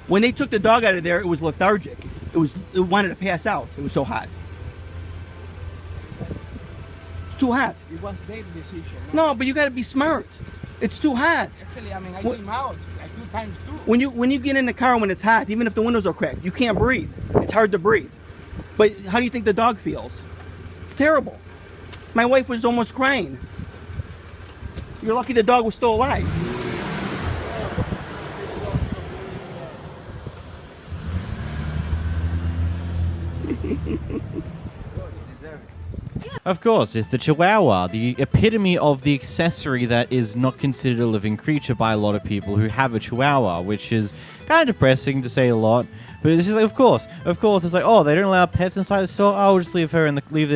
When they took the dog out of there, it was lethargic. It wanted to pass out. It was so hot. It's too hot. It was their decision. No, but you got to be smart. It's too hot. Actually, I mean, I came out like 2 times too. When you get in the car when it's hot, even if the windows are cracked, you can't breathe. It's hard to breathe. But how do you think the dog feels? It's terrible. My wife was almost crying. You're lucky the dog was still alive. Of course, it's the Chihuahua, the epitome of the accessory that is not considered a living creature by a lot of people who have a Chihuahua, which is kind of depressing to say a lot. But it's just like, of course, it's like, oh, they don't allow pets inside the store. I'll just leave it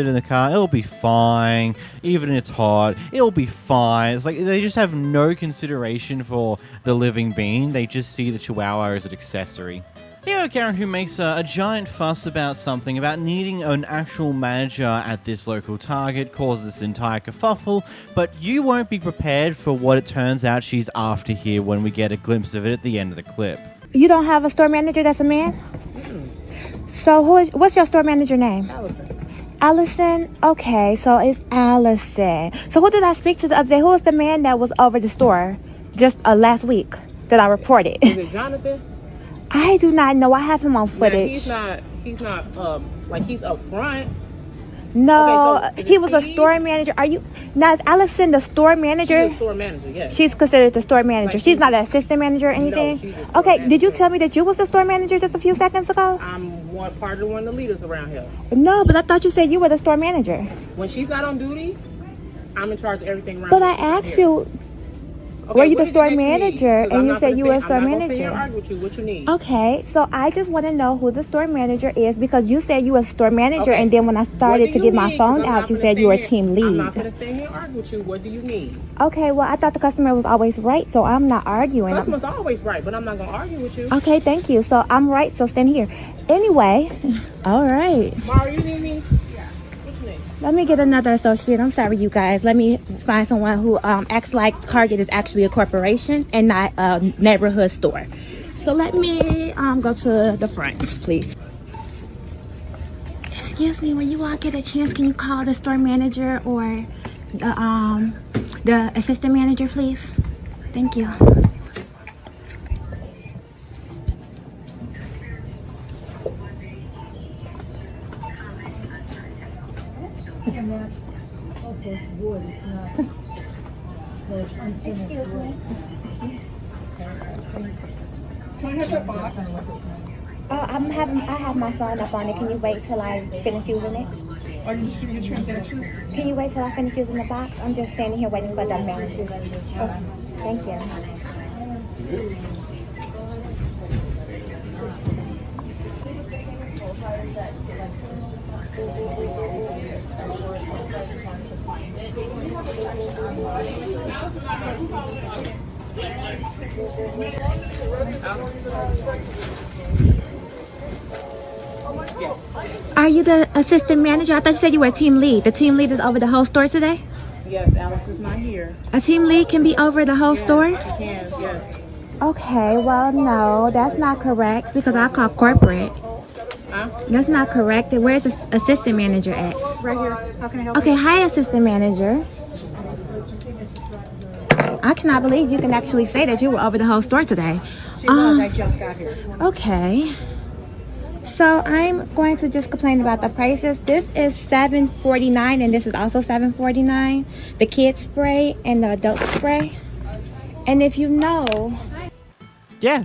in the car. It'll be fine. Even if it's hot, it'll be fine. It's like they just have no consideration for the living being. They just see the Chihuahua as an accessory. Here, Karen, who makes a giant fuss about something, about needing an actual manager at this local Target, causes this entire kerfuffle, but you won't be prepared for what it turns out she's after here when we get a glimpse of it at the end of the clip. You don't have a store manager that's a man? So what's your store manager name? Allison? Okay, so it's Allison. So who did I speak to the other day? Who was the man that was over the store just last week that I reported? Is it Jonathan? I do not know. I have him on footage. Yeah, he's not like he's up front. No, okay, so he was a store manager. Are you now? Is Allison the store manager? She's a store manager, yes. She's considered the store manager. Like she's not an assistant manager or anything? No, she's a store okay, manager. Did you tell me that you was the store manager just a few seconds ago? I'm one of the leaders around here. No, but I thought you said you were the store manager. When she's not on duty, I'm in charge of everything around but here. I asked you, were you the store manager? And you said you were a store manager. I'm not going to argue with you. What you need? Okay, so I just want to know who the store manager is because you said you were a store manager, and then when I started to get my phone out, you said you were a team lead. I'm not going to stay here and argue with you. What do you need? Okay, well, I thought the customer was always right, so I'm not arguing. Customer's always right, but I'm not going to argue with you. Okay, thank you. So I'm right, so stand here. Anyway, all right. Mara, you need me? Let me get another associate. I'm sorry, you guys. Let me find someone who acts like Target is actually a corporation and not a neighborhood store. So let me go to the front, please. Excuse me, when you all get a chance, can you call the store manager or the assistant manager, please? Thank you. Excuse me. Can I have that box? I have my phone up on it. Can you wait till I finish using it? Are you just doing a transaction? Can you wait till I finish using the box? I'm just standing here waiting for the manager. Okay. Thank you. Are you the assistant manager? I thought you said you were a team lead. The team lead is over the whole store today? Yes, Alex is not here. A team lead can be over the whole store? She can, yes. Okay, well, no, that's not correct because I call corporate. That's not correct. Where's the assistant manager at? Right here. How can I help Okay, you? hi, assistant manager. I cannot believe you can actually say that you were over the whole store today. She was. I just got here. Okay. So I'm going to just complain about the prices. This is $7.49 and this is also $7.49. The kids spray and the adult spray. And if you know... Yeah,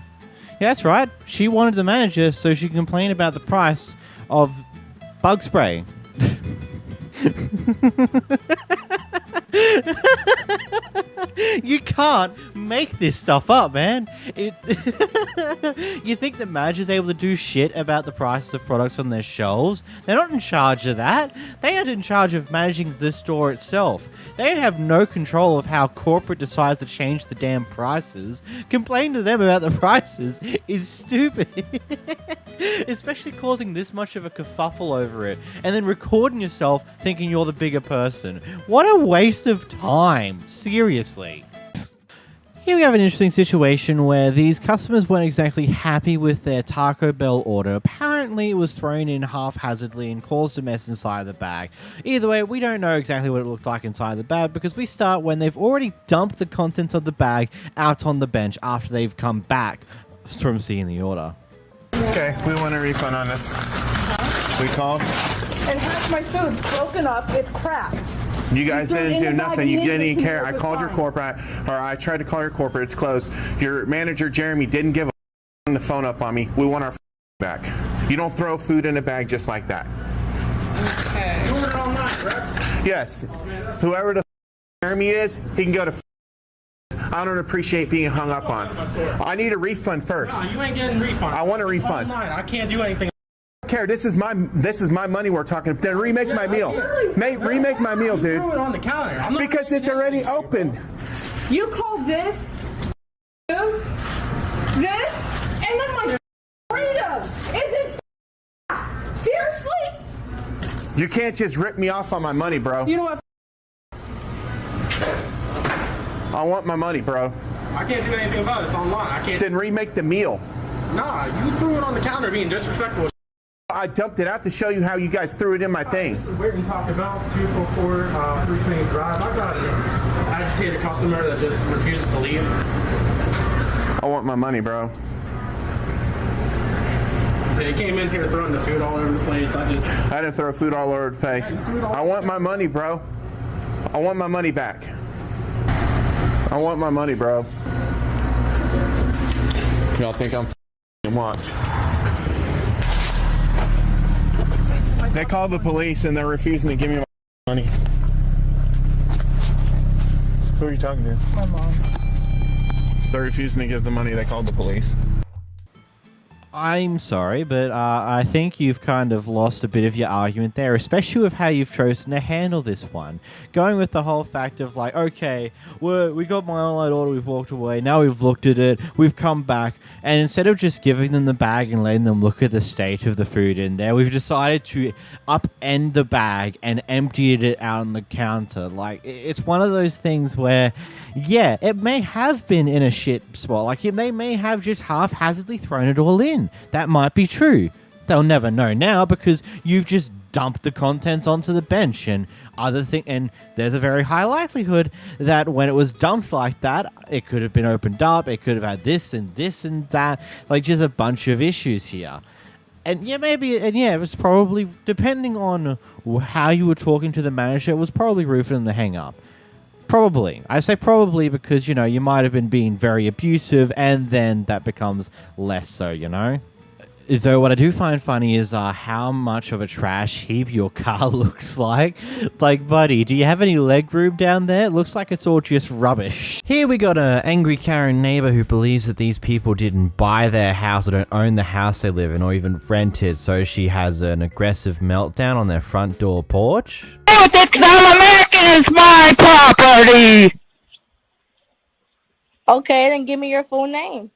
that's right. She wanted the manager so she can complain about the price of bug spray. You can't make this stuff up, man. You think the manager's able to do shit about the prices of products on their shelves? They're not in charge of that. They are in charge of managing the store itself. They have no control of how corporate decides to change the damn prices. Complaining to them about the prices is stupid. Especially causing this much of a kerfuffle over it, and then recording yourself thinking you're the bigger person. What a waste of time. Seriously. Here we have an interesting situation where these customers weren't exactly happy with their Taco Bell order. Apparently it was thrown in haphazardly and caused a mess inside the bag. Either way, we don't know exactly what it looked like inside the bag because we start when they've already dumped the contents of the bag out on the bench after they've come back from seeing the order. Okay, we want a refund on this. We called. And half my food's broken up. It's crap. You guys didn't do nothing. You didn't care. I called your corporate, or I tried to call your corporate. It's closed. Your manager, Jeremy, didn't give the phone up on me. We want our back. You don't throw food in a bag just like that. Okay. You ordered online, correct? Yes. Whoever the Jeremy is, he can go to. I don't appreciate being hung up on. I need a refund first. No, you ain't getting a refund. I want a refund. I can't do anything. Care. This is my money we're talking. Then remake my meal. Remake my meal, dude. Threw it on the counter. I'm not because it's already open. You call this, and then my burrito. Is it seriously? You can't just rip me off on my money, bro. You know what? I want my money, bro. I can't do anything about it. It's online. I can't. Then remake the meal. Nah, you threw it on the counter being disrespectful. I dumped it out to show you how you guys threw it in my thing. This is weird you talked about 244 Free Swing Drive. I've got an agitated customer that just refuses to leave. I want my money, bro. They came in here throwing the food all over the place. I didn't throw food all over the place. I want my money, bro. I want my money back. I want my money, bro. Y'all think I'm f***ing watch. They called the police and they're refusing to give me my money. Who are you talking to? My mom. They're refusing to give the money. They called the police. I'm sorry, but I think you've kind of lost a bit of your argument there, especially with how you've chosen to handle this one. Going with the whole fact of like, okay, we got my online order, we've walked away, now we've looked at it, we've come back, and instead of just giving them the bag and letting them look at the state of the food in there, we've decided to upend the bag and emptied it out on the counter. Like, it's one of those things where, yeah, it may have been in a shit spot. Like, they may have just haphazardly thrown it all in. That might be true. They'll never know now because you've just dumped the contents onto the bench and and there's a very high likelihood that when it was dumped like that, it could have been opened up, it could have had this and that, like just a bunch of issues here. And yeah, it was probably, depending on how you were talking to the manager, it was probably rude for them to hang up. Probably. I say probably because, you might have been being very abusive and then that becomes less so, Though what I do find funny is how much of a trash heap your car looks like. Like, buddy, do you have any leg room down there? It looks like it's all just rubbish. Here we got an angry Karen neighbor who believes that these people didn't buy their house or don't own the house they live in or even rent it, so she has an aggressive meltdown on their front door porch. This American is my property! Okay, then give me your full name.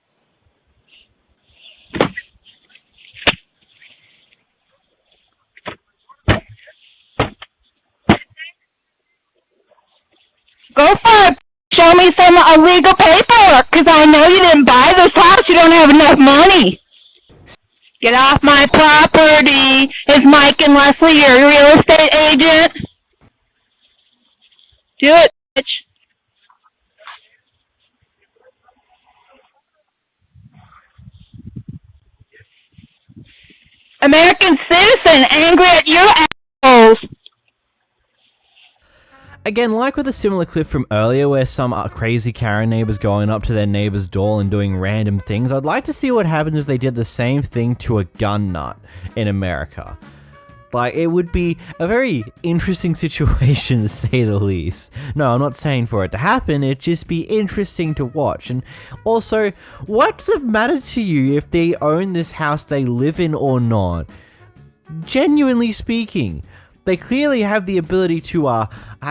Go for it. Show me some illegal paperwork, because I know you didn't buy this house. You don't have enough money. Get off my property. Is Mike and Leslie your real estate agent? Do it, bitch. American citizen angry at you assholes. Again, like with a similar clip from earlier where some crazy Karen neighbors going up to their neighbor's door and doing random things, I'd like to see what happens if they did the same thing to a gun nut in America. Like, it would be a very interesting situation to say the least. No, I'm not saying for it to happen, it'd just be interesting to watch. And also, what does it matter to you if they own this house they live in or not? Genuinely speaking. They clearly have the ability to,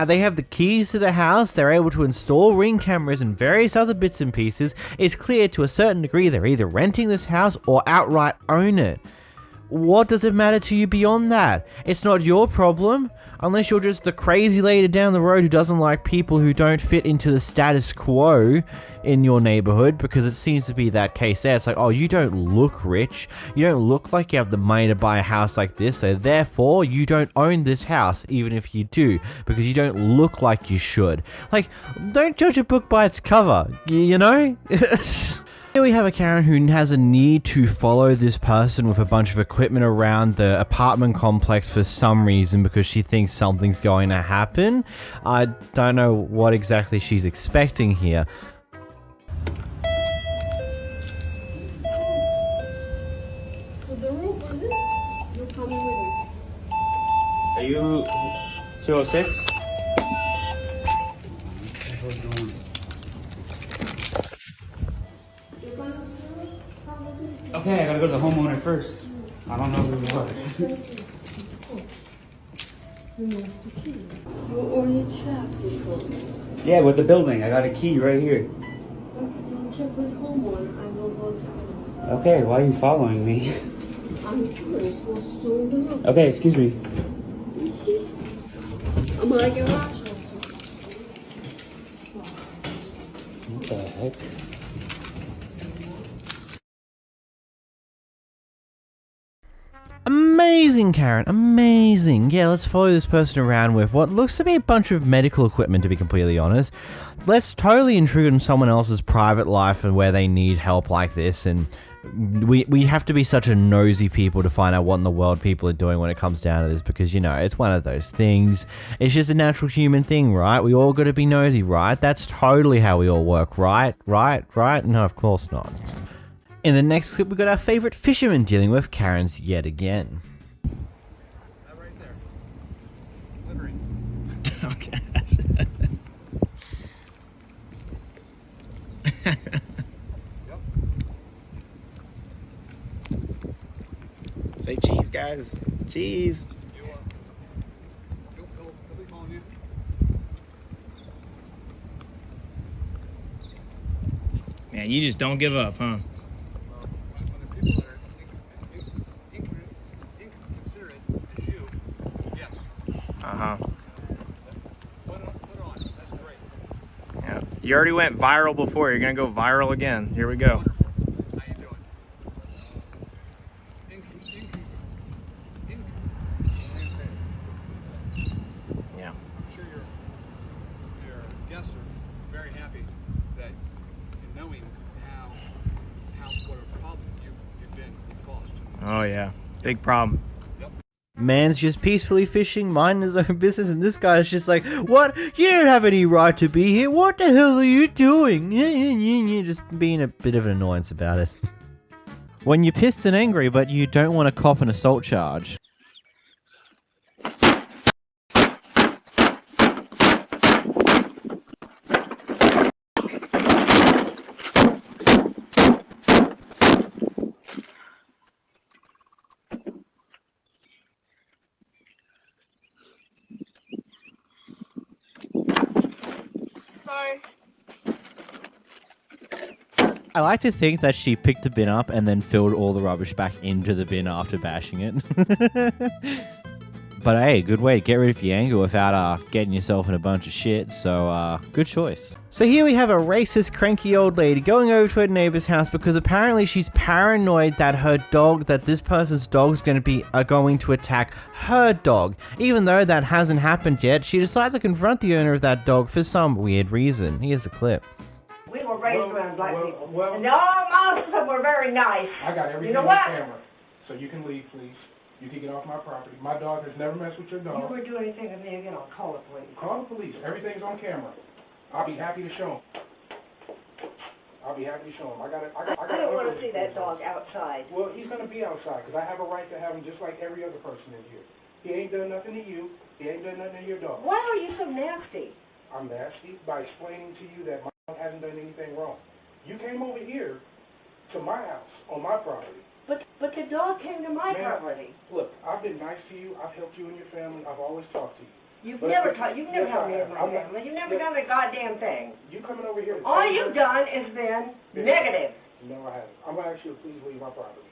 they have the keys to the house, they're able to install Ring cameras and various other bits and pieces. It's clear to a certain degree they're either renting this house or outright own it. What does it matter to you beyond that? It's not your problem, unless you're just the crazy lady down the road who doesn't like people who don't fit into the status quo in your neighborhood, because it seems to be that case there. It's like, oh, you don't look rich, you don't look like you have the money to buy a house like this, so therefore you don't own this house, even if you do, because you don't look like you should. Like, don't judge a book by its cover, you know? Here we have a Karen who has a need to follow this person with a bunch of equipment around the apartment complex for some reason because she thinks something's going to happen. I don't know what exactly she's expecting here. Are you 206? Okay, I gotta go to the homeowner first. I don't know who you are. You're only trapped before. Yeah, with the building. I got a key right here. Okay, then check with homeowner. I will go to him. Okay, why are you following me? I'm curious what's doing the room. Okay, excuse me. I'm like a watch also. What the heck? Amazing, Karen, amazing. Yeah, let's follow this person around with what looks to be a bunch of medical equipment, to be completely honest. Let's totally intrude on someone else's private life and where they need help like this, and we have to be such a nosy people to find out what in the world people are doing when it comes down to this, because, you know, it's one of those things. It's just a natural human thing, right? We all gotta be nosy, right? That's totally how we all work, right? Right? No, of course not. In the next clip, we got our favorite fisherman dealing with Karens yet again. Okay. Say cheese, guys. Cheese. Man, you just don't give up, huh? Uh-huh. Yeah. You already went viral before. You're gonna go viral again. Here we go. Yeah. I'm sure your guests are very happy that in knowing what a problem you've been caused. Oh yeah, big problem. Man's just peacefully fishing, minding his own business, and this guy's just like, what? You don't have any right to be here. What the hell are you doing? Just being a bit of an annoyance about it. When you're pissed and angry, but you don't want to cop an assault charge. I like to think that she picked the bin up and then filled all the rubbish back into the bin after bashing it. But hey, good way to get rid of your anger without getting yourself in a bunch of shit. So good choice. So here we have a racist, cranky old lady going over to her neighbor's house because apparently she's paranoid that this person's dog's going to attack her dog. Even though that hasn't happened yet, she decides to confront the owner of that dog for some weird reason. Here's the clip. We were raised around black people. And all of them were very nice. I got everything on camera. So you can leave, please. You can get off my property. My dog has never messed with your dog. You would do anything with me again, I'll call the police. Call the police. Everything's on camera. I'll be happy to show them. I don't want to see that dog outside. Well, he's going to be outside because I have a right to have him just like every other person in here. He ain't done nothing to you. He ain't done nothing to your dog. Why are you so nasty? I'm nasty by explaining to you that my dog hasn't done anything wrong. You came over here to my house on my property. But the dog came to my property. Look, I've been nice to you. I've helped you and your family. I've always talked to you. You've never helped me in my family. You've never done a goddamn thing. You coming over here to all you've done is been negative. No, I haven't. I'm going to ask you to please leave my property.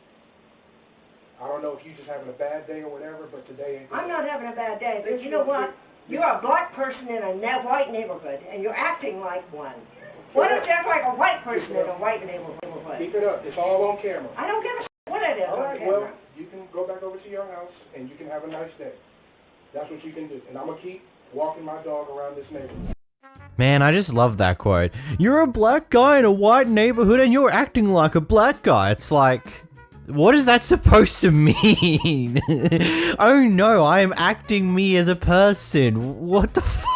I don't know if you're just having a bad day or whatever, but today ain't good. I'm not having a bad day, but you know what? You're a black person in a white neighborhood, and you're acting like one. Why don't you act like a white person in a white neighborhood? Keep it up. It's all on camera. I don't give a what it is. All right, well, you can go back over to your house, and you can have a nice day. That's what you can do. And I'm going to keep walking my dog around this neighborhood. Man, I just love that quote. You're a black guy in a white neighborhood and you're acting like a black guy. It's like, what is that supposed to mean? Oh no, I am acting me as a person. What the fuck?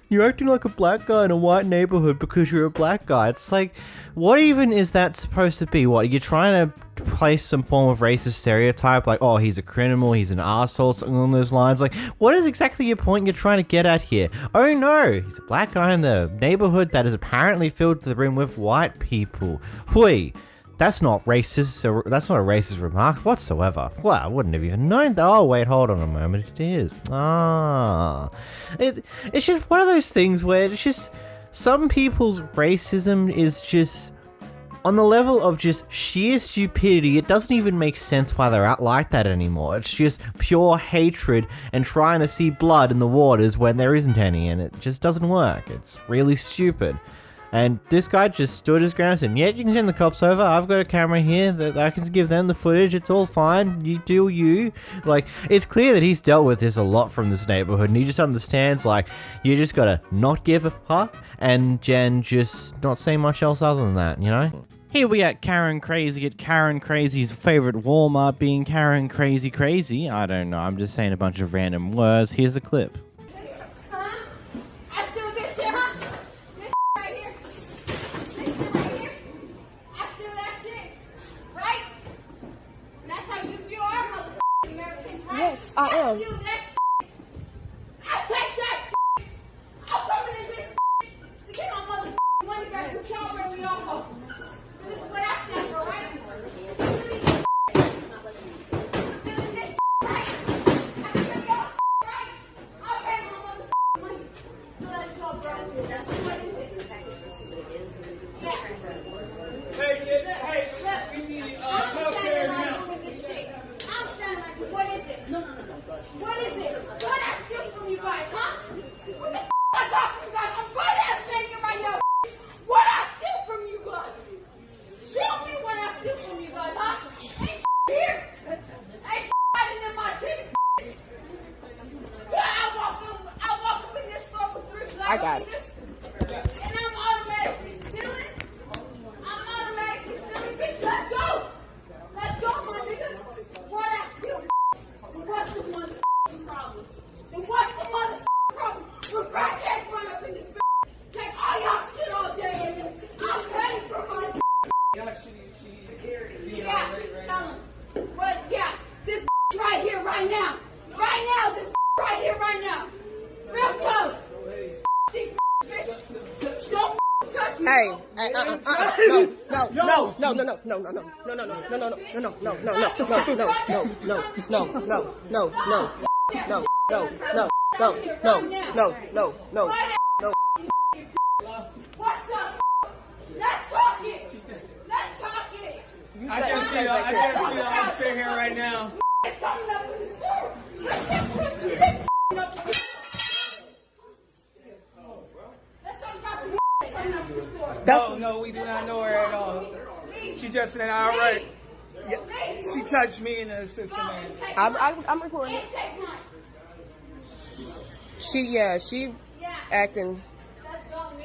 You're acting like a black guy in a white neighborhood because you're a black guy. It's like, what even is that supposed to be? What, you're trying to place some form of racist stereotype, like, oh, he's a criminal, he's an asshole, something along those lines. Like, what is exactly your point you're trying to get at here? Oh no, he's a black guy in the neighborhood that is apparently filled to the brim with white people. Hui. That's not racist. That's not a racist remark whatsoever. Well, I wouldn't have even known that. Oh, wait, hold on a moment. It is. It's just one of those things where it's just some people's racism is just on the level of just sheer stupidity. It doesn't even make sense why they're out like that anymore. It's just pure hatred and trying to see blood in the waters when there isn't any, and it just doesn't work. It's really stupid. And this guy just stood his ground and said, yeah, you can send the cops over. I've got a camera here that I can give them the footage. It's all fine. You do you. Like, it's clear that he's dealt with this a lot from this neighborhood, and he just understands, like, you just gotta not give a fuck and Jen just not say much else other than that, you know? Here we at Karen Crazy at Karen Crazy's favorite Walmart being Karen Crazy Crazy. I don't know. I'm just saying a bunch of random words. Here's a clip. Yes, I am. I take that shit. I'm coming in this to get my motherfucking money back. You can't where we all go. This is what I stand for, right? Stealing this shit, right? I can give y'all shit, right? I'll pay my motherfucking money. So let's go, bro. That's what it is. Yeah. Hey, we need healthcare now. What is it? No. What is it? What I steal from you guys, huh? What the I got from you guys? I'm right out saying it right now. What I steal from you guys? Show me what I steal from you guys, huh? Ain't here. Ain't hiding in my teeth. I walk up in this store with 3 slabs. I got it. And I'm automatically stealing. Bitch, let's go. Let's go, my nigga. What I steal. What's the motherfucking problem? Then what's the motherfucking problem? We're crackheads run up in this bitch. Take all y'all shit all day and I'm ready for my yeah, tell him. But yeah, this right here, right now. Right now, this right here, right now. Real talk. These bitches. Don't touch me. Hey, no. What's up? Let's talk it. Let's talk it. You I can see you. I can see you. I'm sitting here right now. It's coming up in the store. No, we do not know her at all. She just said, all right. Yeah, she touched me in the assistant manager. I'm recording it. She acting.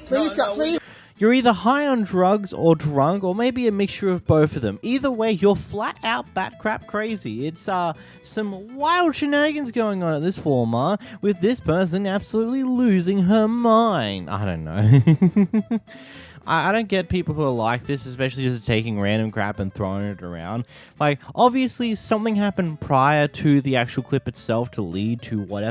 Please, please. You're either high on drugs or drunk, or maybe a mixture of both of them. Either way, you're flat out bat crap crazy. It's some wild shenanigans going on at this Walmart, with this person absolutely losing her mind. I don't know. I don't get people who are like this, especially just taking random crap and throwing it around. Like, obviously something happened prior to the actual clip itself to lead to what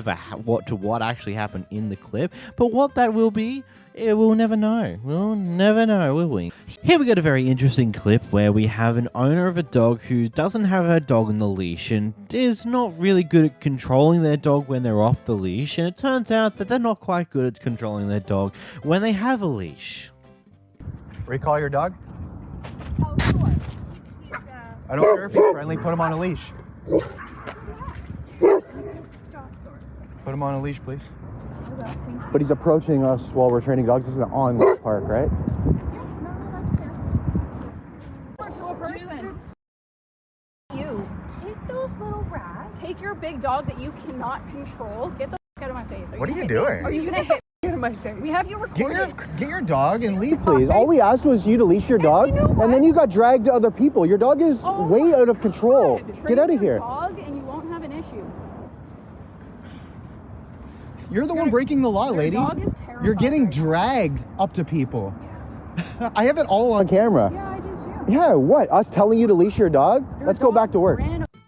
actually happened in the clip, but what that will be, we'll never know. We'll never know, will we? Here we got a very interesting clip where we have an owner of a dog who doesn't have her dog on the leash and is not really good at controlling their dog when they're off the leash, and it turns out that they're not quite good at controlling their dog when they have a leash. Recall your dog? Oh, sure. I don't care if he's friendly, put him on a leash. Put him on a leash, please. But he's approaching us while we're training dogs. This is an on-leash park, right? To a person. You take those little rats. Take your big dog that you cannot control. Get the out of my face. What are you doing? Are you gonna hit? Get in my face. We have you recorded. Get your dog and leave, please. All we asked was you to leash your dog, and then you got dragged to other people. Your dog is way out of control. Get out of here. Dog and you won't have an issue. You're the one breaking the law, lady. Dog is terrified. You're getting dragged up to people. I have it all on camera. Yeah, I do too. Yeah, what? Us telling you to leash your dog? Let's go back to work.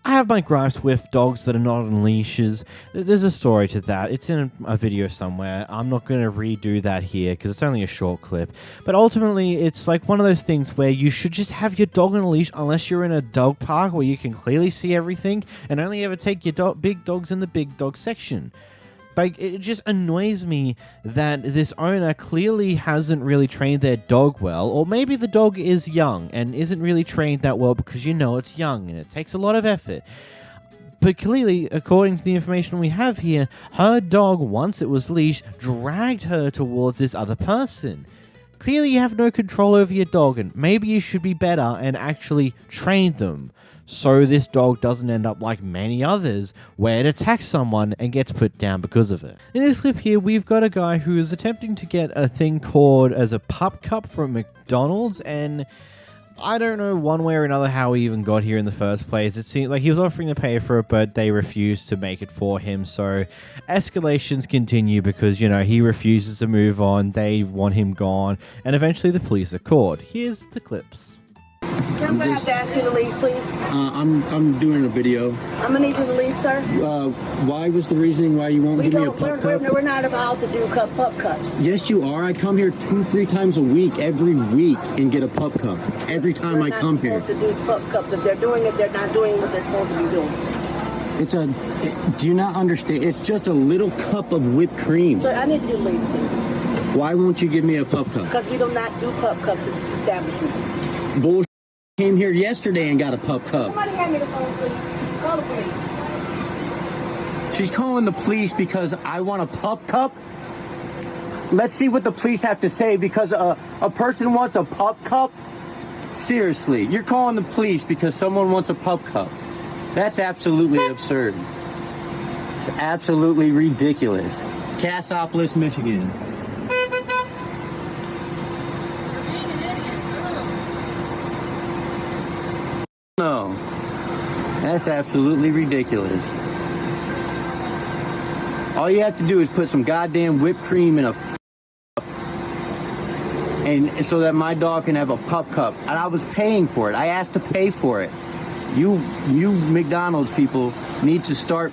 I have my gripes with dogs that are not on leashes. There's a story to that. It's in a video somewhere. I'm not going to redo that here because it's only a short clip. But ultimately, it's like one of those things where you should just have your dog on a leash unless you're in a dog park where you can clearly see everything, and only ever take your big dogs in the big dog section. Like, it just annoys me that this owner clearly hasn't really trained their dog well, or maybe the dog is young and isn't really trained that well because it's young and it takes a lot of effort. But clearly, according to the information we have here, her dog, once it was leashed, dragged her towards this other person. Clearly you have no control over your dog, and maybe you should be better and actually train them, so this dog doesn't end up like many others, where it attacks someone and gets put down because of it. In this clip here, we've got a guy who is attempting to get a thing called as a pup cup from McDonald's, and I don't know one way or another how he even got here in the first place. It seemed like he was offering to pay for it, but they refused to make it for him, so escalations continue because, he refuses to move on, they want him gone, and eventually the police are called. Here's the clips. I'm gonna have to ask you to leave, please. I'm doing a video. I'm gonna need you to leave, sir. Why was the reasoning why you won't give me a pup cup? We're not allowed to do pup cups. Yes, you are. I come here 2-3 times a week, every week, and get a pup cup. Every time I come here. We're not supposed to do pup cups. If they're doing it, they're not doing what they're supposed to be doing. Do you not understand? It's just a little cup of whipped cream. Sir, I need you to leave, please. Why won't you give me a pup cup? Because we do not do pup cups at this establishment. Bullshit. Came here yesterday and got a pup cup. Somebody hand me the phone, please. Call the police. She's calling the police because I want a pup cup? Let's see what the police have to say because a person wants a pup cup? Seriously, you're calling the police because someone wants a pup cup. That's absolutely absurd. It's absolutely ridiculous. Cassopolis, Michigan. No, that's absolutely ridiculous. All you have to do is put some goddamn whipped cream in a cup, and so that my dog can have a pup cup. And I was paying for it. I asked to pay for it. You McDonald's people need to start.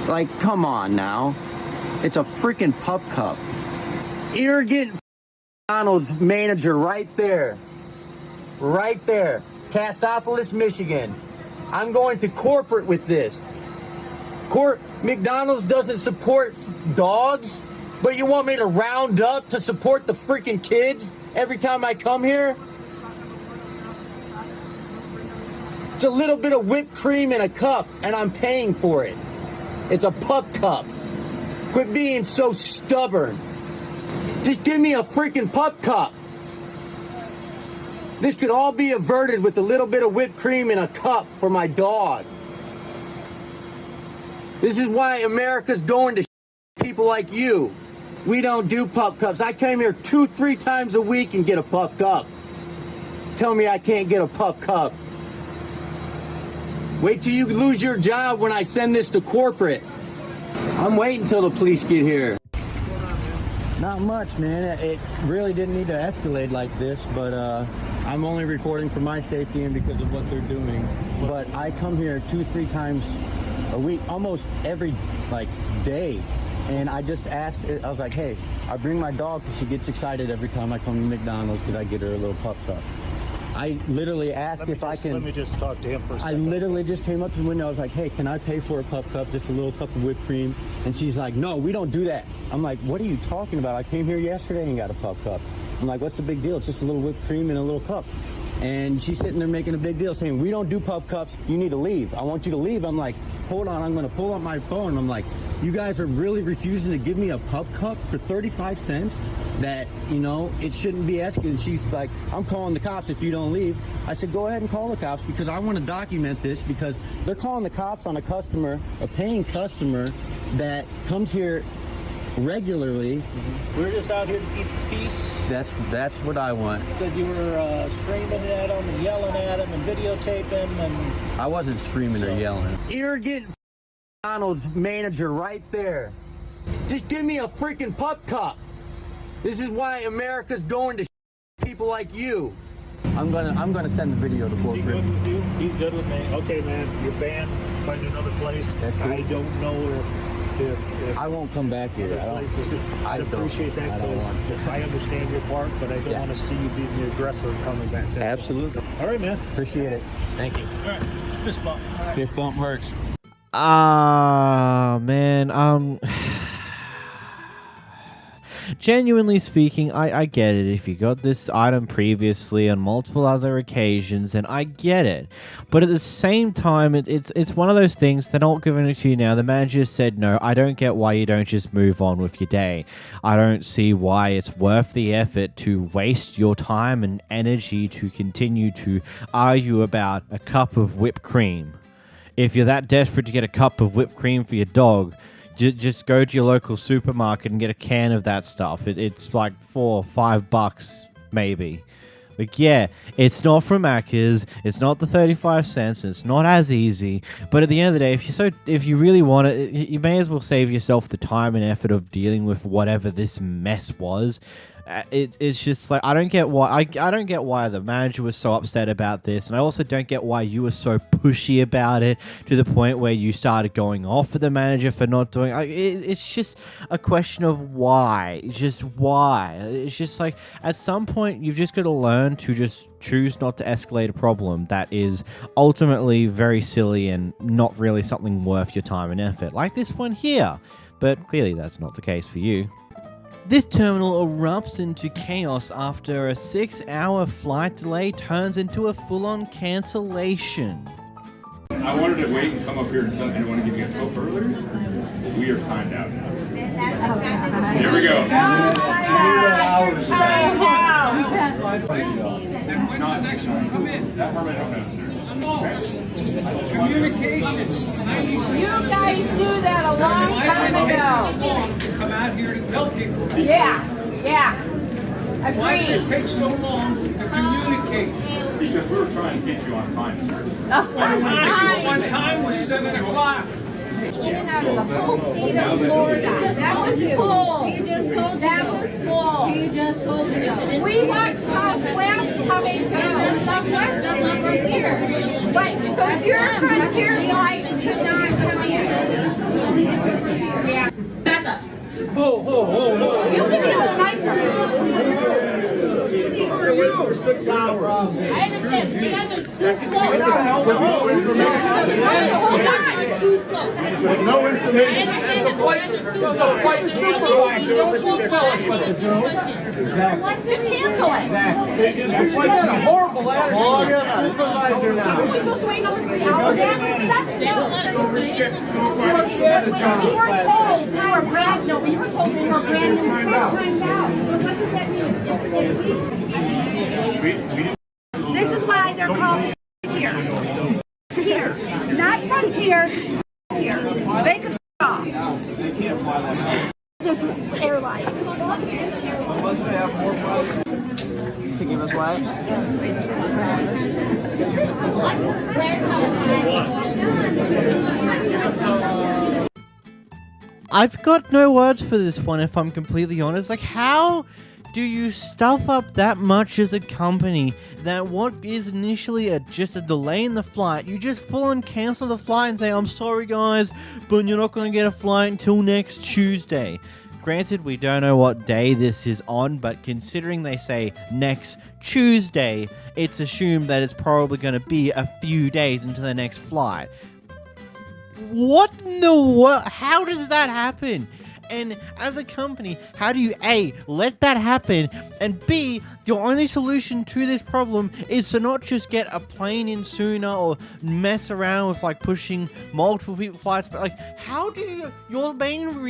Like, come on now. It's a freaking pup cup. Arrogant McDonald's manager right there. Right there. Cassopolis, Michigan. I'm going to corporate with this. McDonald's doesn't support dogs, but you want me to round up to support the freaking kids every time I come here? It's a little bit of whipped cream in a cup, and I'm paying for it. It's a pup cup. Quit being so stubborn. Just give me a freaking pup cup. This could all be averted with a little bit of whipped cream in a cup for my dog. This is why America's going to people like you. We don't do pup cups. I came here 2-3 times a week and get a pup cup. Tell me I can't get a pup cup. Wait till you lose your job when I send this to corporate. I'm waiting till the police get here. Not much, man. It really didn't need to escalate like this, but I'm only recording for my safety and because of what they're doing. But I come here 2-3 times a week, almost every day. And I just asked, I was like, hey, I bring my dog because she gets excited every time I come to McDonald's because I get her a little pup cup. I literally asked if I can... Let me just talk to him for a second. I literally just came up to the window. I was like, hey, can I pay for a pup cup, just a little cup of whipped cream? And she's like, no, we don't do that. I'm like, what are you talking about? I came here yesterday and got a pup cup. I'm like, what's the big deal? It's just a little whipped cream and a little cup. And she's sitting there making a big deal saying, we don't do pup cups. You need to leave. I want you to leave. I'm like, hold on. I'm going to pull up my phone. I'm like, you guys are really refusing to give me a pup cup for 35 cents that, you know, it shouldn't be asking. And she's like, I'm calling the cops if you don't leave. I said, go ahead and call the cops because I want to document this because they're calling the cops on a customer, a paying customer that comes here regularly. We're just out here to keep the peace. That's what I want. You said you were screaming at him and yelling at him and videotaping and... I wasn't screaming or yelling. Arrogant McDonald's manager right there. Just give me a freaking pup cup. This is why America's going to people like you. I'm gonna send the video to corporate. Is he good with you? He's good with me. Okay, man, you're banned. Find another place. That's cool. I don't know if I won't come back here. I'd appreciate that because I understand your part, but I don't want to see you being the aggressor and coming back. Absolutely. All right, man. Appreciate it. Thank you. All right. Fist bump. All right. Fist bump works. Man, genuinely speaking, I get it. If you got this item previously on multiple other occasions, then I get it. But at the same time, it's one of those things they're not giving it to you now. The manager said no. I don't get why you don't just move on with your day. I don't see why it's worth the effort to waste your time and energy to continue to argue about a cup of whipped cream. If you're that desperate to get a cup of whipped cream for your dog, just go to your local supermarket and get a can of that stuff. It's like $4 or $5 maybe. Like, yeah, it's not from Macca's, it's not the 35 cents, and it's not as easy. But at the end of the day, if you really want it, you may as well save yourself the time and effort of dealing with whatever this mess was. It's just like I don't get why the manager was so upset about this, and I also don't get why you were so pushy about it to the point where you started going off at the manager for not doing. It's just a question of why. Just why. It's just like at some point you've just got to learn to just choose not to escalate a problem that is ultimately very silly and not really something worth your time and effort, like this one here. But clearly that's not the case for you. This terminal erupts into chaos after a 6-hour flight delay turns into a full-on cancellation. I wanted to wait and come up here and tell you I want to give you guys hope earlier, but we are timed out now. Here we go. Then when's the next one come in? That part I don't know, sir. Communication. You guys knew that a long time ago. Come out here and tell people. Yeah. Why did it take so long to communicate? Because we were trying to get you on time, sir. One time was 7 o'clock. In and out of the whole state of Florida. That was full. He just told you. That was full. He just told you. We got Southwest coming down. That's Southwest. That's not Frontier. But so your Frontier flights could not come in. Yeah. Back up. Oh. You can be the nicer. For you, 6 hours. I understand. But you guys are so With no information. The flight supervisor doesn't tell us what to do. Exactly. Just cancel it. Exactly. It's the flight a horrible attitude. Call your supervisor now. We're supposed to wait another 3 hours. They haven't accepted it. You were told we were brand new. You were told we were brand new. Timed out. So what does that mean? This is why they're called tier. Tier. Not frontier. Tier. They can off. This is airline. Unless they have more flights. To give us what? I've got no words for this one, if I'm completely honest. Like, how do you stuff up that much as a company that what is initially just a delay in the flight, you just full on cancel the flight and say, I'm sorry guys, but you're not going to get a flight until next Tuesday. Granted, we don't know what day this is on, but considering they say next Tuesday, it's assumed that it's probably going to be a few days into the next flight. What in the world? How does that happen? And as a company, how do you A, let that happen, and B, your only solution to this problem is to not just get a plane in sooner or mess around with like pushing multiple people flights, but like how do you, your main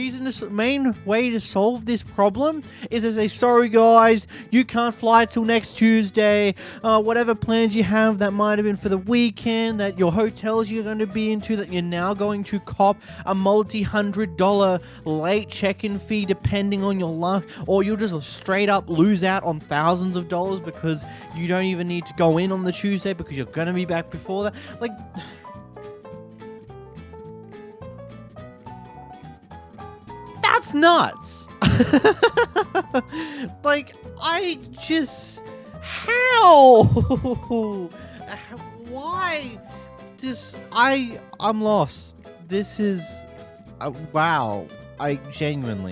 way to solve this problem is to say, sorry guys, you can't fly till next Tuesday, whatever plans you have that might have been for the weekend, that your hotels you're going to be into, that you're now going to cop a multi-$100 late check-in fee depending on your luck, or you'll just straight up lose out on thousands of dollars because you don't even need to go in on the Tuesday because you're gonna be back before that. Like, that's nuts. Like, I just, how? Why? I'm lost. This is wow. I genuinely